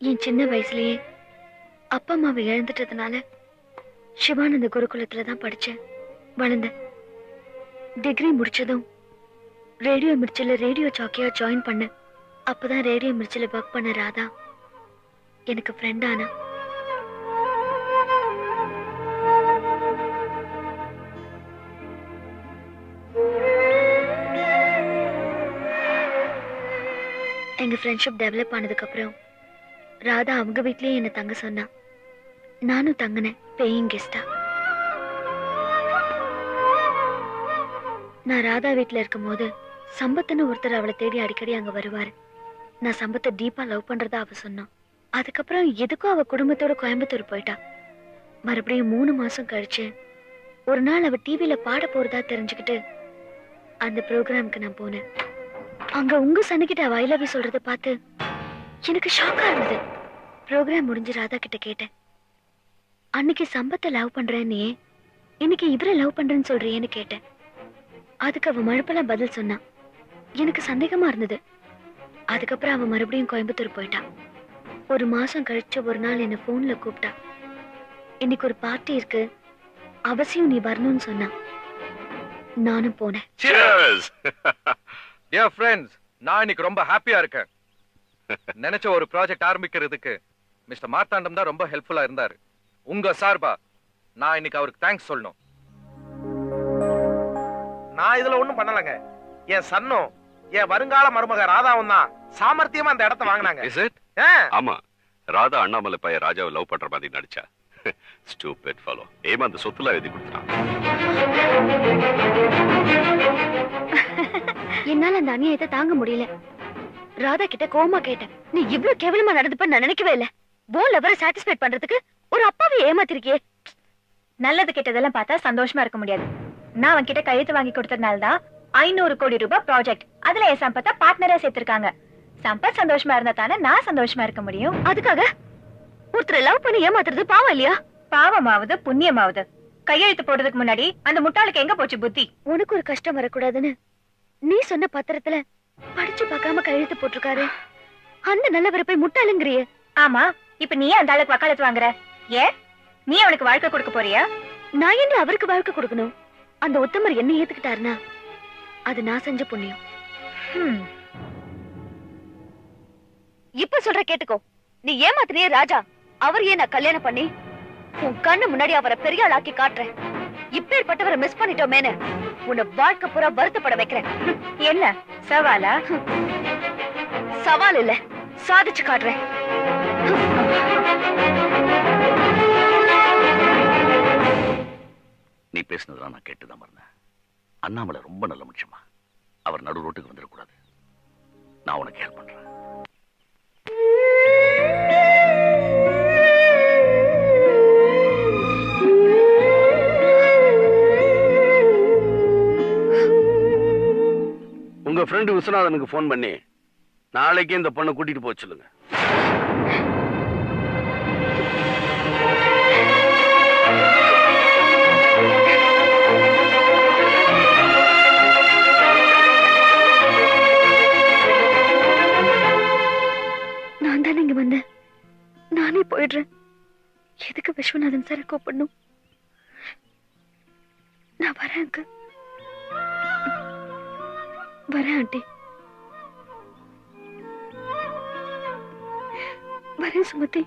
என் சின்ன வயசுலயே அப்பா அம்மாவை இழந்துட்டதுனால சிவானந்த குருகுலத்துல தான் படிச்சேன், வளர்ந்தேன். டிகிரி முடிச்சதும் ரேடியோ மிர்ச்சில ரேடியோ ஜாக்கியா ஜாயின் பண்ணேன். அப்பதான் ரேடியோ மிர்ச்சில ஒர்க் பண்ண ராதா எனக்கு ஃப்ரெண்ட் ஆனா. எங்க ஃப்ரெண்ட்ஷிப் டெவலப் ஆனதுக்கு அப்புறம் ராதா அவங்க வீட்லயே என்ன தங்க சொன்னா. நானும் தங்கினேன் பேயிங் கெஸ்டா. நான் ராதா வீட்ல இருக்கும் போது சம்பத்துன்னு ஒருத்தர் அவளை தேடி அடிக்கடி அங்க வருவாரு. நான் சம்பத்தை டீப்பா லவ் பண்றதா அவ சொன்னான். அதுக்கப்புறம் எதுக்கும் அவ குடும்பத்தோட கோயம்புத்தூர் போயிட்டா. மறுபடியும் 3 மாசம் கழிச்சு ஒரு நாள் அவ டிவில பாட போறதா தெரிஞ்சுக்கிட்டு அந்த ப்ரோக்ராமுக்கு நான் போனேன். அங்க உங்க சன்னிக்கிட்ட அவ ஐ லவ் யூ சொல்றத பார்த்து எனக்கு ஷாக்கா இருந்தது. ப்ரோக்ராம் முடிஞ்சு ராதா கிட்ட கேட்டேன், அன்னைக்கு சம்பத்தை லவ் பண்றேன்னு இன்னைக்கு இவரை லவ் பண்றேன்னு சொல்றியேன்னு கேட்டேன். அதுக்கு அவ மழுப்பெல்லாம் பதில் சொன்னா. எனக்கு சந்தேகமா இருந்தது. அதுக்கப்புறம் அவ மறுபடியும் கோயம்புத்தூர் போயிட்டா. 1 மாசம் கழிச்சு ஒரு நாள் என்ன போன்ல கூப்பிட்டா. இன்னைக்கு ஒரு பார்ட்டி இருக்கு, அவசியம் நீ வரணும்னு சொன்னா. நானும் போனேன். டியர் ஃப்ரெண்ட்ஸ், நான் இன்னைக்கு ரொம்ப ஹாப்பியா இருக்கேன். நினைச்ச ஒரு ப்ராஜெக்ட் ஆரம்பிக்கிறதுக்கு மிஸ்டர் மார்த்தாண்டம் தான் ரொம்ப ஹெல்ப்ஃபுல்லா இருந்தாரு. உங்க சார்பா நான் இன்னைக்கு அவருக்கு தேங்க்ஸ் சொல்லணும். நான் இதுல ஒண்ணும் பண்ணலங்க. என் சன்னும் என் வருங்கால மருமக ராதாவும் தான் சாமர்த்தியமா அந்த இடத்தை வாங்கினாங்க. Is it? ஆமா, ராதா அண்ணாமலை பையன் ராஜாவை லவ் பண்ற மாதிரி நடிச்சா. Stupid fellow. ஏமா அந்த சொத்துல எழுதி கொடுத்தான். என்னால அந்த அநியாயத்தை தாங்க முடியல. ராதா கிட்ட கோமா கேட்டேன், நீ இவ்ளோ கேவலமா நடந்துப்ப நான் நினைக்கவே இல்ல. போன் லவரை சாட்டிஸ்ஃபை பண்றதுக்கு ஒரு அப்பாவை ஏமாத்திருக்கியே. நல்லது கெட்டதெல்லாம் பார்த்தா சந்தோஷமா இருக்க முடியாது. நான் அவன் கிட்ட கையெழுத்து வாங்கி கொடுத்ததுனால தான் 500 கோடி ரூபாய் ப்ராஜெக்ட், அதுல என் சம்பத்தை பார்ட்னரா சேர்த்திருக்காங்க. சம்பத் சந்தோஷமா இருந்தா தானே நான் சந்தோஷமா இருக்க முடியும். அதுக்காக ஒருத்தரை லவ் பண்ணி ஏமாத்துறது பாவம் இல்லையா? பாவமாவது புண்ணியமாவது கையெழுத்து போடுறதுக்கு முன்னாடி அந்த முட்டாளுக்கு எங்க போச்சு புத்தி? உனக்கு ஒரு கஷ்டம் வரக்கூடாதுன்னு நீ சொன்ன பத்திரத்துல படிச்சு பார்க்காம கையெழுத்து போட்டிருக்காரு. அந்த நல்லவரை போய் முட்டாளுங்கிறியே. ஆமா, இப்ப நீ அந்த ஆளுக்கு வக்காலத்து வாங்குற. ஏன் நீ அவனுக்கு வாழ்க்கை கொடுக்க போறியா? நான் என்ன அவருக்கு வாழ்க்கை கொடுக்கணும்? அந்த உத்தமர் என்ன ஏத்துக்கிட்டாருன்னா அது நான் செஞ்ச புண்ணியம். இப்ப சொல்ற கேட்டுக்கோ. நீ ஏமாத்தினியே ராஜா, அவர் ஏன் நான் கல்யாணம் பண்ணி உன் கண்ணு முன்னாடி அவரை பெரிய ஆளாக்கி காட்டுறேன். இப்பேற்பட்டவரை மிஸ் பண்ணிட்டோமேனு உன்னை வாழ்க்கை பூரா வருத்தப்பட வைக்கிறேன். என்ன சவாலா? சவால் இல்ல, சாதிச்சு காட்டுறேன். நீ பேசினதெல்லாம் நான் கேட்டுதான் மறந்தேன். அண்ணாமலை ரொம்ப நல்ல மனுஷமா. அவர் நடு ரோட்டுக்கு வந்துடக்கூடாது. நான் உனக்கு ஹெல்ப் பண்றேன். உங்க ஃப்ரெண்டு விஸ்வநாதனுக்கு போன் பண்ணி நாளைக்கே இந்த பொண்ணை கூட்டிட்டு போக சொல்லுங்க. நான் தானே இங்க வந்தேன், நானே போயிடுறேன். எதுக்கு விஸ்வநாதன் சார் கூப்பிடணும்? நான் வரேன் அங்க. வரேன் ஆண்டி, வரேன் சுமதி.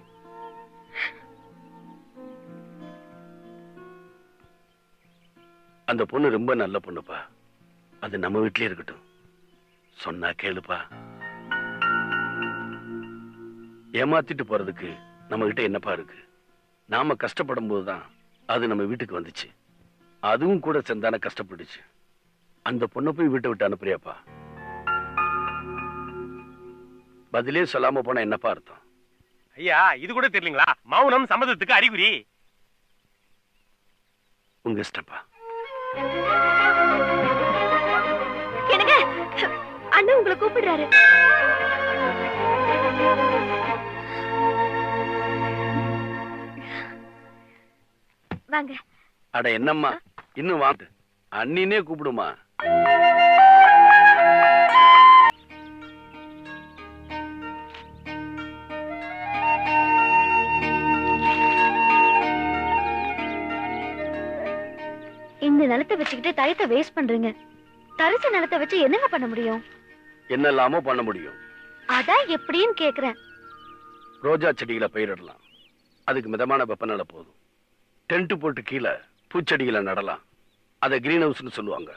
அந்த பொண்ணு ரொம்ப நல்ல பொண்ணுப்பா. அது நம்ம வீட்லயே இருக்கட்டும். சொன்னா கேளுப்பா. ஏமாத்திட்டு போறதுக்கு நம்ம கிட்ட என்னப்பா இருக்கு? நாம கஷ்டப்படும் போதுதான் அது நம்ம வீட்டுக்கு வந்துச்சு. அதுவும் கூட சேர்ந்தான கஷ்டப்பட்டுச்சு. அந்த பொண்ணை போய் வீட்டை விட்டு அனுப்புறியாப்பா? பதிலே சொல்லாம போனா என்னப்பா அர்த்தம்? ஐயா, இது கூட தெரியலீங்களா? மௌனம் சம்மதத்துக்கு அறிகுறி. உங்க இஷ்டப்பா. என்னங்க, அண்ணா உங்களை கூப்பிடுறாரு. வாங்க. அட என்னம்மா, இன்னும் வாங்க. அண்ணினே கூப்பிடுமா? இந்த நிலத்தை வச்சுக்கிட்டு டயத்தை வேஸ்ட் பண்றீங்க. தரிசு நிலத்தை வச்சு என்னங்க பண்ண முடியும்? என்னெல்லாமோ பண்ண முடியும். அதான் எப்படின்னு கேக்குறேன். ரோஜா செடிகளை பயிரிடலாம். அதுக்கு மிதமான வெப்பநிலை போதும். டென்ட் போட்டு கீழே பூச்செடிகளை நடலாம். அதை கிரீன் ஹவுஸ்னு சொல்லுவாங்க.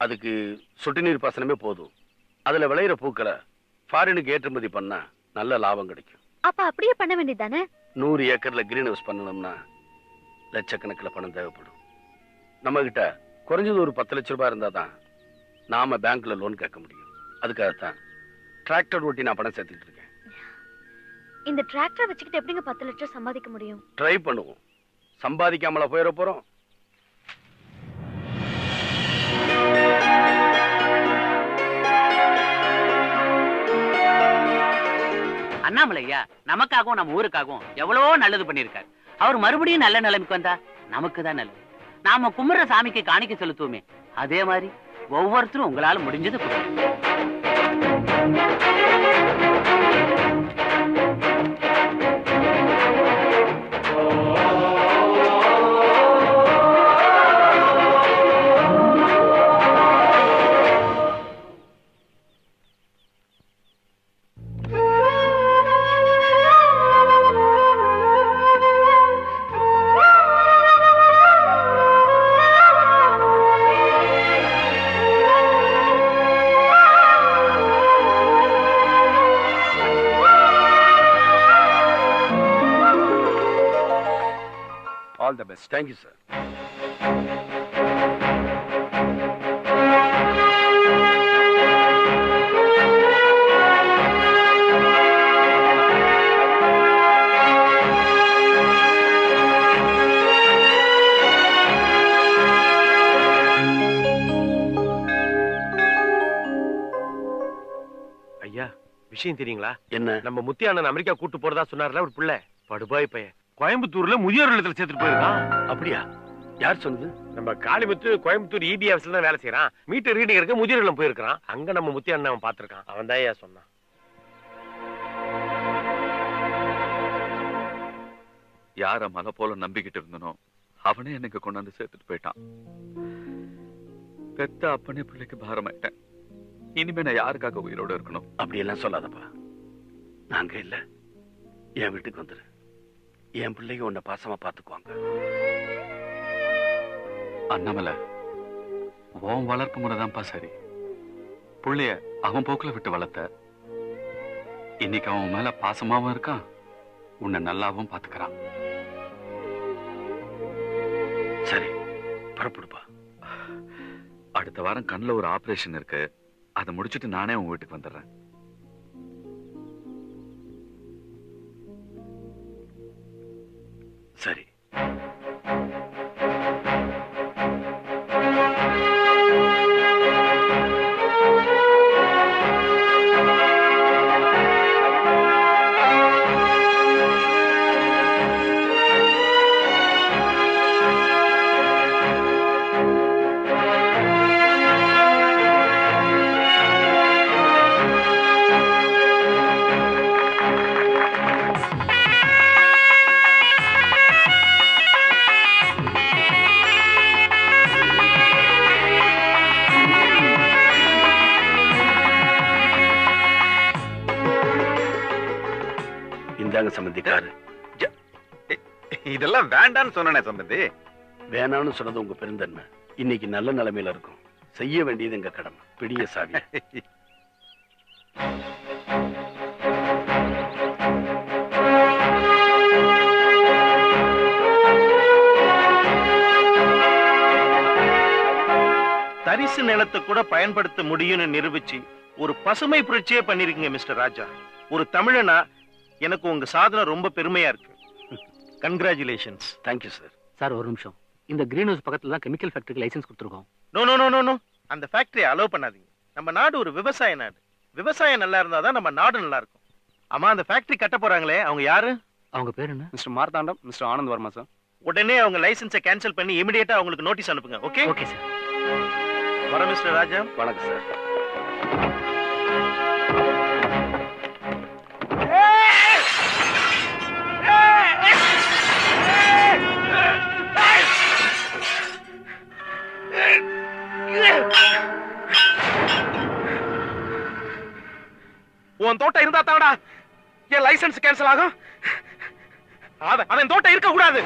அதுக்கு சொட்டு நீர் பாசனமே போதும். அதுல விளையிற பூக்களை ஃபாரினுக்கு ஏற்றுமதி பண்ணா நல்ல லாபம் கிடைக்கும். அப்ப அப்படியே பண்ண வேண்டியதானே? 100 ஏக்கர்ல கிரீன் ஹவுஸ் பண்ணணும்னா லட்சக்கணக்கில் பணம் தேவைப்படும். நம்ம கிட்ட குறைஞ்சது ஒரு 10 லட்சம் ரூபாய் இருந்தாதான் நாம பேங்க்ல லோன் கேட்க முடியும். அதுக்காகத்தான் டிராக்டர் ஓட்டி நான் பணம் சேர்த்துட்டு இருக்கேன். இந்த டிராக்டர் வச்சுக்கிட்டு எப்படிங்க 10 லட்சம் சம்பாதிக்க முடியும்? ட்ரை பண்ணுவோம். சம்பாதிக்காமல போயிட போறோம். அண்ணாமலையா நமக்காகவும் நம்ம ஊருக்காகவும் எவ்வளவோ நல்லது பண்ணிருக்காரு. அவர் மறுபடியும் நல்ல நிலைமைக்கு வந்தா நமக்கு தான் நல்லது. நாம கும்பிடுற சாமிக்கு காணிக்க செலுத்துவோமே, அதே மாதிரி ஒவ்வொருத்தரும் உங்களால முடிஞ்சது All the best. Thank you, sir. ஐயா, விஷயம் தெரியுங்களா? என்ன? நம்ம முத்தி அண்ணன் அமெரிக்கா கூட்டு போறதா சொன்னார்ல ஒரு புள்ள, படுபாய் பையன். கோயம்புத்தூர்ல முதியோர் இல்லத்துல சேர்த்துட்டு போயிருக்கான். அப்படியா? யார் சொன்னது? நம்ம காளிமுத்து கோயம்புத்தூர் இபி ஆபீஸ்ல தான் வேலை செய்யறான். மீட்டர் ரீடிங் இருக்க முதியோர் இல்லம் போயிருக்கான். அங்க நம்ம முத்தி அண்ணன் அவன் பாத்துருக்கான். அவன் தான் ஐயா சொன்னான். யார மலை போல நம்பிக்கிட்டு இருந்தனோ அவனே எனக்கு கொண்டாந்து சேர்த்துட்டு போயிட்டான். பெத்த அப்பனே பிள்ளைக்கு பாரமாயிட்டேன். இனிமே நான் யாருக்காக உயிரோட இருக்கணும்? அப்படியெல்லாம் சொல்லாதப்பா. நாங்க இல்ல, என் வீட்டுக்கு வந்துரு. என் பிள்ளைங்க உன்னை பாசமா பாத்துக்குவாங்க. அண்ணாமலை, உன் வளர்ப்பு முறைதான்ப்பா சரி. புள்ளைய அவன் போக்குல விட்டு வளர்த்த. இன்னைக்கு அவன் மேல பாசமாவும் இருக்கான், உன்னை நல்லாவும் பாத்துக்கிறான். சரி, புறப்படுப்பா. அடுத்த வாரம் கண்ணுல ஒரு ஆபரேஷன் இருக்கு. அதை முடிச்சிட்டு நானே உங்க வீட்டுக்கு வந்துடுறேன். சரி. சம்பந்திக்காரு, இதெல்லாம் வேண்டான்னு சொன்னேன் சம்பந்தி. வேணான்னு சொன்னது உங்க பெருந்தன்மை. இன்னைக்கு நல்ல நிலைமையில இருக்கும். செய்ய வேண்டியது எங்க கடமை. பிடிய சாவி. தரிசு நிலத்தை கூட பயன்படுத்த முடியும்னு நிரூபிச்சு ஒரு பசுமை புரட்சியே பண்ணிருக்கீங்க மிஸ்டர் ராஜா. ஒரு தமிழனா எனக்கு உங்க சாதனை ரொம்ப பெருமையா இருக்கு. கங்க்ராச்சுலேஷன்ஸ். Thank you sir. சார் ஒரு நிமிஷம், இந்த கிரீன் ஹவுஸ் பக்கத்துல தான் கெமிக்கல் ஃபேக்டரிக்கு லைசென்ஸ் கொடுத்துருக்கோம். No no no no no, அந்த ஃபேக்டரியை அலோவ் பண்ணாதீங்க. நம்ம நாடு ஒரு விவசாய நாடு. விவசாயம் நல்லா இருந்தா தான் நம்ம நாடு நல்லா இருக்கும். ஆமா, அந்த ஃபேக்டரி கட்ட போறாங்களே அவங்க யாரு? அவங்க பேர் என்ன? Mister Marthandam, Mister Anand Varma sir. உடனே அவங்க லைசென்ஸை கேன்சல் பண்ணி இமிடியேட்டா அவங்களுக்கு நோட்டீஸ் அனுப்புங்க. Okay okay sir. வர மிஸ்டர் ராஜா. வணக்கம் சார். உன் தோட்டம் இருந்தா தாடா என் லைசென்ஸ் கேன்சல் ஆகும். அவன் தோட்டம் இருக்க கூடாது.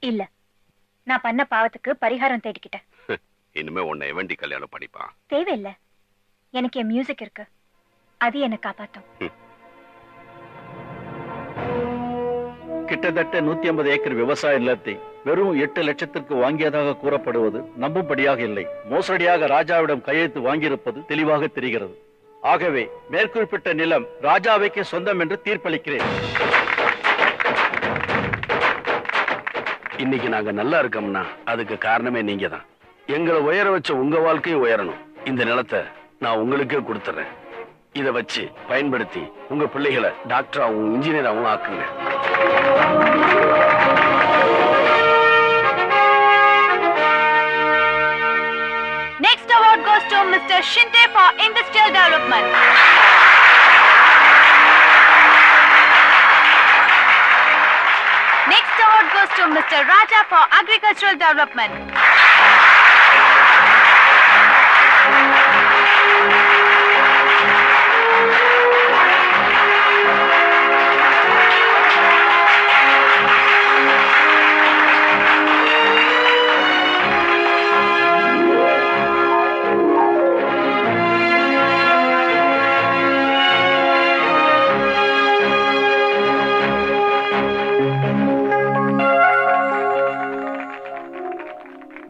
இல்ல, நான் பண்ண பாவத்துக்கு பரிகாரம் தேடிக்கிட்டேன். இனிமே உன்னை எவண்டி கல்யாணம் பண்ணிப்பான்? தேவையில்லை, எனக்கு என் மியூசிக் இருக்கு, அது என்ன காப்பாத்தும். கிட்டத்தட்ட 150 ஏக்கர் விவசாய நிலத்தை வெறும் 8 லட்சத்திற்கு வாங்கியதாக கூறப்படுவது நம்பும்படியாக இல்லை. மோசடியாக ராஜாவிடம் கையெழுத்து வாங்கியிருப்பது தெளிவாக தெரிகிறது. ஆகவே மேற்குறிப்பிட்ட நிலம் ராஜாவைக்கு சொந்தம் என்று தீர்ப்பளிக்கிறேன். இன்னைக்கு நாங்க நல்லா இருக்கோம்னா அதுக்கு காரணமே நீங்க தான். எங்களை உயர வச்ச உங்க வாழ்க்கையும் உயரணும். இந்த நிலத்தை நான் உங்களுக்கே கொடுத்துறேன். இதை வச்சு பயன்படுத்தி உங்க பிள்ளைகளை டாக்டராகவும் இன்ஜினியராகவும் ஆக்குங்க. Next award goes to Mr. Shinte for Industrial Development. Next award goes to Mr. Raja for Agricultural Development.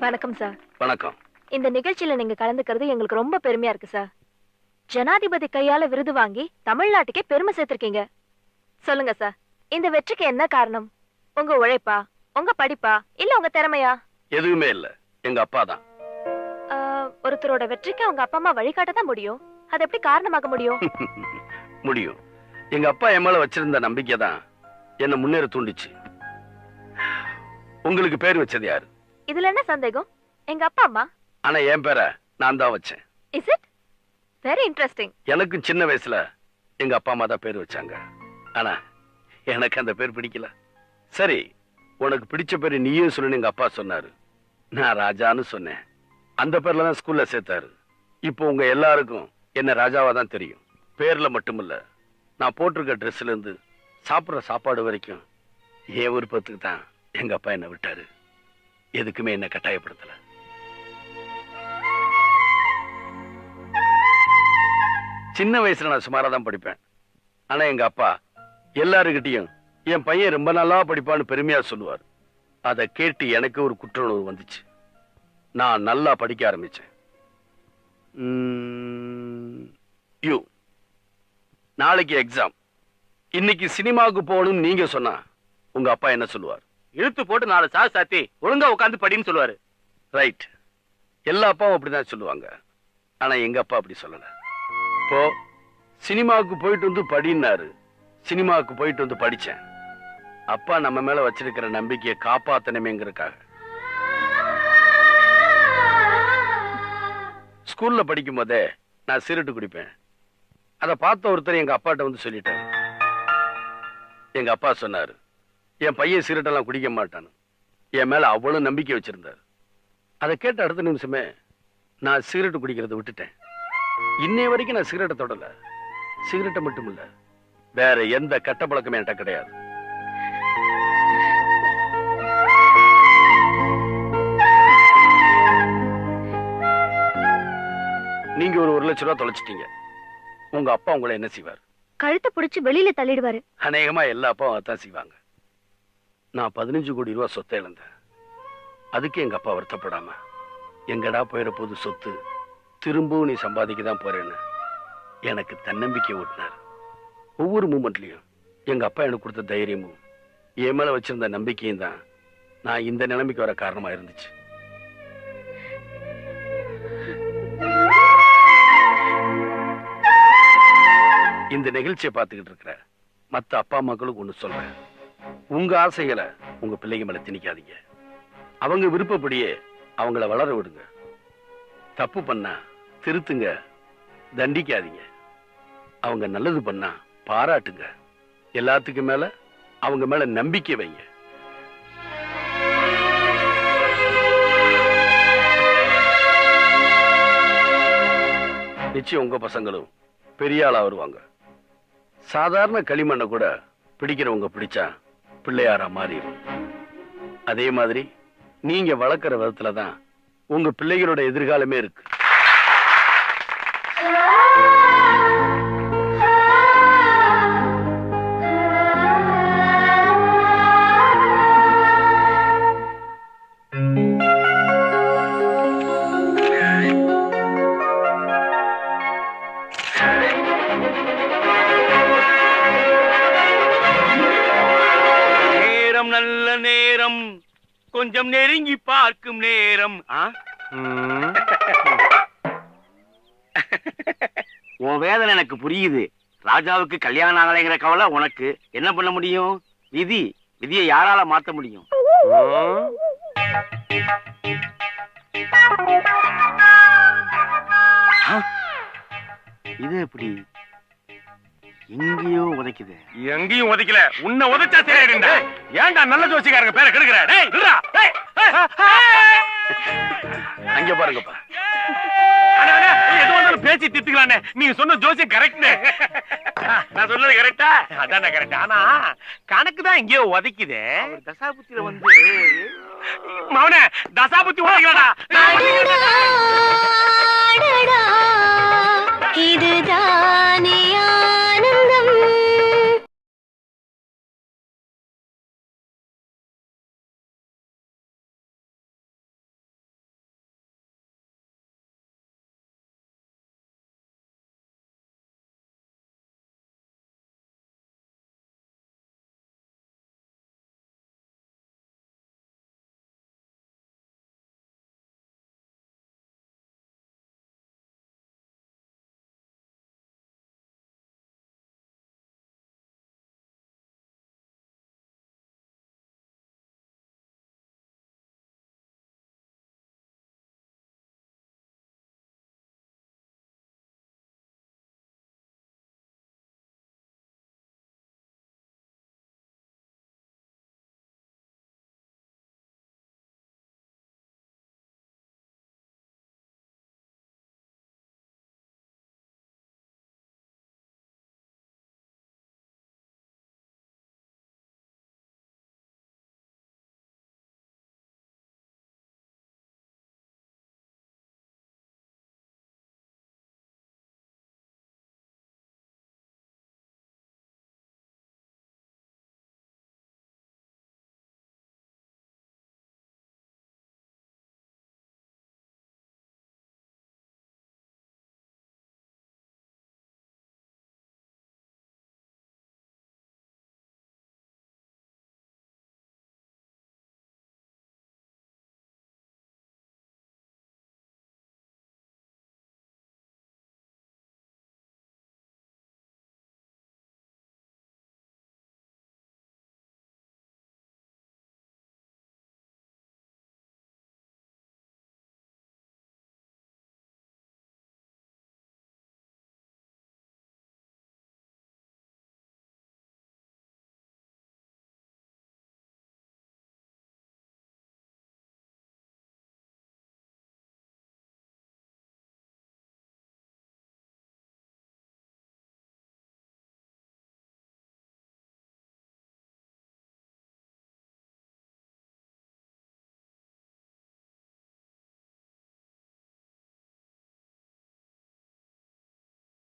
வணக்கம் சார். வணக்கம். இந்த நிகழ்ச்சியில நீங்க கலந்துக்கிறது எங்களுக்கு ரொம்ப பெருமையா இருக்கு சார். ஜனாதிபதி கையால விருது வாங்கி தமிழ்நாட்டுக்கே பெருமை சேர்த்திருக்கீங்க. சொல்லுங்க சார், இந்த வெற்றிக்கு என்ன காரணம்? உங்க உழைப்பா, உங்க படிப்பா, இல்ல உங்க திறமையா? எதுவுமே இல்ல, எங்க அப்பா தான். ஒருத்தரோட வெற்றிக்கு அவங்க அப்பா அம்மா வழிகாட்ட தான் முடியும். அது எப்படி காரணமாக முடியும்? முடியும். எங்க அப்பா என் மேல வச்சிருந்த நம்பிக்கை தான் என்ன முன்னேற தூண்டிச்சு. உங்களுக்கு பேர் வச்சது யாரு? இதுல என்ன சந்தேகம்? எங்க அப்பா அம்மா. ஆனா என் பேரை நான் தான் வச்சேன். Is it? Very interesting. எனக்கு சின்ன வயசுல எங்க அப்பா அம்மா தான் பேர் வச்சாங்க. ஆனா எனக்கு அந்த பேர் பிடிக்கல. சரி, உனக்கு பிடிச்ச பேரு நீயே சொல்லுன்னு எங்க அப்பா சொன்னாரு. நான் ராஜான்னு சொன்னேன். அந்த பேர்ல தான் ஸ்கூல்ல சேர்த்தாரு. இப்போ உங்க எல்லாருக்கும் என்ன ராஜாவா தான் தெரியும். பேர்ல மட்டுமில்ல, நான் போட்டிருக்க ட்ரெஸ்ல இருந்து சாப்பிட்ற சாப்பாடு வரைக்கும் என் விருப்பத்துக்கு தான் எங்க அப்பா என்ன விட்டாரு. எதுக்குமே என்ன கட்டாயப்படுத்தல. சின்ன வயசுல நான் சுமாரா தான் படிப்பேன். ஆனா எங்க அப்பா எல்லாருக்கிட்டையும் என் பையன் ரொம்ப நல்லா படிப்பான்னு பெருமையா சொல்லுவார். அதை கேட்டு எனக்கு ஒரு குற்ற உணர்வு வந்துச்சு. நான் நல்லா படிக்க ஆரம்பிச்சேன். நாளைக்கு எக்ஸாம். இன்னைக்கு சினிமாவுக்கு போகணும்னு நீங்க சொன்னா உங்க அப்பா என்ன சொல்லுவார்? இழுத்து போட்டு 4 சாஸ் சாத்தி ஒழுங்கா உட்காந்து படின்னு சொல்லுவாரு. ரைட். எல்லா அப்பாவும் அப்படிதான் சொல்லுவாங்க. ஆனா எங்க அப்பா அப்படி சொல்லல. இப்போ சினிமாவுக்கு போயிட்டு வந்து படின்னாரு. சினிமாவுக்கு போயிட்டு வந்து படிச்சேன். அப்பா நம்ம மேல வச்சிருக்கிற நம்பிக்கையை காப்பாத்தணுமேங்கிறதுக்காக. ஸ்கூல்ல படிக்கும் போதே நான் சிகரெட்டு குடிப்பேன். அதை பார்த்த ஒருத்தர் எங்க அப்பாட்ட வந்து சொல்லிட்டாரு. எங்க அப்பா சொன்னாரு, என் பையன் சிகரெட்டெல்லாம் குடிக்க மாட்டான்னு. என் மேல அவ்வளவு நம்பிக்கை வச்சிருந்தாரு. அதை கேட்ட அடுத்த நிமிஷமே நான் சிகரெட்டு குடிக்கிறத விட்டுட்டேன். இன்னைய வரைக்கும் நான் சிகரெட்டை தொடல. சிகரெட்டை மட்டும் இல்ல, வேற எந்த கெட்ட பழக்கமே என்கிட்ட கிடையாது. நீங்க ஒரு 1 லட்சம் ரூபாய் தொலைச்சிட்டீங்க. உங்க அப்பா உங்களை என்ன செய்வார்? கழுத்தை பிடிச்சு வெளியில தள்ளிடுவாரு. அநேகமா எல்லா அப்பாவும் அதான் செய்வாங்க. நான் 15 கோடி ரூபாய் சொத்தை இழந்தேன். அதுக்கு எங்க அப்பா வருத்தப்படாம, எங்கடா போயிட போது சொத்து, திரும்பவும் நீ சம்பாதிக்க தான் போறேன்னு எனக்கு தன்னம்பிக்கை ஊட்டினார். ஒவ்வொரு மூமெண்ட்லயும் எங்க அப்பா எனக்கு கொடுத்த தைரியமும் என் மேல வச்சிருந்த நம்பிக்கையும் தான் நான் இந்த நிலைமைக்கு வர காரணமா இருந்துச்சு. இந்த நிகழ்ச்சியை பார்த்துக்கிட்டு இருக்கிற மத்த அப்பா அம்மாக்களுக்கு ஒண்ணு சொல்றேன். உங்க ஆசைகளை உங்க பிள்ளைங்க மேல திணிக்காதீங்க. அவங்க விருப்பப்படியே அவங்கள வளர விடுங்க. தப்பு பண்ணா திருத்துங்க, தண்டிக்காதீங்க. அவங்க நல்லது பண்ணா பாராட்டுங்க. எல்லாத்துக்கும் மேல அவங்க மேல நம்பிக்கை வைங்க. நிச்சயம் உங்க பசங்களும் பெரிய ஆளா வருவாங்க. சாதாரண களிமண்ணை கூட பிடிக்கிறவங்க பிடிச்சா பிள்ளையாரா மாறிடும். அதே மாதிரி நீங்க வளர்க்கிற விதத்துலதான் உங்க பிள்ளைகளோட எதிர்காலமே இருக்கு. நேரம் நல்ல நேரம், கொஞ்சம் நெருங்கி பார்க்கும் நேரம். உன் வேதனை எனக்கு புரியுது. ராஜாவுக்கு கல்யாணம் ஆகலைங்கிற கவலை உனக்கு. என்ன பண்ண முடியும்? விதியை யாரால மாத்த முடியும்? இது எப்படி எங்கேயோ உதைக்குது? எங்கேயும் உதைக்கல, உன்னை உதைச்சா சரியாயிடுண்டா. ஏன்டா நல்ல ஜோசிக்காரங்க பேரை கெடுக்கிற? டேய் நில்றா. டேய் அங்க பாருங்கப்பா. அண்ணா அண்ணா எது வந்தாலும் பேசி திட்டுக்கலானே. நீங்க சொன்ன ஜோசியம் கரெக்ட். நான் சொன்னது கரெக்டா? அதானே கரெக்ட். ஆனா கணக்கு தான் எங்கேயோ உதைக்குதே. தசாபுத்தியில வந்து மவனே தசாபுத்தி உதைக்கலடா. இதுதானே